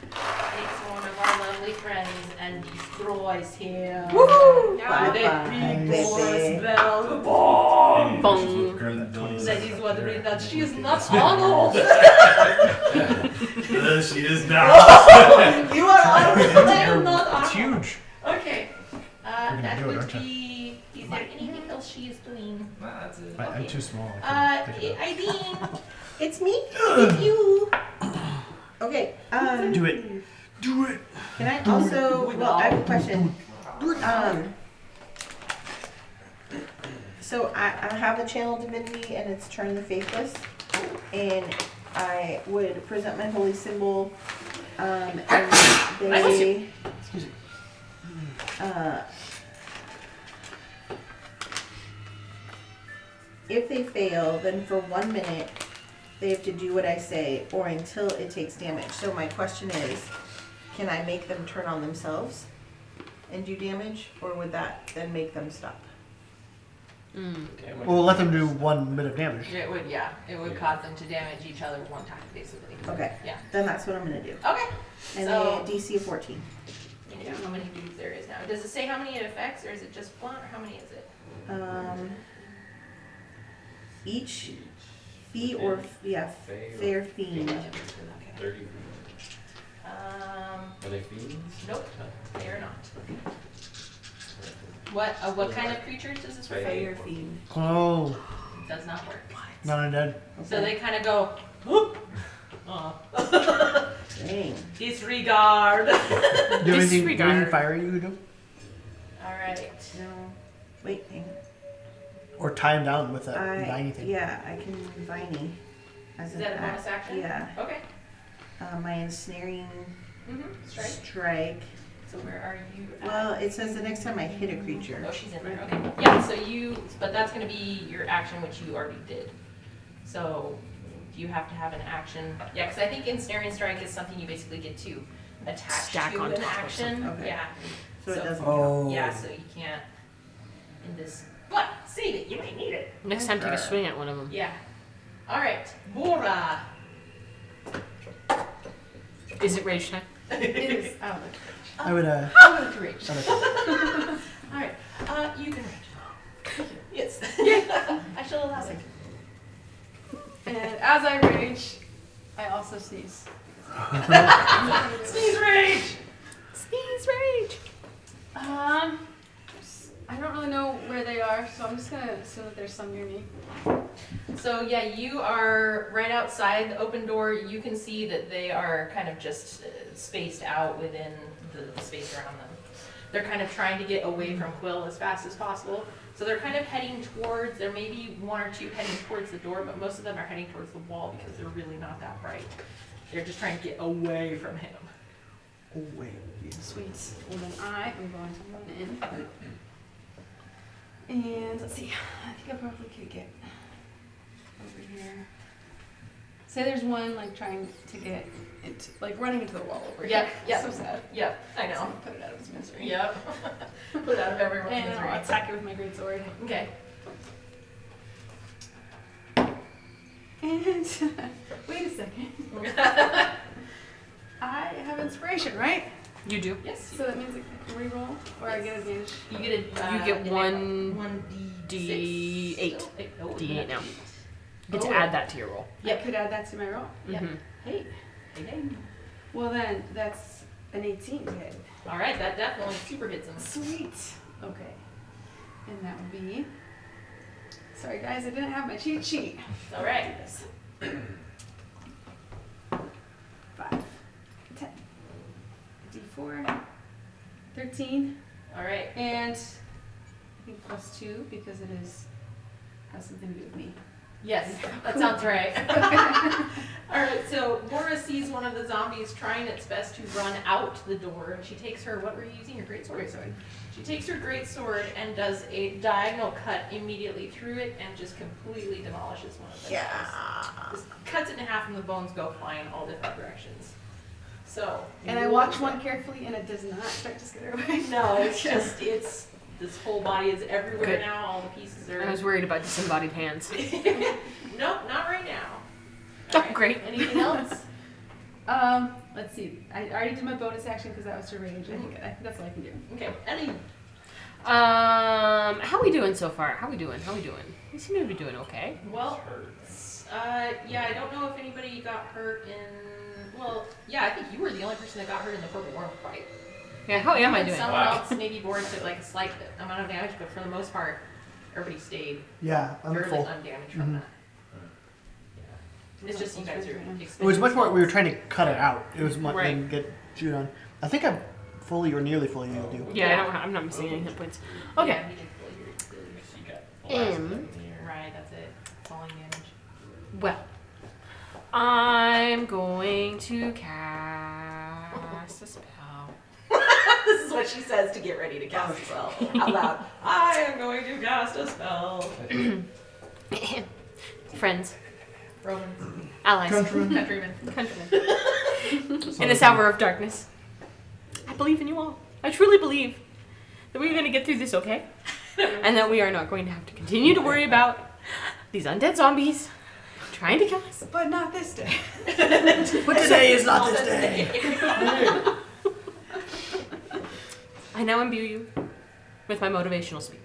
takes one of our lovely friends and destroys him. Woo! Yeah. With a big Bye, force baby. bell. Bong. That is what we that she is not honorable. She is now. You are honorable. I am not It's honorable. huge. Okay. gonna That do it, would aren't you? be. Is there anything else she is doing? That's it. I'm too small. I couldn't pick it up. Eileen. It's me. It's you. Okay. Do it. Do it. Can I also? Well, I have a question. So I have a channel divinity and it's turn the faithless, and I would present my holy symbol, and they. Excuse me. If they fail, then for 1 minute they have to do what I say, or until it takes damage. So my question is, can I make them turn on themselves and do damage, or would that then make them stop? Okay, Well, we'll let them do 1 bit of damage. It would, yeah. It would cause them to damage each other one time, basically. Okay. Yeah. Then that's what I'm gonna do. Okay. And So- then DC of 14. You know how many dudes there is now. Does it say how many it affects, or is it just blunt, or how many is it? Each fee or fair fiend. Okay. 30. Are they fiends? Nope, they are not. What kind of creatures does this refer? Fair fiend. Oh, Does not work. not undead. So they kind of go, whoop. Dang. Disregard. Do you have anything fiery you can do? All right. No. Wait, hang on. Or tie him down with that viney thing? Yeah, I can viney. As Is an that a bonus act. action? Yeah. Okay. My ensnaring Strike. strike. So where are you at? Well, it says the next time I hit a creature. Oh, she's in there. Okay. Yeah. So but that's going to be your action, which you already did. So you have to have an action. Yeah, because I think ensnaring strike is something you basically get to attach Stack to on an top of action. something. Okay. Yeah. So it doesn't Oh. Yeah. So you can't in this. But save it. You might need it. Next time, take a swing at one of them. Yeah. All right. Bora. Is it rage time? It is. Oh, I would, I'm going to rage. I All right. You can rage. Yes. I shall allow it. And as I rage, I also sneeze. Sneeze rage. Sneeze rage. I don't really know where they are, so I'm just gonna assume that there's some near me. So yeah, you are right outside the open door. You can see that they are kind of just spaced out within the space around them. They're kind of trying to get away from Quill as fast as possible. So they're kind of heading towards, there may be one or two heading towards the door, but most of them are heading towards the wall because they're really not that bright. They're just trying to get away from him. Oh, wait. Sweet. Well then I am going to run in. And let's see, I think I probably could get over here. Say there's one like trying to get into, like running into the wall over Yep, here. yep. So sad. Yep, I So I'm know. gonna put it out of its misery. Yep. Put out of everyone's And misery. I'll attack it with my greatsword. Okay. And wait a second. I have inspiration, right? You do. Yes. So that means I can reroll, or I get advantage. You get a. You get one 1d8. D8 now. You get to Oh. add that to your roll. Yep. I could add that to my roll. Yep. Mhm. Hey. Hey. Well then, that's an 18 to hit. All right, that definitely super hits him. Sweet. Okay. And that would be. Sorry guys, I didn't have my cheat sheet. It's all right. 5, 10, D4, 13, All right. and I think +2 because it has something to do with me. Yes, that sounds right. All right, so Bora sees one of the zombies trying its best to run out the door, and she takes her, what were you using, your greatsword? Greatsword. She takes her greatsword and does a diagonal cut immediately through it and just completely demolishes one of them. Just cuts it in half and the bones go flying all different directions. So. And I watch one carefully, and it does not start to skitter away. No, it's just, this whole body is everywhere Good. now, all the pieces are. I was worried about disembodied hands. Nope, not right now. Oh, All right, great. Anything else? Let's see. I already did my bonus action because that was to rage. I think that's all I can do. Okay, Ellie. How we doing so far? How we doing? We seem to be doing okay. Well, yeah, I don't know if anybody got hurt in. Well, yeah, I think you were the only person that got hurt in the purple worm fight. Yeah, how am I And doing? Someone Wow. else maybe Boris took like a slight amount of damage, but for the most part, everybody stayed Yeah, I'm fairly full. undamaged from that. Yeah. It's just you guys are. It was much more. We were trying to cut it out. It was much Right. than get chewed on. I think I'm fully or nearly fully healed you. Yeah, I'm not missing any hit points. Okay. Yeah, you did fully You got the last M. bit in the air. Right, that's it. Falling damage. Well, I'm going to cast a spell. This is what she says to get ready to cast a spell out loud. I am going to cast a spell. Friends, Romans, allies, countrymen. countrymen. In this hour of darkness, I believe in you all. I truly believe that we're going to get through this okay, and that we are not going to have to continue to worry about these undead zombies trying to kill us. But not this day. But today is not this day. I now imbue you with my motivational speech.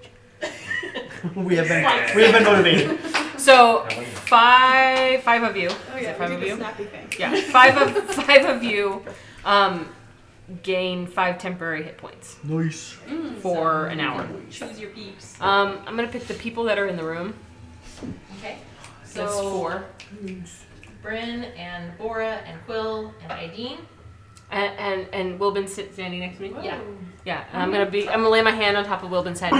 we have been motivated. So five of you. Oh Is yeah, it five we of do the you? snappy thing. Yeah, five of you gain 5 temporary hit points Nice. for an hour. Choose your peeps. I'm gonna pick the people that are in the room. Okay. That's So 4. Bryn and Bora and Quill and Ideen. And Wilbin's standing next to me. Yeah. Yeah, and I'm gonna lay my hand on top of Wilbin's head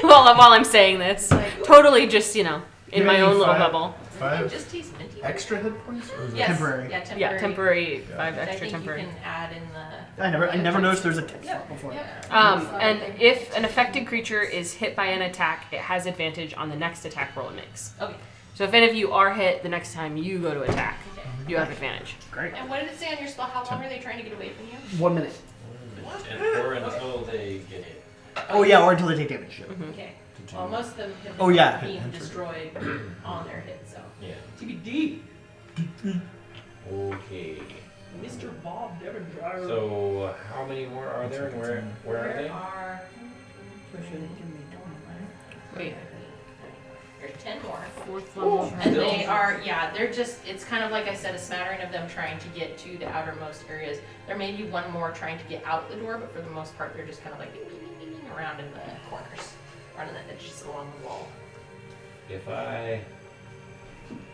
while I'm saying this. Totally just, in my Maybe own little 5. bubble. It 5 just tastes minty. extra hit points? Or is Yes. Temporary. Yeah, temporary. Yeah, temporary, Yeah. 5 Which extra I think temporary. you can add in the. I never noticed there was a tip Yeah. before. Yeah. And if an affected creature is hit by an attack, it has advantage on the next attack roll it makes. Okay. So if any of you are hit the next time you go to attack, Okay. you have advantage. Great. And what did it say on your spell? How long are they trying to get away from you? 1 minute. Or until they get hit. Oh yeah, or until they take damage. Yeah. Okay. Well, most of them have been Oh, yeah. being destroyed on their hit, so. Yeah. TBD. Okay. Mr. Bob Devondriver. So how many more are there, and where are they? There are. Wait. There's 10 more. 4th level. And they are, they're just, it's kind of like I said, a smattering of them trying to get to the outermost areas. There may be one more trying to get out the door, but for the most part, they're just kind of like ding, ding, ding, ding, around in the corners, around in the edges along the wall.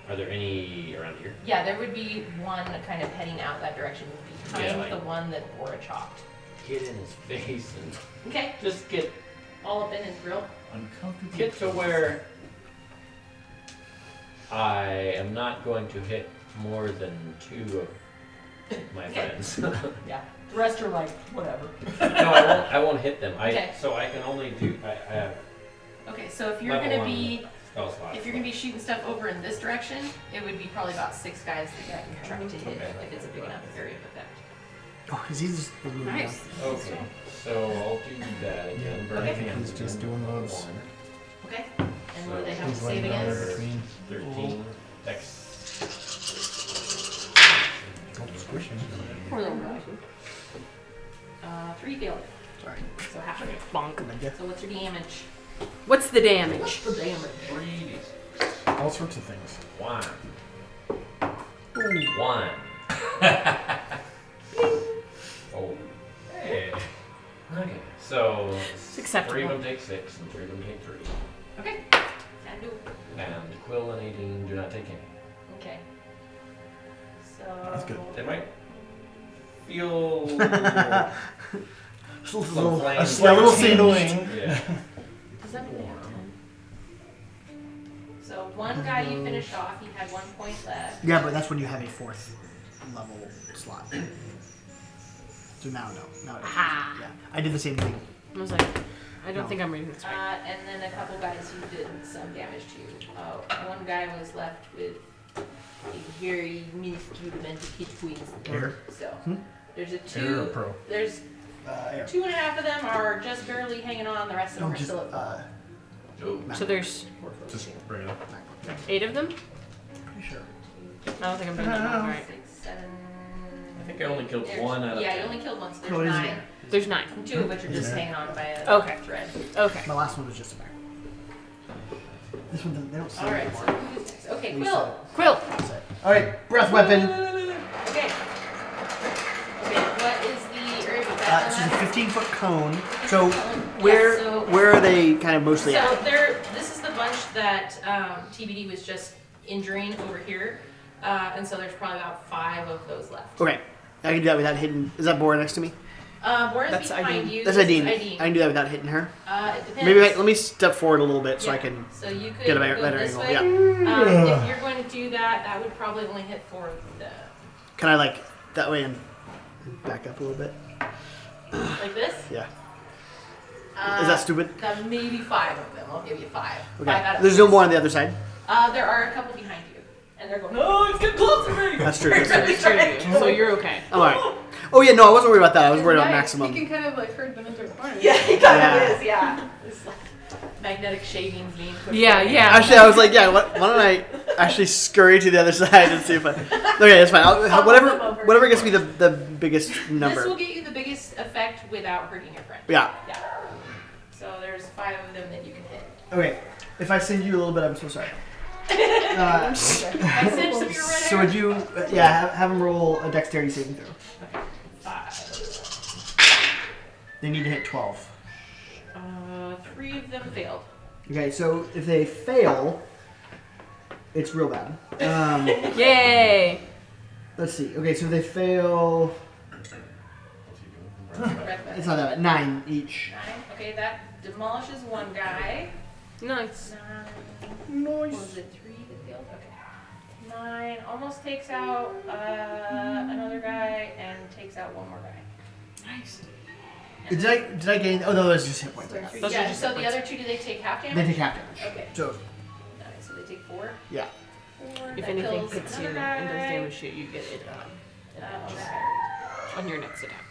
Are there any around here? Yeah, there would be one kind of heading out that direction behind Yeah, like- the one that Bora chopped. Get in his face and Okay, just get all up in his grill. Uncomfortable. to where I am not going to hit more than 2 of my Okay. friends. Yeah, the rest are like, whatever. No, I won't hit them. Okay. So I can only do. I have Okay, so if you're level gonna 1 be, spell slot. if you're gonna be shooting stuff over in this direction, it would be probably about 6 guys that you're trying to hit Okay. if it's a big enough area of effect. Oh, is he just Nice. Okay, so I'll do that again. Burn Okay. He's just doing those. Okay, and what do they have to He's save laying down there against? between. 13 dex. Oh, squishing. Poor little guy. 3 failure, Sorry. so half of it. Bonk. So what's your damage? What's the damage? The damage. 3 All sorts of things. 1. 1. Oh. Hey. Okay, so Success. Three of acceptable. them take 6, and 3 of them take 3. Okay. Can do. And Quill and 18 do not take any. Okay. So. That's good. They might feel some little, flames. a little singed. Yeah. Does that mean they have 10? So one guy you finished off, he had 1 point left. Yeah, but that's when you have a 4th level slot. So now, no. Now it is. Aha. Yeah. I did the same thing. I was like, I don't No. think I'm reading this right. And then a couple guys who did some damage to. One guy was left with a very minuscule amount of hit points. Here. So there's a Air or 2. pro? There's Air. 2.5 of them are just barely hanging on. The rest of them No, are just, still at full. Oh. So there's Just bring it up. 8 of them? Pretty sure. I don't think I'm doing that one right. 6, 7. I think I only killed 1 out of 10. Yeah, you only killed one, so Oh, it there's is 9. there. There's 9. 2 of which are just hanging on by a Okay. thread. Okay. My last one was just a back. This one, they don't say Alright, so anymore. who's next? Okay, We Quill. Quill. Alright, breath weapon. Okay. Okay, what is the area of effect on This is a that? 15-foot cone. So Yeah, where so- where are they kind of mostly So at? this is the bunch that TBD was just injuring over here. And so there's probably about 5 of those left. Okay, I can do that without hitting. Is that Bora next to me? Bora's That's behind Aideen. you. That's This is Aideen. I can do that without hitting her. It depends. Maybe let me step forward a little bit so I Yeah. can So you could get a go better this angle. way. Yeah. If you're going to do that, that would probably only hit 4 of them. Can I like that way and back up a little bit? Like this? Yeah. Is that stupid? Maybe 5 of them. I'll give you 5. 5 Okay. out of There's no 6. more on the other side. There are a couple behind you. And they're going, no, it's getting close to me. That's true. That's true. It's true. So you're okay. I'm alright. Oh yeah, no, I wasn't worried about that. I was worried about Nice. maximum. You can kind of like herd them into a corner. Yeah, it kind Yeah. of is, yeah. It's like magnetic shavings being pushed Yeah, away. yeah. Actually, I was like, yeah. Why don't I actually scurry to the other side and see if I? Okay, that's fine. Whatever gets me the biggest This number. will get you the biggest effect without hurting your friend. Yeah. Yeah. So there's 5 of them that you can hit. Okay. If I send you a little bit, I'm so sorry. I sent some of your red So would you? Yeah, have them roll a dexterity saving throw. Okay. 5. They need to hit 12. 3 of them failed. Okay, so if they fail, it's real bad. Yay. Let's see. Okay, so if they fail. It's not that bad. 9 each. 9. Okay, that demolishes one guy. Nice. 9. What was it? 3 that failed? Okay. 9 almost takes out another guy and takes out one more guy. Nice. Did I gain? Oh no, those are just hit points. I got. Those are Yeah, just so hit the points. other 2, do they take half They damage? take half damage. Okay. So 9, so they take 4. yeah. 4. If that anything kills hits you another and does guy. damage to you, you get it Okay. on your next attack.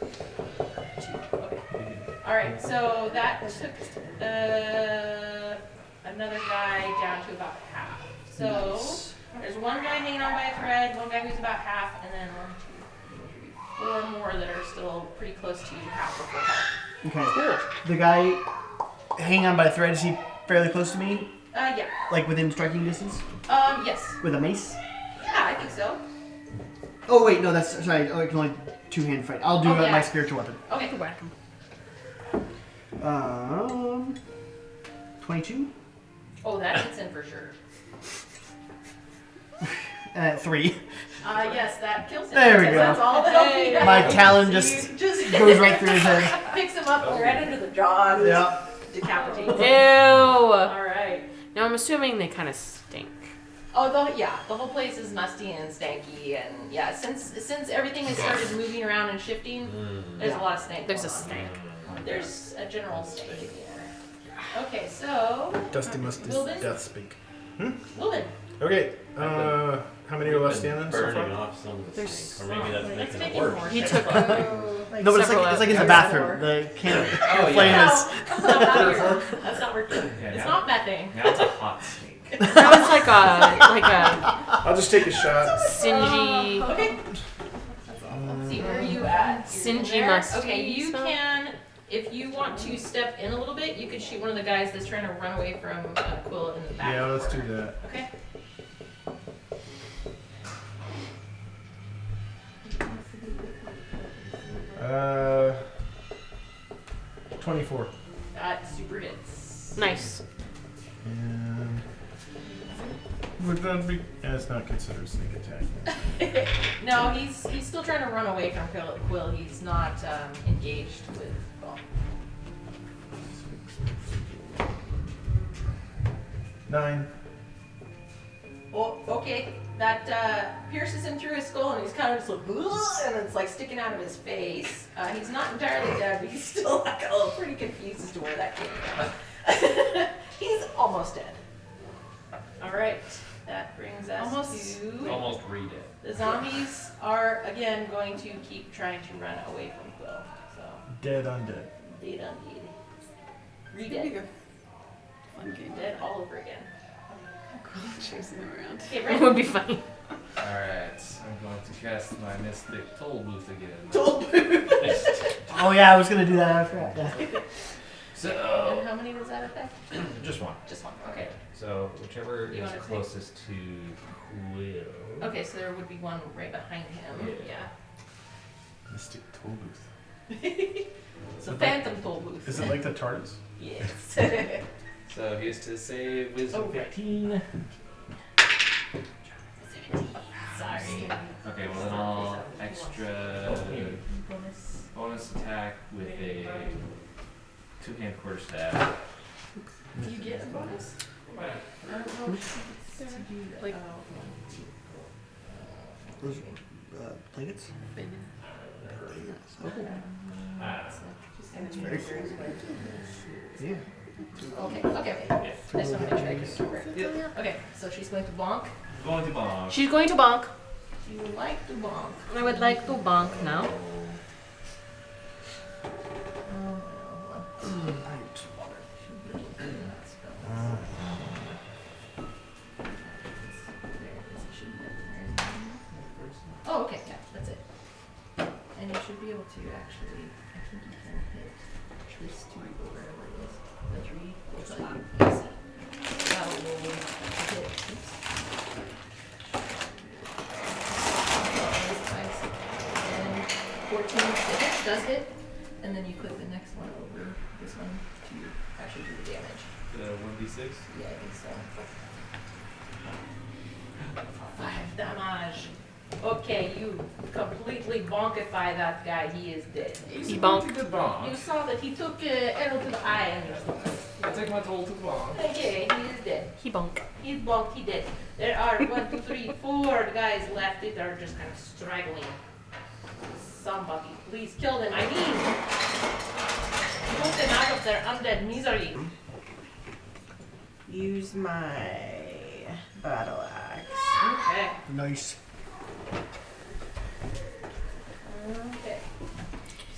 2. Okay. Alright, so that took another guy down to about half. So there's one guy hanging on by a thread, one guy who's about half, and then 1, 2, 3, 4 more that are still pretty close to half of full health. Okay. The guy hanging on by a thread, is he fairly close to me? Yeah. Like within striking distance? Yes. With a mace? Yeah, I think so. Oh wait, no, that's sorry. Oh, I can only 2-hand fight. I'll do Oh, yeah. my spiritual weapon. Okay. Whack 'em. 22? Oh, that hits in for sure. 3. Yes, that kills him. There we because go. That's all the health he has. My talon So just you just goes right through his head. picks him up right into the jaw and Yeah. decapitates Ew. him. Alright. Now I'm assuming they kind of stink. Oh, the whole place is musty and stanky, and yeah, since everything has started moving around and shifting, there's a lot of stank. There's a going on. stank. There's a general stank in the air. Okay, so Dusty musty Wilbin? death speak. Wilbin. Okay, how many are left standing so Burning far? off some of the There's stink. Or maybe that's That's making it making worse. more He sense. took No, but it's Several like in the out. bathroom. The can Oh, flame yeah. is. That's not working. Yeah, It's now- not methane. Now it's a hot steak. that was like a I'll just take a shot. singy. Okay. Let's see, where are you at? You're Singy there? musty Okay, you stuff? can, if you want to step in a little bit, you could shoot one of the guys that's trying to run away from Quill in the back. Yeah, let's do that. Okay. 24. That super hits. Nice. And would that be? That's not considered sneak attack. No, he's still trying to run away from Quill. He's not engaged with. Well, 9. oh, okay. That pierces him through his skull, and he's kind of just like, "Ugh," and it's like sticking out of his face. He's not entirely dead, but he's still like a little pretty confused as to where that came from. He's almost dead. All right, that brings us to Almost read it. the zombies are again going to keep trying to run away from Quill. So Dead undead. dead undead, It's gonna be re-dead, a fun game. dead all over again. Chasing them around. Okay, It Brent. would be funny. Alright, I'm going to cast my Mystic Toll Booth again. Oh yeah, I was gonna do that after that. Yeah. And So, how many was that effect? just one. Just one. Okay. So, whichever You is wanna take- closest to Quill. Okay, so there would be one right behind him. Yeah. Mystic toll booth. It's a phantom toll booth. Is it like the TARDIS? Yes. So, he has to save Wisdom Oh, right. 15. Sorry. Okay, well then I'll extra Bonus. bonus attack with a two-hand quarterstaff. Do you get a bonus? I don't know if she gets to do that. Like- Those blankets? Yeah. Okay. I just want to make sure I can remember. Okay, so she's going to bonk. Going to bomb. She's going to bonk. You like to bonk. I would like to bonk now. Oh, okay, yeah, that's it. And you should be able to actually, I think you can hit this 2 or wherever it is. The 3, it's like, easy. That will hit, oops. And 14, the hit does hit, and then you click the next one over this one to actually do the damage. 1d6. Yeah, I think so. 5 damage. Okay, you completely bonkify that guy. He is dead. He bonked. To the bomb. You saw that he took arrow to the eye and I take my toll to the bomb. okay, he is dead. He bonk. He's bonked, he dead. There are 1, 2, 3, 4 guys left that are just kind of straggling. Somebody, please kill them. I mean, put them out of their undead misery. Use my battle axe. Okay. Nice. Okay.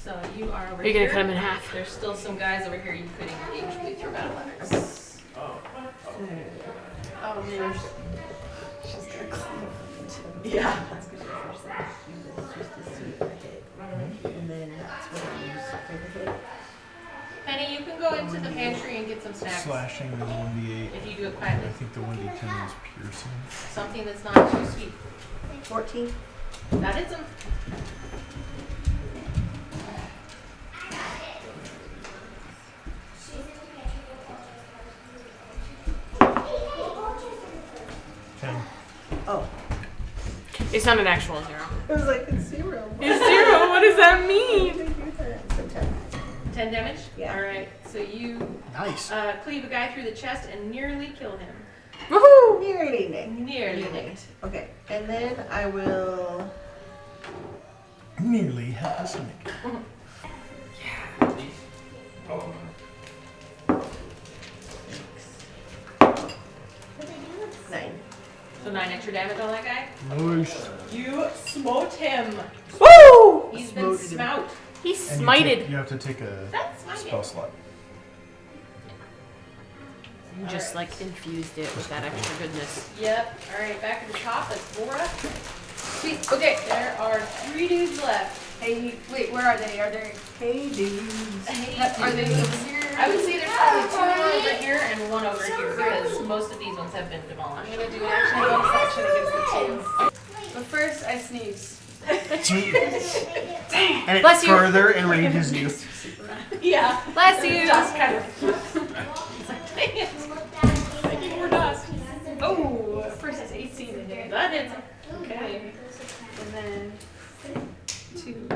So you are over You're here. gonna cut him in half. There's still some guys over here you could engage with your battle axe. Oh, there's. She's gonna climb. Yeah. That's because your first thing is just to see if I hit. And then that's what I use for the hit. Penny, you can go into the pantry and get some snacks. Slashing is 1d8. If you do it I quietly. think the 1d10 is piercing. Something that's not too sweet. 14. That is him. Oh. It's not an actual 0. It was like it's 0. It's 0? What does that mean? So 10. 10 damage? Yeah. Alright, so you Nice. cleave a guy through the chest and nearly kill him. Woohoo! Nearly nicked. Nearly nicked. Okay, and then I will. Nearly has a nick. Nine. So 9 extra damage on that guy. Nice. You smote him. Woo! He's been Smoted him. smout. He's And smited. you have to take a That's my spell slot. You just like infused it with that extra goodness. Yep. Alright, back at the top, that's Bora. Sweet. Okay, there are 3 dudes left. Hey, wait, where are they? Are they? Hey, dudes. Are they over here? I would say there's probably 2 over here and 1 over here because most of these ones have been demolished. I'm gonna do an action bonus action against the 2. But first, I sneeze. And it Bless you. further enrages you. Yeah. Bless you. Dust kind of. It's like, dang it. Making more dust. Oh, first is 18 to hit. That hits. Okay. And then 2,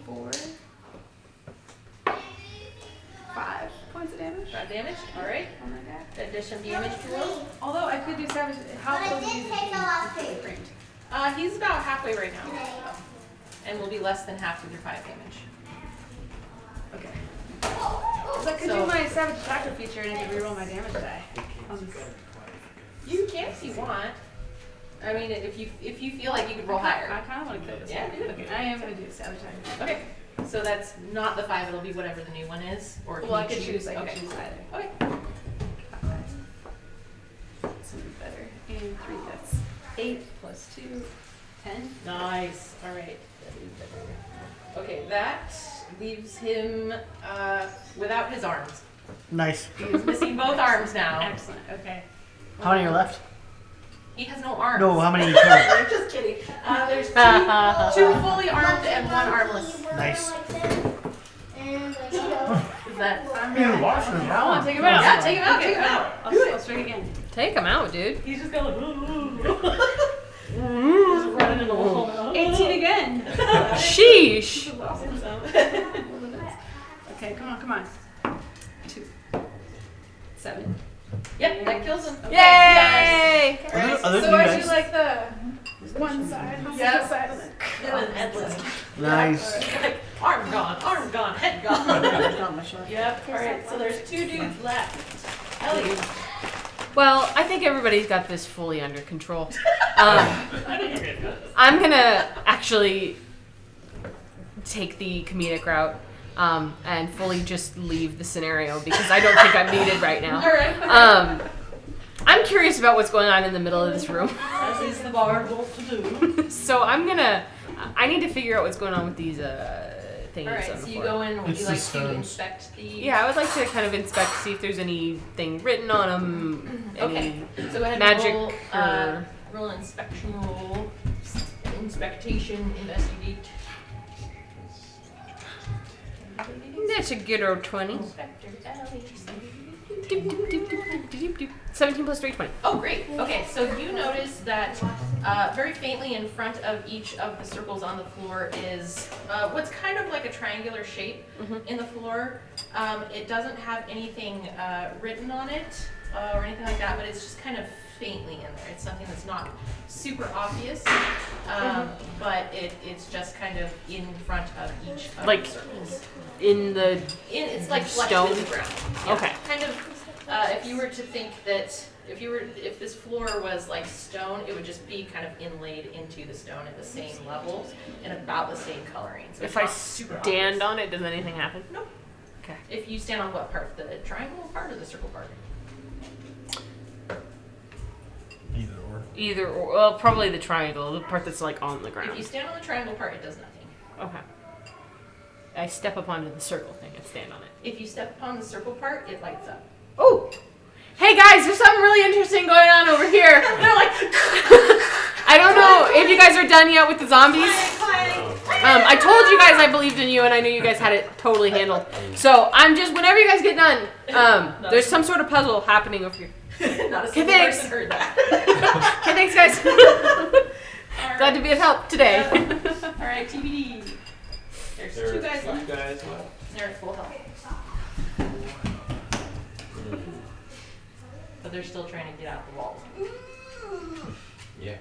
4, 5 points of damage. That damage. All right. Oh my god. Addition damage to roll. Although I could do savage. How close is he? He's about halfway right now. And will be less than half with your 5 damage. Okay. So I could So- do my savage attacker feature and I could reroll my damage die. You can if you want. I mean, if you feel like you could roll higher. I kind of want to kill this Yeah, one. do it. Okay, I am going to do savage attacker. Okay. So that's not the 5. It'll be whatever the new one is. Or can Well, I you could choose. I could Okay. choose either. Okay. Something better. And 3, that's 8 plus 2, 10. Nice. All right. Okay, that leaves him without his arms. Nice. He is missing both arms now. Excellent. Okay. How many are left? He has no arms. No, how many you current? I'm just kidding. There's two fully armed and one armless. Nice. Is that? You lost his I want arm. to take him out. Yeah, take him out. Take him out. I'll strike again. Take him out, dude. He's just going. Just running in the wall now. 18 again. Sheesh. Okay, come on. 2, 7. Yep, that kills him. Yay! Are there So new I dice? do like the one side, Yeah. the side, and then And then endless. Nice. Like, arm gone, head gone. There's not much left. Yep. All right. So there's 2 dudes left. Ellie. Well, I think everybody's got this fully under control. I'm gonna actually take the comedic route and fully just leave the scenario because I don't think I'm needed right now. All right. I'm curious about what's going on in the middle of this room. As is the bar bolt to do. So I need to figure out what's going on with these things All right. on the So you floor. go in. Would It's you the like to stones. inspect the? Yeah, I would like to kind of inspect, see if there's anything written on them. Okay. So go ahead magic and or- roll an inspection roll. Inspection, investigate. That's a good old 20. Inspector Ellie. 17 plus 3, 20. Oh, great. Okay, so you notice that very faintly in front of each of the circles on the floor is what's kind of like a triangular shape in the floor. It doesn't have anything written on it or anything like that, but it's just kind of faintly in there. It's something that's not super obvious, but it's just kind of in front of each of Like the circles. It's like flush stone? with the ground. Yeah, Okay. Kind of. If you were to think that if this floor was like stone, it would just be kind of inlaid into the stone at the same level and about the same coloring. So If it's I not super stand obvious. on it, does anything happen? Nope. Okay. If you stand on what part? The triangle part or the circle part? Either or. Well, probably the triangle, the part that's like on the If ground. you stand on the triangle part, it does nothing. Okay. I step up onto the circle thing and stand on it. If you step upon the circle part, it lights up. Oh! Hey guys, there's something really interesting going on over here. They're like, I don't know if you guys are done yet with the zombies. I told you guys I believed in you and I knew you guys had it totally handled. So I'm just, whenever you guys get done, there's some sort of puzzle happening over here. not a Okay, single thanks. person heard that. Okay, thanks guys. All Glad to be of help today. All right, TBD. There's There 2 are guys 2 left. guys left. They're at full health. But they're still trying to get out the walls. Yeah.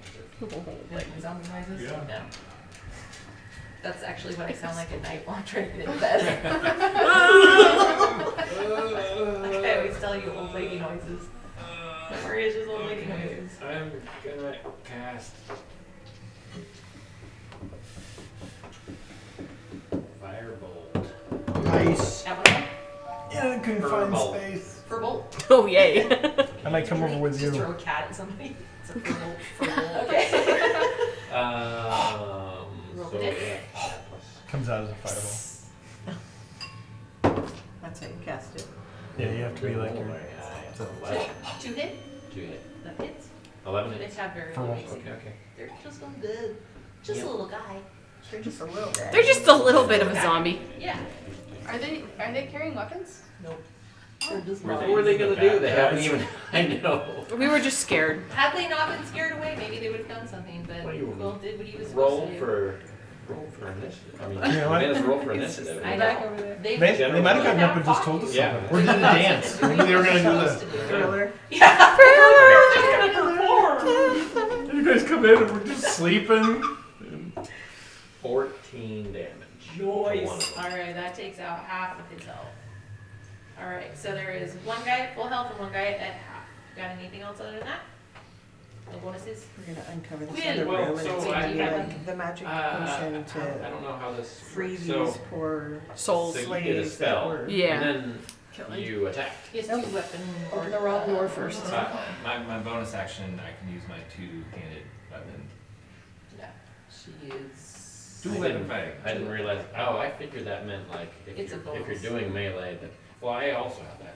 Like zombie noises? Yeah. That's actually what I sound like at night while I'm trying to get into bed. I always tell you old lady noises. Don't worry, it's just old lady noises. I'm gonna cast Firebolt. Nice. That one? Yeah, confined Purple. space. For bolt? Oh yay. I might come over with Just you. throw a cat at somebody. It's a for bolt. For bolt. Okay. So yeah. Comes out as a fireball. That's how you cast it. Yeah, you have to be like your. It's 11. 2 hit? 2 hit. That hits. 11 They hits. have very For low what? AC. Okay, okay. They're just a little, just a little guy. They're just a little bit. They're just a little bit of a zombie. Yeah. Are they carrying weapons? They're just What were they gonna do? They haven't even. I know. We were just scared. Had they not been scared away, maybe they would have done something. But Well, you Quill did what he was Roll supposed to do. for initiative. I mean, Yeah, what? man's roll for initiative. I Back know. over there. They They might have gotten up and just told us Yeah. something. Or did a dance. Maybe they were gonna do the. Thriller. Yeah. You guys come in and we're just sleeping. 14 damage. for one of them. Alright, that takes out half of his health. Alright, so there is one guy at full health and one guy at half. Got anything else other than that? No bonuses? We're gonna uncover this Will. other Well, room and so it's I gonna be haven't- like the magic I potion don't to know how this free works. these So, poor Souls. so you slaves did a that spell, were. Yeah. and then you attack. He has two weapon. Open the wrong door first. My bonus action, I can use my two-handed weapon. Yeah. She is. Dual weapon fighting. I didn't realize. Oh, I figured that meant like if It's a you're bonus. doing melee. That, well, I also have that.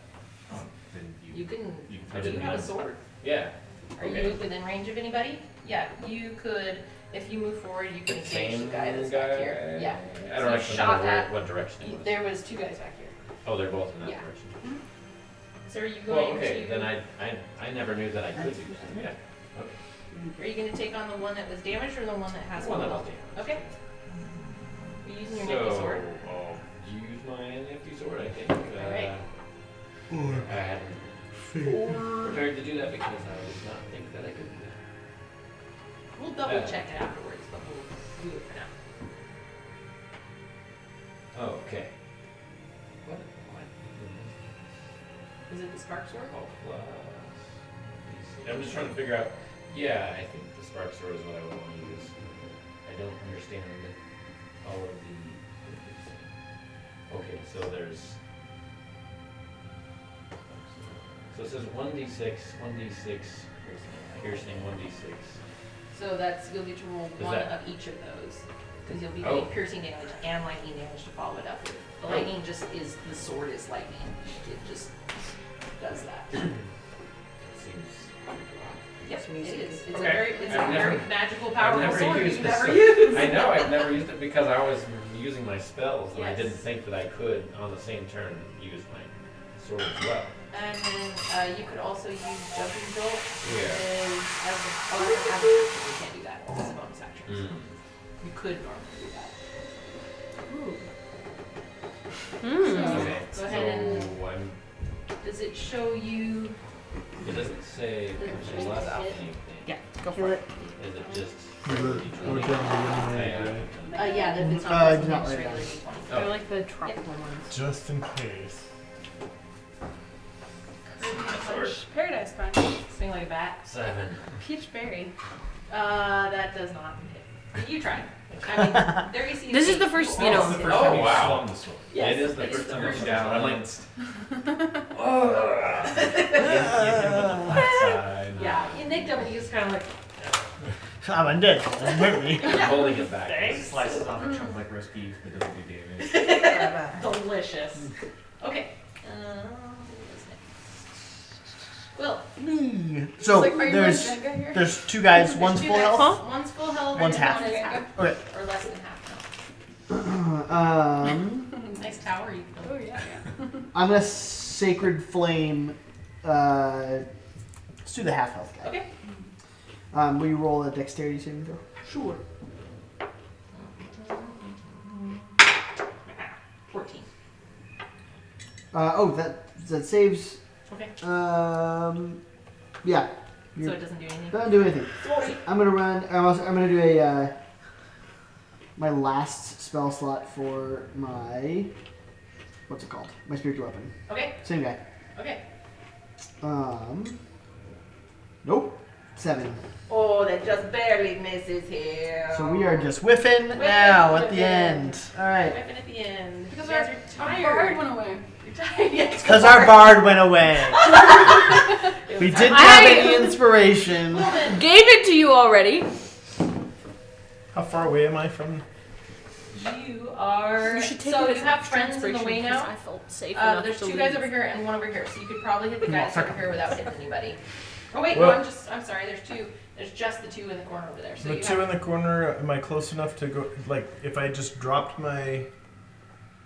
Oh, then You can. You I Do didn't you have a know. sword? Yeah. Are Okay. you within range of anybody? Yeah, you could. If you move forward, you can The engage same the guy that's back here. Yeah. I don't So you actually shot know at- what direction it was. There was two guys back here. Oh, they're both in that Yeah. direction. So are you Well, going okay, to? then I never knew that I could use them. Yeah. Are you going to take on the one that was damaged or the one that has One that full was health? damaged. Okay. You're using your So nifty sword. I'll use my nifty sword. I think. Alright. I hadn't prepared to do that because I did not think that I could do that. We'll double check it afterwards, but we'll do it for now. Okay. What? Is it the spark sword? Oh, plus. I'm just trying to figure out. Yeah, I think the spark sword is what I would want to use. I don't understand all of the. Okay, so there's. So it says 1d6, 1d6, piercing, 1d6. So that's you'll get to roll Is one that- of each of those because you'll be Oh. doing piercing damage and lightning damage to follow it up with. The lightning just is the sword is lightning. It just does that. Seems. Yep, So it easy. is. It's Okay. a very, it's I've a very never- magical, I've powerful never sword used you this never sword. used. I know, I've never used it because I was using my spells and I Yes. didn't think that I could, on the same turn, use my sword as well. And then you could also use jumping bolt. Yeah. As a bonus action. You can't do that. It's a bonus action. Mm. You could normally do that. Okay, Go ahead and so I'm, does it show you? it doesn't say Doesn't there's show less the hit. anything. Yeah, go Kill for it. Is it just? We're down to eliminate, right? Yeah, if it's not I less did than not just write regular that. D20. They're like the tropical ones. Just in case. Paradise punch. Swing like a bat. 7. Peach berry. That does not hit. You try. I mean, their AC This is the first, you It's know. the first Oh, time you've wow. swung the sword. Yes, It is the it is first the time first I've time. down. I'm like, Yeah, you nicked him and he was kind of like, I'm undead. Don't hurt me. holding it back. Slices off a chunk like roast beef, but doesn't do damage. Bye-bye. delicious. Okay. What's next? Will. Me. So Like, are you there's going Jenga here? there's two guys. There's One's two full guys. health. One's full health. One's and half. one is half. Okay. Or less than half. Nice tower you built. Oh yeah, yeah. I'm gonna sacred flame. Let's do the half health guy. Okay. Will you roll a dexterity saving throw? Sure. 14. Oh, that saves. Okay. Yeah. So it doesn't do anything. Doesn't do anything. Sorry. I'm gonna run. I'm gonna do a my last spell slot for my what's it called? My spiritual weapon. Okay. Same guy. Okay. Nope. 7. Oh, that just barely misses him. So we are just whiffing now at the end. All right. Whipping at the end. Because you guys our are bird tired. went away. You're tired. Yes. Because our bard went away. We didn't have any inspiration. Gave it to you already. How far away am I from? You are. You should take so it you as have extra friends in the inspiration way because now. I felt safe enough There's to two guys leave. over here and one over here, so you could probably hit the guys over here without hitting anybody. Oh wait, Well- no, I'm sorry. There's two. There's just the two in the corner over there. So The you two have, in the corner, am I close enough to go, like, if I just dropped my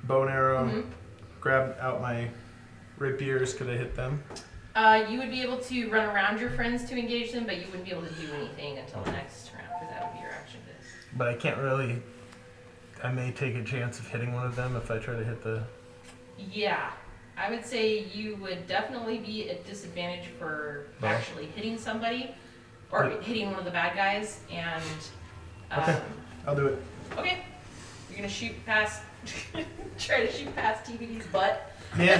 bow and arrow. Mhm. Grab out my rapiers. Could I hit them? You would be able to run around your friends to engage them, but you wouldn't be able to do anything until the next round because that would be your action phase. But I can't really. I may take a chance of hitting one of them if I try to hit the. Yeah, I would say you would definitely be at disadvantage for Well. actually hitting somebody or But- hitting one of the bad guys. And Okay. I'll do it. okay, you're gonna shoot past, try to shoot past TBD's butt. Yeah.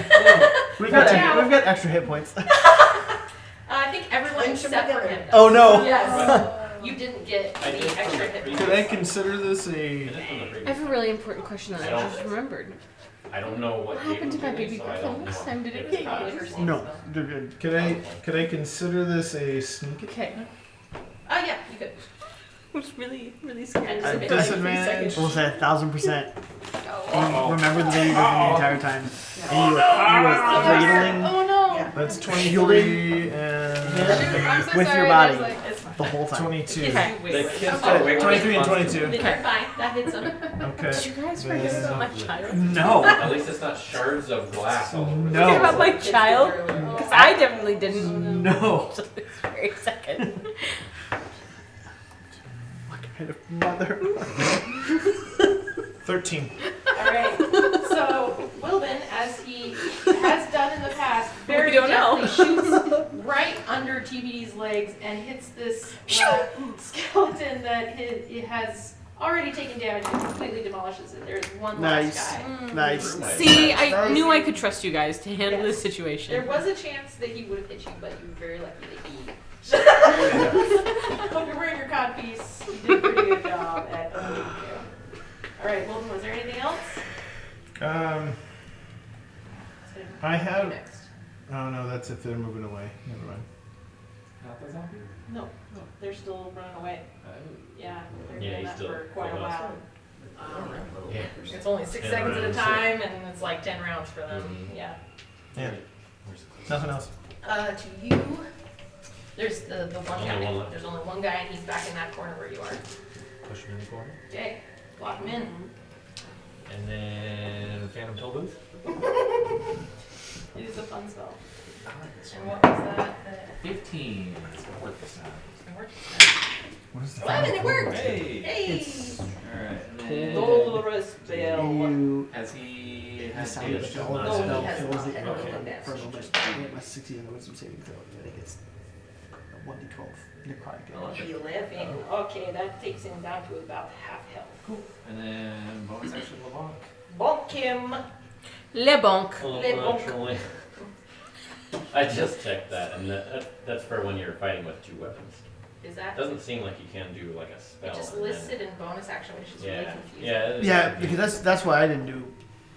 we've Watch got out. we've got extra hit points. I think everyone Clinch them except for together. him. Does. Oh no. Yes. You didn't get I any did from extra the hit previous- points. Could I consider this I a? did from the I previous. have a really important question that I I don't- just remembered. I don't know what What happened to my gave baby it to me, so I griffin don't this know time? Did if it it's get not yours? first No, one. you're good. Could I consider this a sneak? Okay. Oh yeah, you could. I was really, really scared. At for like 3 disadvantage. seconds. We'll say 1,000%. Oh. And remember the baby griffin the entire time. And you were cradling Oh no! Yeah. That's 23 and I'm so with sorry. your body there's, like, It's fine. the whole time. 22. Okay. The Wait, kids okay. are way 23 and responsible. 22. Then you're fine. That hits him. Okay. Did you guys forget Then- about my child? No. At least it's not shards of glass all over. No. Forget about my It's child? literally- Because I definitely didn't. No. So this very second. What kind of mother? 13. Alright, so Wilbin, as he has done in the past, very We don't know. deftly shoots right under TBD's legs and hits this skeleton that it has already taken damage and completely demolishes it. There's one Nice. last guy. Nice. See, I knew I could trust you guys to handle this There situation. was a chance that he would have hit you, but you were very lucky that he. Hope you're wearing your codpiece. You did a pretty good job at avoiding you. Alright, Wilbin, was there anything else? I have. Next. Oh no, that's if they're moving away. Never mind. Not the zombie. No, they're still running away. Yeah, they're Yeah, doing he's that still for quite a going while. Yeah. It's only 6 10 seconds at a rounds. time, and it's like 10 rounds for them. Mhm. Yeah. Yeah. Nothing else. To you, there's the one Only guy. one left. There's only one guy, and he's back in that corner where you are. Push him in the corner. Okay, lock him in. And then Phantom Toll Booth. It is a fun spell. And what was that? 15. It's gonna work this time. It worked. What is the 11, it worked! Hey! Hey! Alright, and then Dolorous spell. You has he has decided damage that to all him? the No, he spell has kills not the had enemy any damage. for a moment. It must succeed on the wisdom saving throw. And it gets a 1d12 necrotic damage. 11. Okay, that takes him down to about half health. Cool. And then bonus action LeBlanc. Bonk him! Le bonk. Actually. I just checked that, and that's for when you're fighting with two weapons. Is It that? doesn't seem like you can do like a spell. It just and then- lists it in bonus action, which is really Yeah, confusing. yeah. it is Yeah, confusing. because that's why I didn't do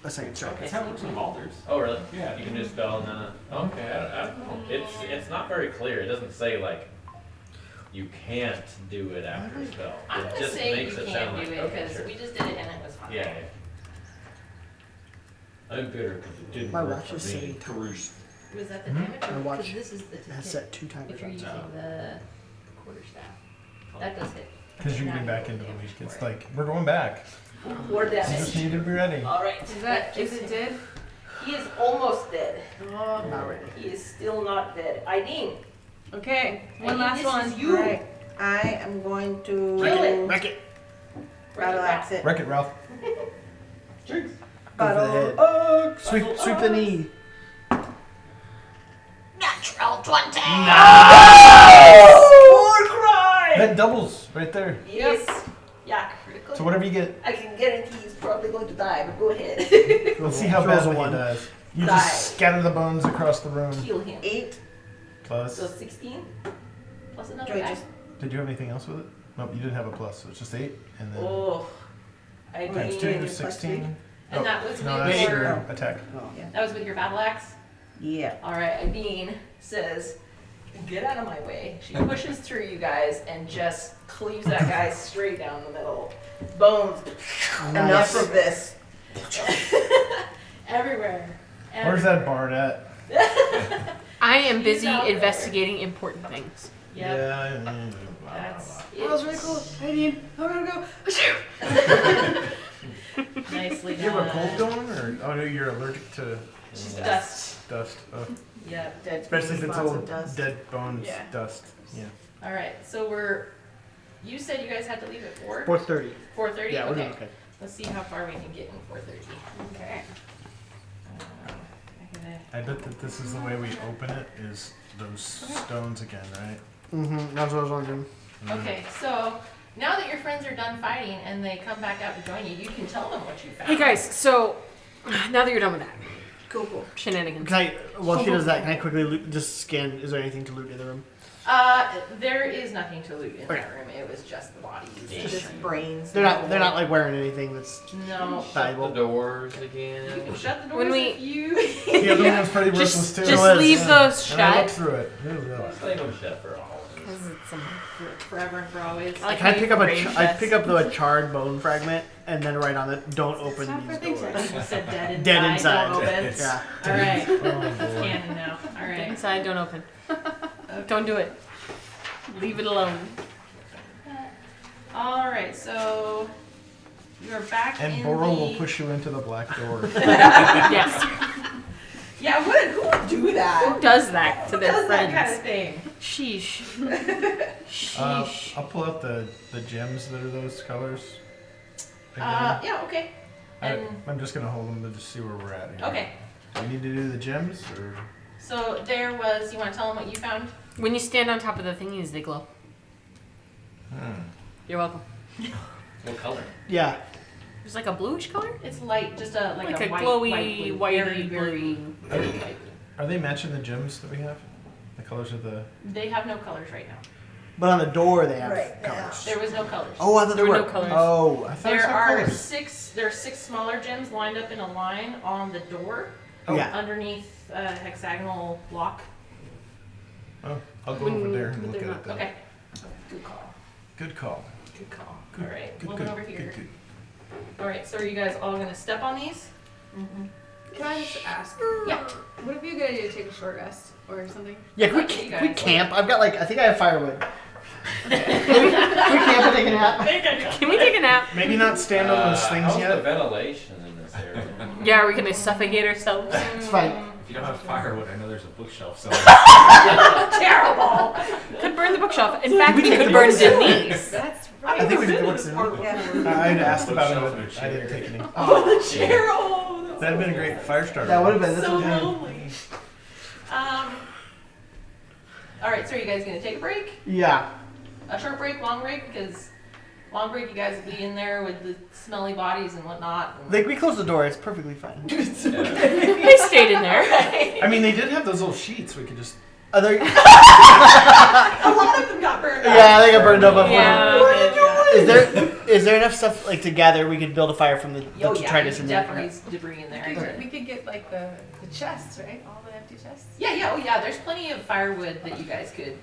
a second strike. That's how it works in Baldur's. Oh really? Yeah. You can do spell and then. Okay. I don't know. It's not very clear. It doesn't say like you can't do it after spell. I'm It gonna just say makes you it can sound do like it okay, because sure. we just did it and it was fine. Yeah. I'm bitter because it didn't My work watch for is me. setting timers. Was that the Hmm? damage? My watch Because this is the It has hit set 2 if timers you're on using top. the quarterstaff. That does hit. Because you're getting back into the week. It's like, we're going back. More You just damage. need to be ready. Alright. Is it dead? He is almost dead. Not ready. He is still not dead. Ideen. Okay, one Ideen, last this one. is you. Alright, I am going to Kill it. Wreck it. battle axe it. Wreck it, Ralph. Go for the Battle head. axe. Sweep the knee. Natural 20. War cry! That doubles right there. Yes. Yeah, critical. So whatever you get, I can guarantee he's probably going to die, but go ahead. let's see how Rolls a badly he one. does. You Die. just scatter the bones across the room. Kill him. 8. Plus, So 16 plus another Joy guy. just did you have anything else with it? Nope, you didn't have a plus, so it's just 8. And then Oh. I times mean, 2, and plus 16. and Oh, that was no, with that's your your attack. Oh. that was with your battle axe. yeah. All right, Ideen says, "Get out of my way." She pushes through you guys and just cleaves that guy straight down the middle. Bones Enough of this. everywhere. And Where's that bard at? I am She's busy out there. investigating important things. Yep, Yeah. that's That was really it. cool. Hey, Dean. I'm gonna go. Nice. nicely You have a done. cold going, or oh no, you're allergic to Dust. dust. Oh. Yeah. Dead Especially if it's spots of old dust. dead bones Yeah. dust. Yeah. All right. So you said you guys had to leave at 4? 4:30. 4:30. Yeah, we're Okay. doing okay. Let's see how far we can get in 4:30. Okay. I bet that this is the way we open it. Is those stones again, right? Mm-hmm. That's what I was wondering. Okay. So now that your friends are done fighting and they come back out to join you, you can tell them what you found. Hey guys, so now that you're done with that Cool. shenanigans, Can I? While she does that, can I quickly just scan? Is there anything to loot in the room? There is nothing to loot in Okay. that room. It was just the bodies. Just brains. They're not like wearing anything that's No. Shut valuable. the doors You again. can shut the When doors we- if you. The other one's pretty worthless too. just is, leave yeah. those And I looked shut. through it. Let's leave them shut for all. 'Cause it's Forever and for always. I like Can I how pick you up a? frame I this. pick up a charred bone fragment and then write on it, "Don't open not for these things doors." like You said dead inside. Dead inside. Don't open. Yeah. All right. Oh boy. Canon now. All right. Inside, don't open. Don't do it. Leave it alone. All right. So you're back And in Boral the. will push you into the black door. Yes. Yeah, who would do that? Who does that to Who their does that kind of friends? thing? Sheesh. Sheesh. I'll pull out the gems that are those colors. Again. Yeah. Okay. And I'm just gonna hold them to just see where we're at here. okay. Do we need to do the gems or? So there was. You want to tell them what you found? When you stand on top of the thingies, they glow. You're welcome. What color? Yeah. There's like a bluish color? It's light, just a Like a a white, glowy, white blue. wiry very, blue. very light blue. Are they matching the gems that we have? The colors of the. They have no colors right now. But on the door they have Right, yeah. colors. There was no colors. Oh, I thought There there were were no colors. Oh, I thought I There saw are colors. there are 6 smaller gems lined up in a line on the door Yeah. underneath a hexagonal lock. Oh, I'll go When- over there but and look they're at not- it then. Okay. Good call. Good call. Good call. Good, All right. Good, Moving good, over here. good, good. All right. So are you guys all gonna step on these? Can I just ask? Yeah. Would it be a good idea to take a short rest or something? Yeah, can we, Okay, you can we guys. camp? I've got like, I think I have firewood. Can we camp and take a nap? Can we take a nap? Maybe not stand on those things how's the yet. ventilation in this area? Yeah, are we gonna suffocate ourselves? It's fine. If you don't have firewood, I know there's a bookshelf somewhere. Terrible. Could burn the bookshelf. In fact, we we take could the burn bookshelf? Denise. That's I right. think we can work through it. Yeah. I had asked about it, Bookshelf and a but I chair. didn't take any. Terrible. That'd been a great fire starter. That would have been. That's So what we lonely. All right. So are you guys gonna take a break? Yeah. A short break, long break? Because long break, you guys will be in there with the smelly bodies and whatnot. And Like we closed the door. It's perfectly fine. They stayed in there. I mean, they did have those little sheets. We could just. Are there? a lot of them got burned up. Yeah, they got burned up. Yeah. Is there enough stuff like to gather? We could build a fire from the Oh yeah, detritus in there. definitely debris in there. We could get like the chests, right? All the empty chests. Yeah. Oh yeah. There's plenty of firewood that you guys could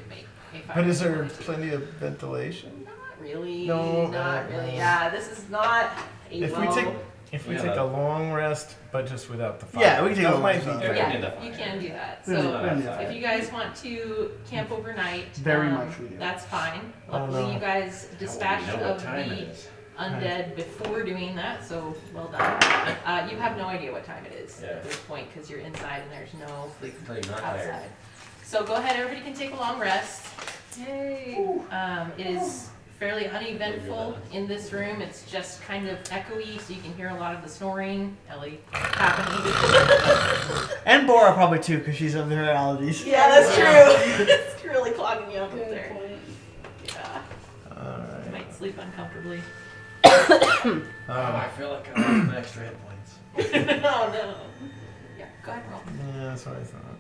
make a fire. But is there with. plenty of ventilation? Not really. No, Not really. Yeah. This is not a If we Yeah. take a long rest, but just without the fire. Yeah, we can take a that long might rest. be Yeah, good. we can Yeah, do you the can do that. We can do So that. if you guys want to camp overnight, Very much we do. that's fine. Oh, Luckily, no. you guys dispatched How will we know of what time the it is? undead before doing that, so well done. You have no idea what time it is Yeah. at this point because you're inside and there's no They can tell you're not tired. outside. So go ahead, everybody can take a long rest. Yay. It is fairly uneventful in this room. It's just kind of echoey, so you can hear a lot of the snoring, Ellie, happening. And Bora probably too, because she's under her allergies. Yeah, that's true. It's really clogging you up up there. Yeah, you Alright. might sleep uncomfortably. Oh, I feel like I have some extra hit points. Oh no. Yeah, go ahead and roll. Yeah, that's what I thought.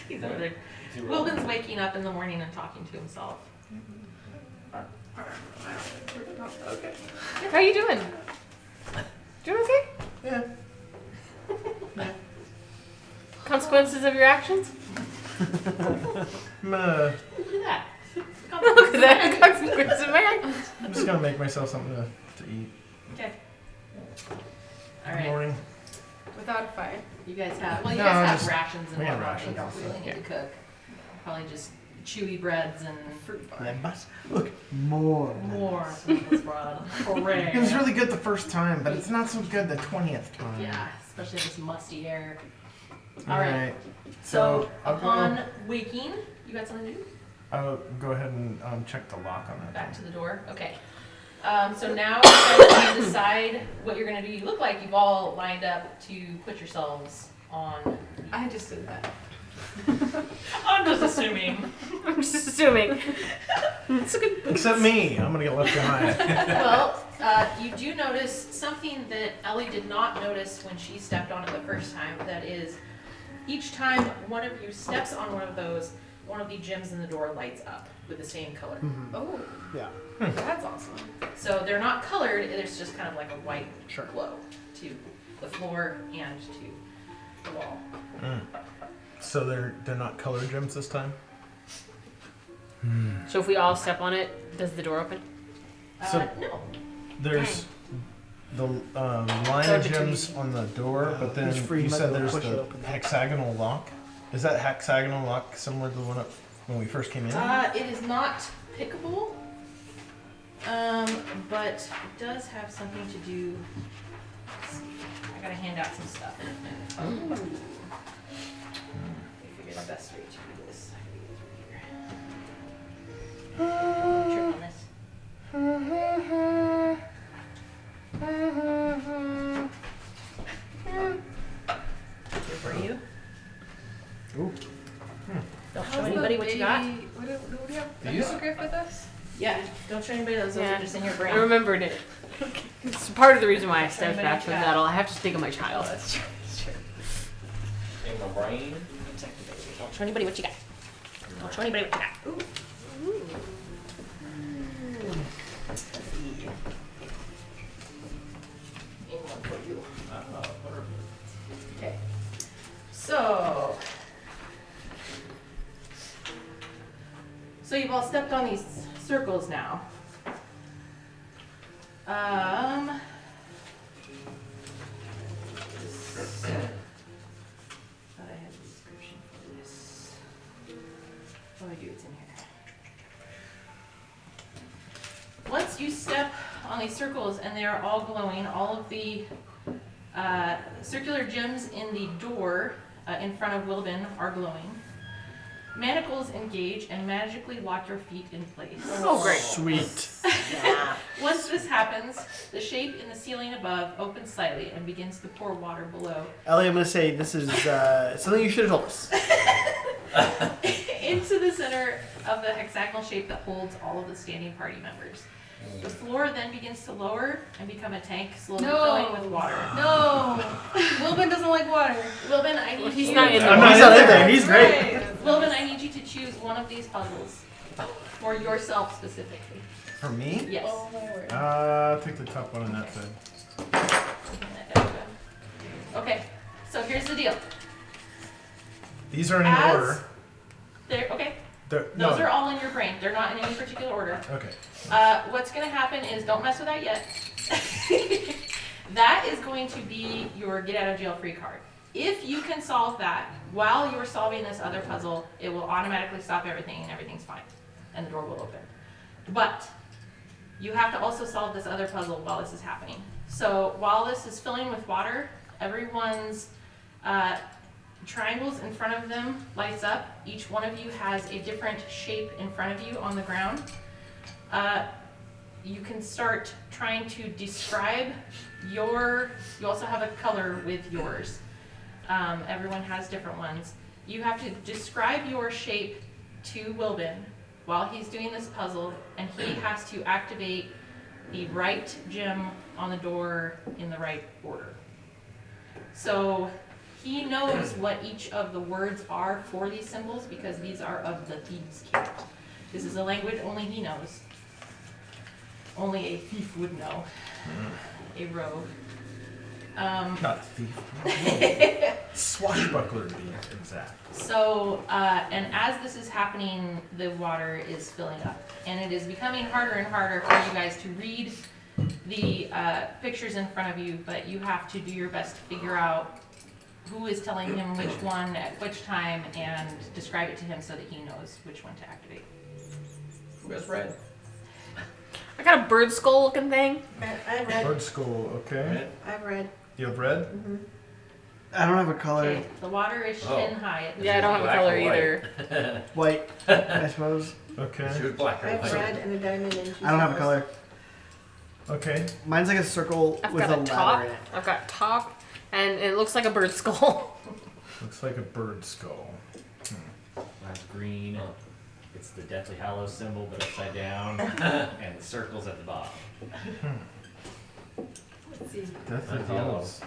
He's over there. Wilbin's waking up in the morning and talking to himself. Okay. How you doing? Doing okay? Yeah. Consequences of your actions? I'm Look at that. Look at that. Consequences of my actions. just gonna make myself something to eat. Okay. Good Alright. morning. Without a fire. You guys have, well, you No, guys have just- rations and we have whatnot. You rations don't and really stuff. need to cook. Probably just chewy breads and Lembas. Look, more. more Swiss bread. Hooray. It was really good the first time, but it's not so good the 20th time. Yeah, especially this musty air. All right. So I'll upon waking, you got something to do? I'll go ahead and check the lock on that. Back to the door. Okay. So now you guys decide what you're gonna do. You look like you've all lined up to put yourselves on. I just did that. I'm just assuming. I'm just assuming. It's a good. Except me. I'm gonna get left behind. Well, you do notice something that Ellie did not notice when she stepped on it the first time. That is, each time one of you steps on one of those, one of the gems in the door lights up with the same color. Oh, Yeah. that's awesome. So they're not colored, it's just kind of like a white Sure. glow to the floor and to the wall. So they're not color gems this time? So if we all step on it, does the door open? So- No. There's the line Go of between. gems on the door, but then It's free, you you said might be able there's to push it the open. hexagonal lock. Is that hexagonal lock similar to the one up when we first came in? It is not pickable, but it does have something to do. Let's see. I gotta hand out some stuff. I figured the best way to do this. I gotta get through here. Trip on this. Here for you. Ooh. Don't show anybody what you got. What do we have? A These? hippogriff with us? Yeah, don't show anybody those. Those Yeah. are just in your brain. I remembered it. It's part of the reason why I stepped Everybody back from got- battle. I have to think of my child. That's true. That's true. In my brain. Don't show anybody what you got. Don't show anybody what you got. In one for you. Okay. So you've all stepped on these circles now. Thought I had the description for this. Oh, I do. It's in here. Once you step on these circles and they are all glowing, all of the circular gems in the door in front of Wilbin are glowing. Manacles engage and magically lock your feet in place. Oh, great. Sweet. Once this happens, the shape in the ceiling above opens slightly and begins to pour water below Ellie, I'm gonna say this is something you should have told us. into the center of the hexagonal shape that holds all of the standing party members. The floor then begins to lower and become a tank slowly No. filling with water. No! Wilbin doesn't like water. Wilbin, I need He's you. not in the I'm not in there. He's great. Right. Wilbin, I need you to choose one of these puzzles for yourself specifically. For me? Yes. Oh my word. I'll take the top one on that side. Okay, so here's the deal. These aren't in As- order. Okay, They're, those are all in your brain. They're not in any particular order. Okay. What's going to happen is, don't mess with that yet. That is going to be your get out of jail free card. If you can solve that while you're solving this other puzzle, it will automatically stop everything and everything's fine. And the door will open. But you have to also solve this other puzzle while this is happening. So while this is filling with water, everyone's triangles in front of them lights up. Each one of you has a different shape in front of you on the ground. You can start trying to describe you also have a color with yours. Everyone has different ones. You have to describe your shape to Wilbin while he's doing this puzzle, and he has to activate the right gem on the door in the right order. So he knows what each of the words are for these symbols because these are of the thieves' cant. This is a language only he knows. Only a thief would know. A rogue. Not thief. Swashbuckler to be exact. So, and as this is happening, the water is filling up. And it is becoming harder and harder for you guys to read the pictures in front of you, but you have to do your best to figure out who is telling him which one at which time, and describe it to him so that he knows which one to activate. Who has red? I got a bird skull looking thing. I've read. Bird skull. Okay. Red? I've read. You have red. Mm-hmm. I don't have a color. Okay, the water is chin high at this Yeah, I don't have a Black color or white? either. White, I suppose. Okay. She was black or I've white. red and a diamond and 2 I don't have a circles. color. Okay. Mine's like a circle I've with got a a ladder top. in it. I've got top, and it looks like a bird skull. Looks like a bird skull. Mine's green. It's the Deathly Hallows symbol, but upside down, and the circle's at the bottom. Let's see. Deathly Mine's yellow. Hallows.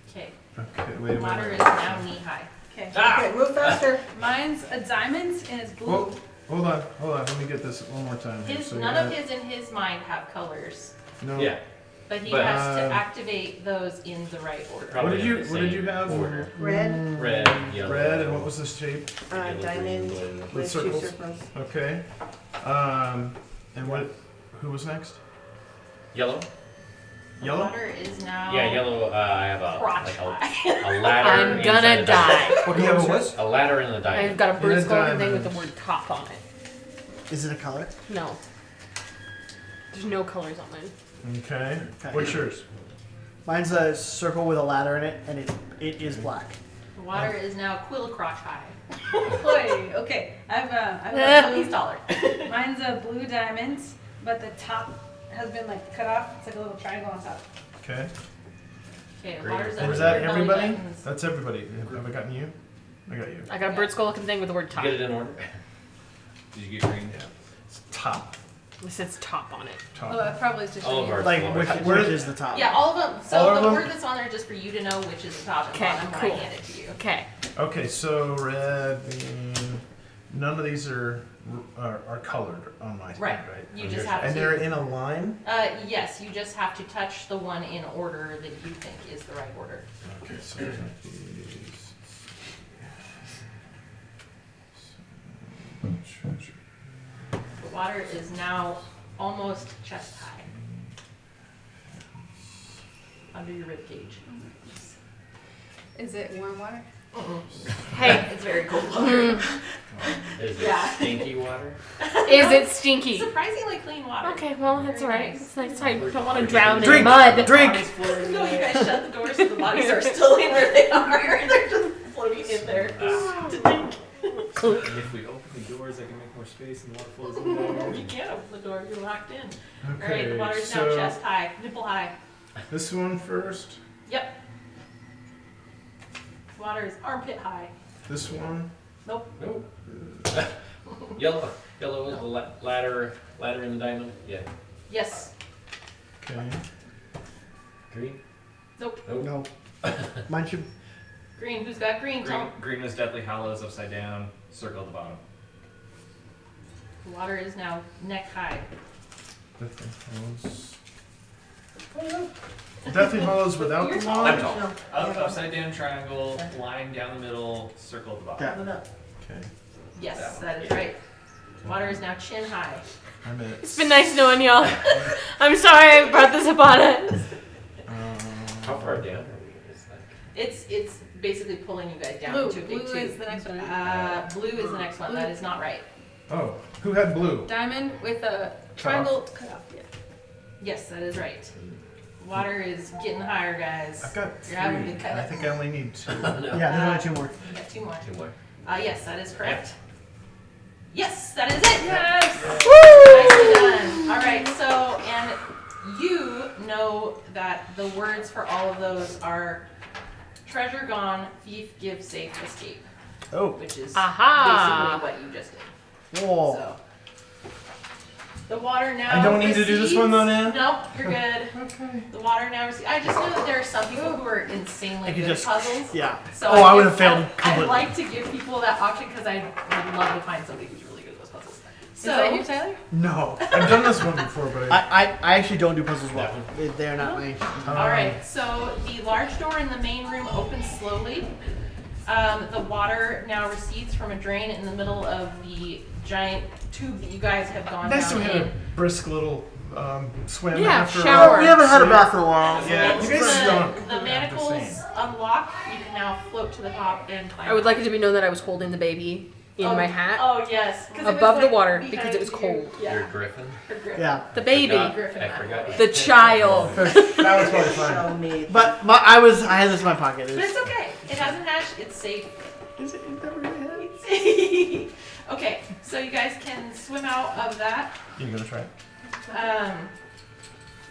Okay, Okay. the Wait. water is now knee high. Okay. Okay, move faster. Mine's a diamond and it's blue. Whoa. Hold on. Let me get this one more time. Here. His So you none got- of his in his mind have colors, No. Yeah. but he But, has to um, activate those in the right order. What Probably did in you the What did you same have? order. Red, Red, yellow. Red, and what was the shape? Yellow, diamond green, blue. with 2 circles? circles. Okay. And what? Who was next? Yellow? The Yellow. water is now Yeah, yellow. I have crotch high. a ladder. I'm inside gonna the diamond. die. What You color have is a yours? A ladder in the I've diamond. got a bird You're a skull looking thing with diamond. the word top on it. Is it a color? No. There's no colors on mine. Okay. Okay. What's yours? Mine's a circle with a ladder in it, and it is black. The water is now quill crotch high. Boy, okay. I've a He's blue. taller. Mine's a blue diamond, but the top has been like cut off. It's like a little triangle on top. Okay. Okay, the Green. water's And up is to that your belly everybody? buttons. That's everybody. Have I gotten you? I got you. I got a bird skull looking thing with the word top. Get it in order. Did you get green? Yeah. It's top. It says top on it. Top. Oh, it probably is just All of our Like colors. which is the top? Yeah, all of them. All So of the them? word that's on there is just for you to know which is the top and Okay, bottom when cool. I hand it to you. Okay. Okay. So red, green. None of these are colored on my thing, Right. right? You just have And to. they're in a line. Yes, you just have to touch the one in order that you think is the right order. Okay. So I got these. Treasure. The water is now almost chest high. Under your rib cage. Is it warm water? Hey, It's very cold water. Is it Yeah. stinky water? is it stinky? Surprisingly clean water. Okay, well, that's Very alright. nice. It's nice. I don't want to drown in Drink, mud. drink. No, you guys shut the doors so the bodies are still in where they are. They're just floating in there. If we open the doors, I can make more space and the water flows in there. You can't open the door, you're locked in. Okay. Alright, the water's now so chest high, nipple high. this one first. Yep. Water is armpit high. This one. Nope. Nope. Yellow. Yellow is the ladder in the diamond. Yeah. Yes. Okay. Green. Nope. Nope. No. Mine should. Green. Who's got green? Tell Green was Deathly Hallows upside down, circle at the bottom. The water is now neck high. Deathly Hallows without You're the tall. line. I'm tall. Upside down triangle, line down the middle, circle at the bottom. Yeah. Okay. Yes, that is right. Water is now chin high. I'm at. It's been nice knowing y'all. I'm sorry I brought this upon us. How far down are we? It's like It's basically pulling you guys down Blue. into a big Blue is the next one. blue is the next one. Blue. That is not right. Oh, who had blue? Diamond with a triangle cut off. Yeah. Yes, that is right. Water is getting higher, guys. I've got You're having three. to cut I it. think I only need two. no. Yeah, there's only two more. You got two more. Two more. Yes, that is correct. Yes, that is it. Yes. Nicely done. All right, so, and you know that the words for all of those are treasure gone, thief give, safe, escape, Oh. which is Aha. basically what you just did. Whoa. So, the water now I don't need to do this one though, Nan? Nope, you're good. Okay. The water now recedes. I just know that there are some people who are insanely I could good at just. puzzles. Yeah. So Oh, I would give- have failed I'd completely. like to give people that option because I would love to find somebody who's really good at those puzzles. Is that you, So, Tyler? No, I've done this one before, but I actually don't do puzzles well. They're not my. all right. So the large door in the main room opens slowly. The water now recedes from a drain in the middle of the giant tube that you guys have gone nice down to have in. a brisk little swim Yeah, after. shower. We haven't had a bath in a while. Yeah, Once you guys stunk. the manacles unlock, you can now float to the top and climb. I would like it to be known that I was holding the baby in my hat Oh yes, 'cause it was, above the like, water behind because it was you. cold. You're Yeah. a griffin. Or griffin. Yeah. The baby, Griffin. I forgot. the child. That was probably fun. Show me. But I had this in my pocket. But it's okay. It hasn't hatched. It's safe. Is it never gonna happen? Okay, so you guys can swim out of that. You gonna try it?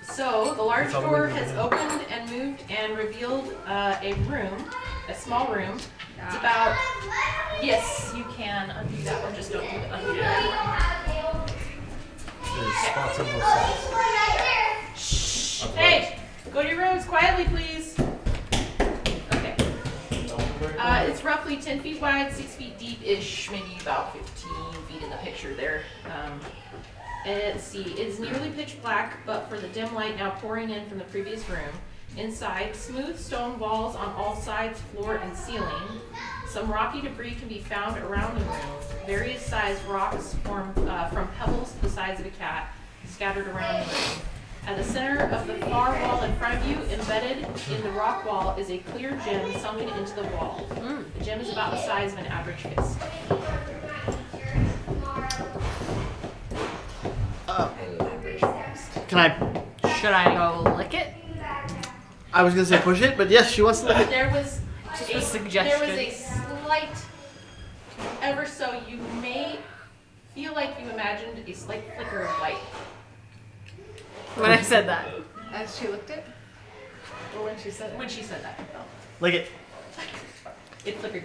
So the large It's all the door way to the has end. opened and moved and revealed a room, a small room. It's about, yes, you can undo that one, just don't do the undo that one. There's spots on both sides. Hey, go to your rooms quietly, please. Okay. It's roughly 10 feet wide, 6 feet deep-ish, maybe about 15 feet in the picture there. Let's see, it's nearly pitch black, but for the dim light now pouring in from the previous room. Inside, smooth stone walls on all sides, floor, and ceiling. Some rocky debris can be found around the room. Various sized rocks form from pebbles to the size of a cat, scattered around the room. At the center of the far wall in front of you, embedded in the rock wall, is a clear gem sunken into the wall. The gem is about the size of an average fist. Should I go lick it? I was gonna say push it, but yes, she wants to lick it. There was Just a suggestion. There was a slight, ever so you may feel like you imagined a slight flicker of light. When I said that. As she looked it? Or when she said it? When she said that, Lick it. it flickered.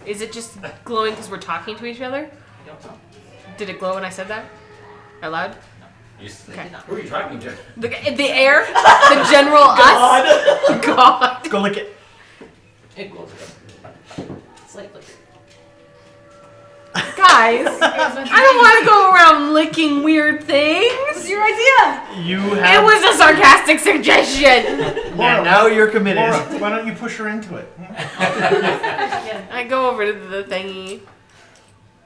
Is it just glowing because we're talking to each other? I don't know. Did it glow when I said that? Out loud? You Okay. Did not. Who are you talking to? The air? The general us? God. Go lick it. It glows again. Slight flicker. Guys, I don't want to go around licking weird things. What's your idea? You It have. was a sarcastic suggestion. And now you're committed. Laura, why don't you push her into it? Again. I go over to the thingy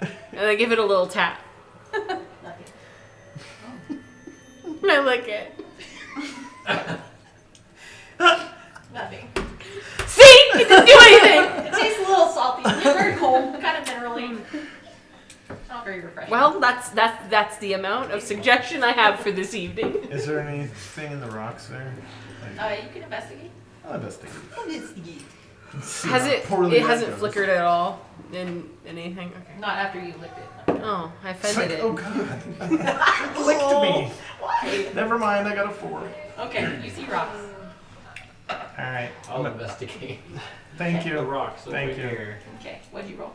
and I give it a little tap. Nothing. And I lick it. Nothing. See? It didn't do anything. It tastes a little salty. It's very cold, kind of minerally. Not very refreshing. Well, that's the amount of suggestion I have for this evening. Is there anything in the rocks there? You can investigate. I'll investigate. See Has how it? poorly It that hasn't goes. flickered at all in anything. Okay. Not after you licked it. No. Oh, I It's like, offended oh it. god. Licked me. Why? Never mind, I got a 4. Okay, you see rocks. Alright. I'll investigate. Thank The you. rocks over Thank you. here. Okay, what'd you roll?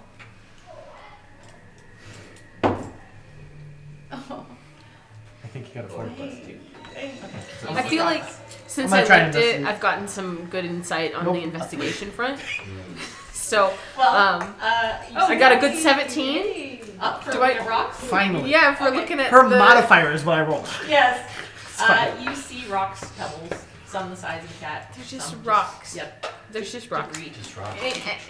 Oh. I think you got a 4 plus 2. I feel like since I'm I gonna try to licked it, investigate. I've gotten some good insight on Nope. the investigation front. So, Well, I got a good 17. Up for Do I- looking at rocks? Finally. Yeah, if we're Okay. looking at Her the, modifier is what I rolled. Yes. fine. You see rocks, pebbles, some the size of a cat. They're just some rocks. Yep. There's just rocks. Debris. Just rocks.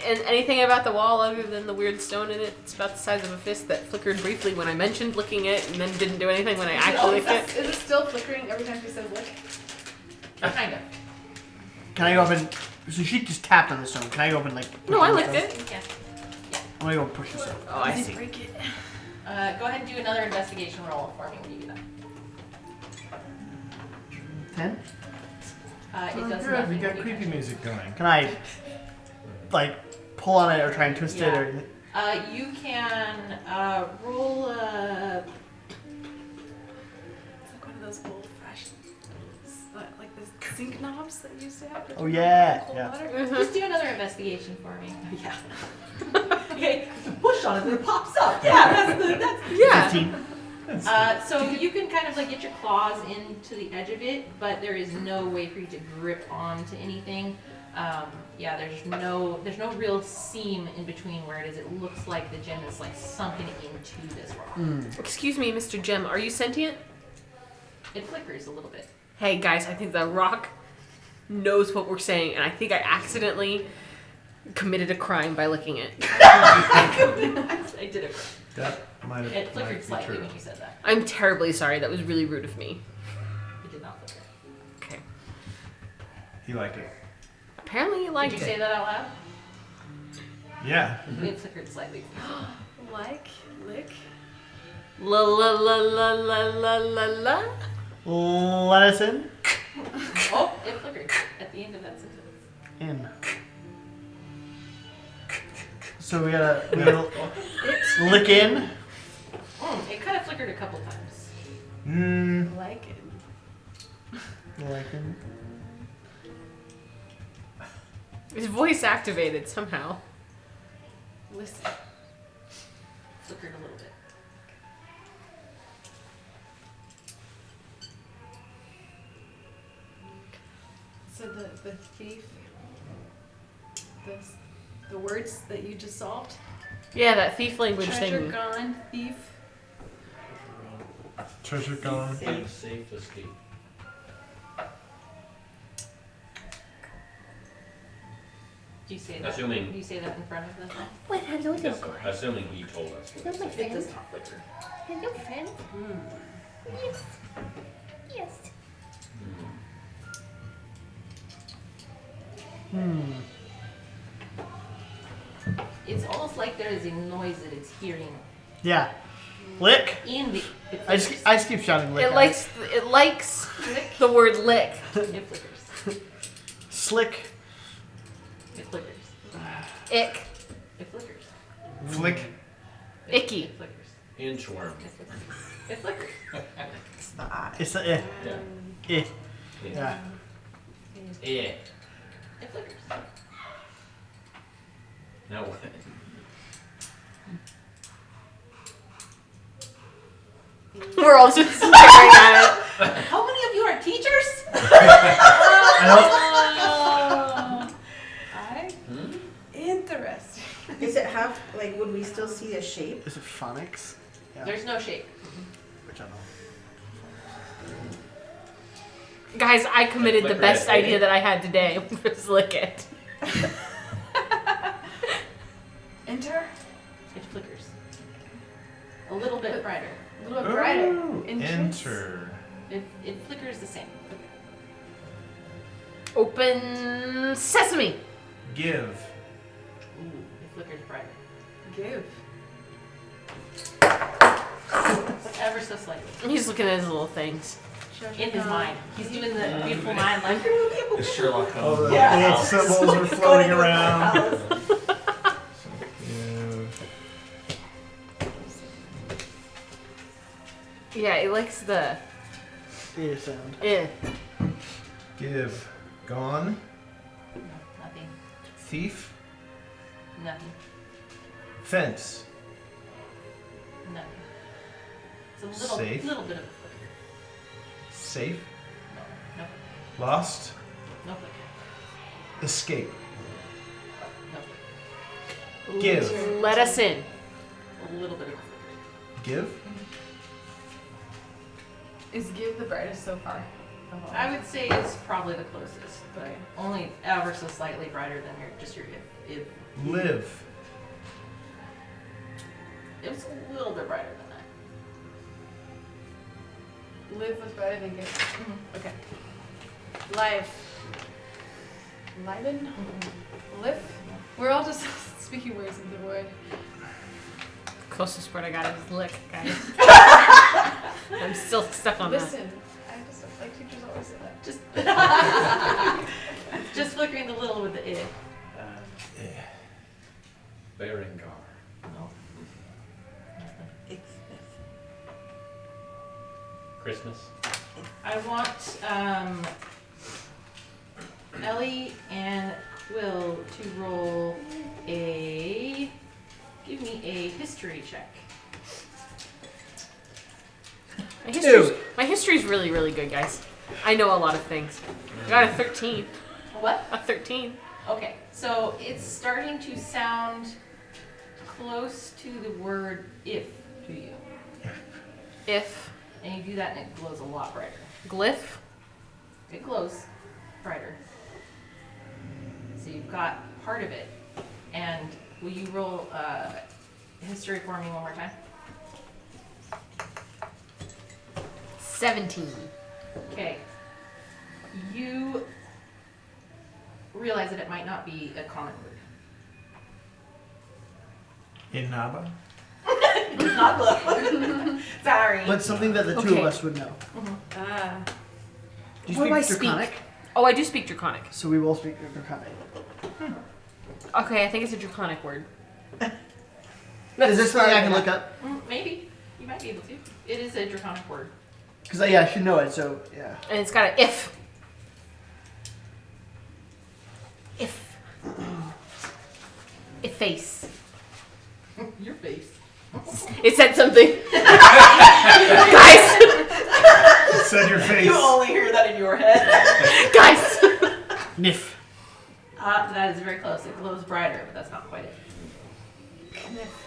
And anything about the wall other than the weird stone in it? It's about the size of a fist that flickered briefly when I mentioned licking it and then didn't do anything when I actually licked it. Is it still flickering every time she says lick? Kind of. Can I go up and? So she just tapped on the stone. Can I go up and like? push No, I on the licked stone? it. Yeah. I'm gonna go push this up. Oh, I see. Break it. Go ahead and do another investigation roll for me when you do that. 10. It Oh, does good. nothing. We got when you creepy touch it. music going. Can I, like, pull on it or try and twist it or? You can roll. It's like one of those old fashioned, like the sink knobs that you used to have. To Oh, turn yeah, on cold yeah. water. Just do another investigation for me. Yeah. Okay. Push on it and it pops up. Yeah. That's Yeah. 15. So you can kind of like get your claws into the edge of it, but there is no way for you to grip onto anything. Yeah, there's no real seam in between where it is. It looks like the gem is like sunken into this rock. Excuse me, Mr. Gem, are you sentient? It flickers a little bit. Hey guys, I think the rock knows what we're saying, and I think I accidentally Committed a crime by licking it. I did it. That might have It flickered might be slightly true. when you said that. I'm terribly sorry. That was really rude of me. It did not flicker. Okay. He liked it. Apparently you liked Did you it. say that out loud? Yeah. It flickered slightly. Like, lick. La la la la la la la la. Let us in. Oh, it flickered at the end of that sentence. In. So we gotta lick in. It kind of flickered a couple times. Like it. Like in. His voice activated somehow. Listen. Flickered a little bit. So the thief, the words that you just solved. Yeah, that thief language Treasure thing. gone, thief. Treasure gone. Safe escape. Do you say that? Assuming- Do you say that in front of them? Well, hello there. Yes, assuming he told us. Hello, my It friend. does not flicker. Hello, friend. Yes. Yes. It's almost like there is a noise that it's hearing Yeah. Lick. in the. It I flickers. just keep shouting lick. It at likes Lick. the word lick. It flickers. it. Slick. It flickers. Ick. It flickers. Flick. Icky. It flickers. Inchworm. It flickers. It flickers. It's the eye. It's the eh. Yeah. Eh. Yeah. Yeah. It flickers. Now what? We're all just staring at it. How many of you are teachers? I. Hmm? Interesting. Is it have, like, would we still see a shape? Is it phonics? Yeah. There's no shape. Which I know. Guys, I committed the Flicker best it, idea eh? that I had today. Was lick it. Enter. It flickers. A little bit brighter. A little bit brighter. Ooh, Entrance. enter. It flickers the same. Open sesame. Give. Ooh, it flickers brighter. Give. Ever so slightly. He's looking at his little things. Treasure In his gone. mind. He's doing the beautiful mind like. It's Sherlock Oh, Holmes. the Yeah. little symbols are floating around. Give. Yeah, he likes the Ear sound. Give. Gone. Nothing. Thief. Nothing. Fence. Nothing. It's a little, Safe. little bit of a flicker. Safe. No. Lost. No flicker. Escape. No flicker. Give. let us in. A little bit of a flicker. Give. Is give the brightest so far? I would say it's probably the closest, but only ever so slightly brighter than your if. Live. It was a little bit brighter than that. Live was better than give. Okay. Life. Liven? Live? We're all just speaking words of the word. Closest word I got is lick, guys. I'm still stuck on that. Listen, I just like teachers always say that. Just flickering the little with the it. Berengar. No. It's Christmas. I want Ellie and Quill to roll give me a history check. My history's really, really good, guys. I know a lot of things. I got a 13. What? A 13. Okay, so it's starting to sound close to the word if to you. If. And you do that and it glows a lot brighter. Glyph. It glows brighter. So you've got part of it And will you roll history for me one more time? 17. Okay. You realize that it might not be a common word. Inaba? Not low. Sorry. But something that the two Okay. of us would know. Ah. Do you What do I speak speak? Draconic? Oh, I do speak Draconic. So we will speak Draconic. Okay, I think it's a Draconic word. Is this something I can look up? Maybe. You might be able to. It is a draconic word. Because I should know it, so yeah. And it's got a if. If. If face. Your face. It said something. Guys! It said your face. You only hear that in your head. Guys! Nif. That is very close. It glows brighter, but that's not quite it. Knife.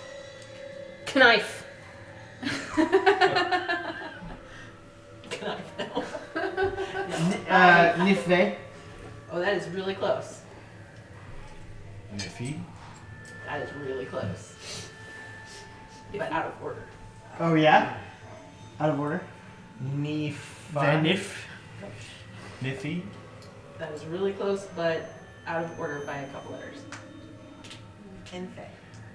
Nife. Oh, that is really close. Niffy? That is really close. But out of order. Oh yeah? Out of order? Nifa? Vanif. Niffy? That is really close, but out of order by a couple letters. Infe.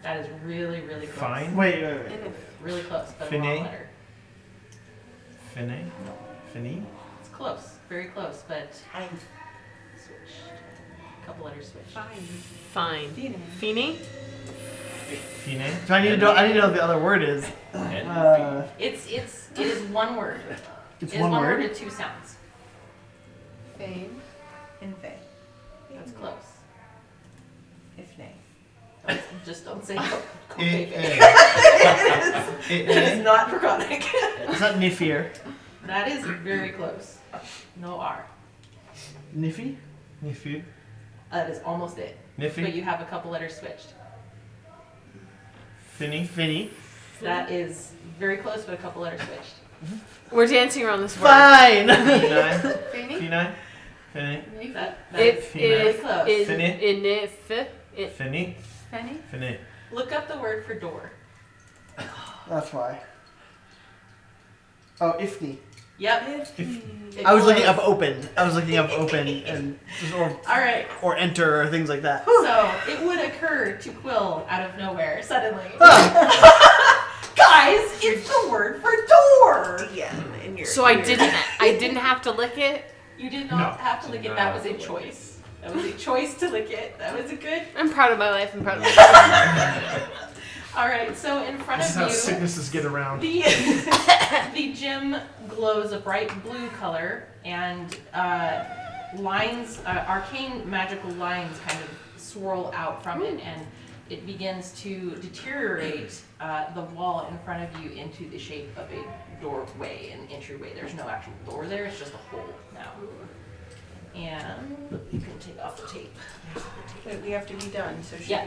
That is really, really close. Fine? Wait. Really close, but a Finne? wrong letter. Finne? Finny? It's close. Very close, but Fine. switched. A couple letters switched. Fine. Feeny? Fine? So I need to know what the other word is. It is one word. It's It is one word. with two sounds. Fame. Infe. That's close. Ifne. Just don't say It It is not draconic. It's not Nifir. That is very close. No R. Niffy? Niffy? That is almost it. But Niffy? you have a couple letters switched. Finny? Finny. That is very close, but a couple letters switched. We're dancing around this word. Fine. Finine? Fanny? Finine? Finny? That It is really close. is Finny? in if Finny? Fanny? Finny? Look up the word for door. That's why. Oh, Ifni. Yep. I was looking up open. And Alright, or enter or things like that. so it would occur to Quill out of nowhere suddenly. Ah, Guys, it's the word for door! Yeah, in your So I ear. didn't have to lick it. You did not have to lick it, that was a choice. That was a choice to lick it. That was a good. I'm proud of my life. I'm proud of myself. Alright, so in front This is of how you. sicknesses get around. The gym glows a bright blue color, and lines, arcane magical lines kind of swirl out from it, and it begins to deteriorate the wall in front of you into the shape of a doorway, an entryway. There's no actual door there, it's just a hole now. And you can take off the tape. Wait, we have to be done, so should Yeah,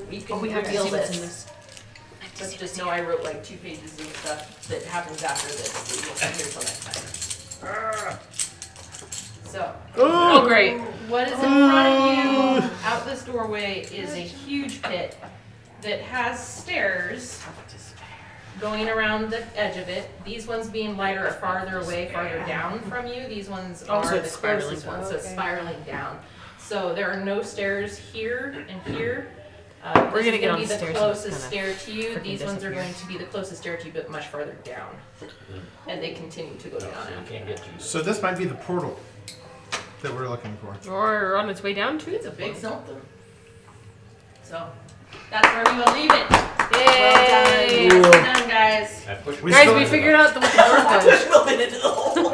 we can reveal this. Let's just know I wrote like 2 pages of stuff that happens after this. So you won't be here till next time. So, Oh, great. what is in front of you out this doorway is a huge pit that has stairs going around the edge of it. These ones being lighter are farther away, farther down from you. These ones Oh, are so the it's spiraling closest down. ones, so it's Okay. spiraling down. So there are no stairs here and here. We're This gonna is get on be the the stairs and closest just stair to you. frickin' These ones are disappear. going to be the closest stair to you, but much farther down. And they continue to go So down you after can't that. get to So this might be the portal that we're looking for. Or on its way down to It's a big something. So that's where we will leave it. Yay! Well done, guys. I pushed We Guys, still- we figured out what the word was. Push Wilbin into the hole.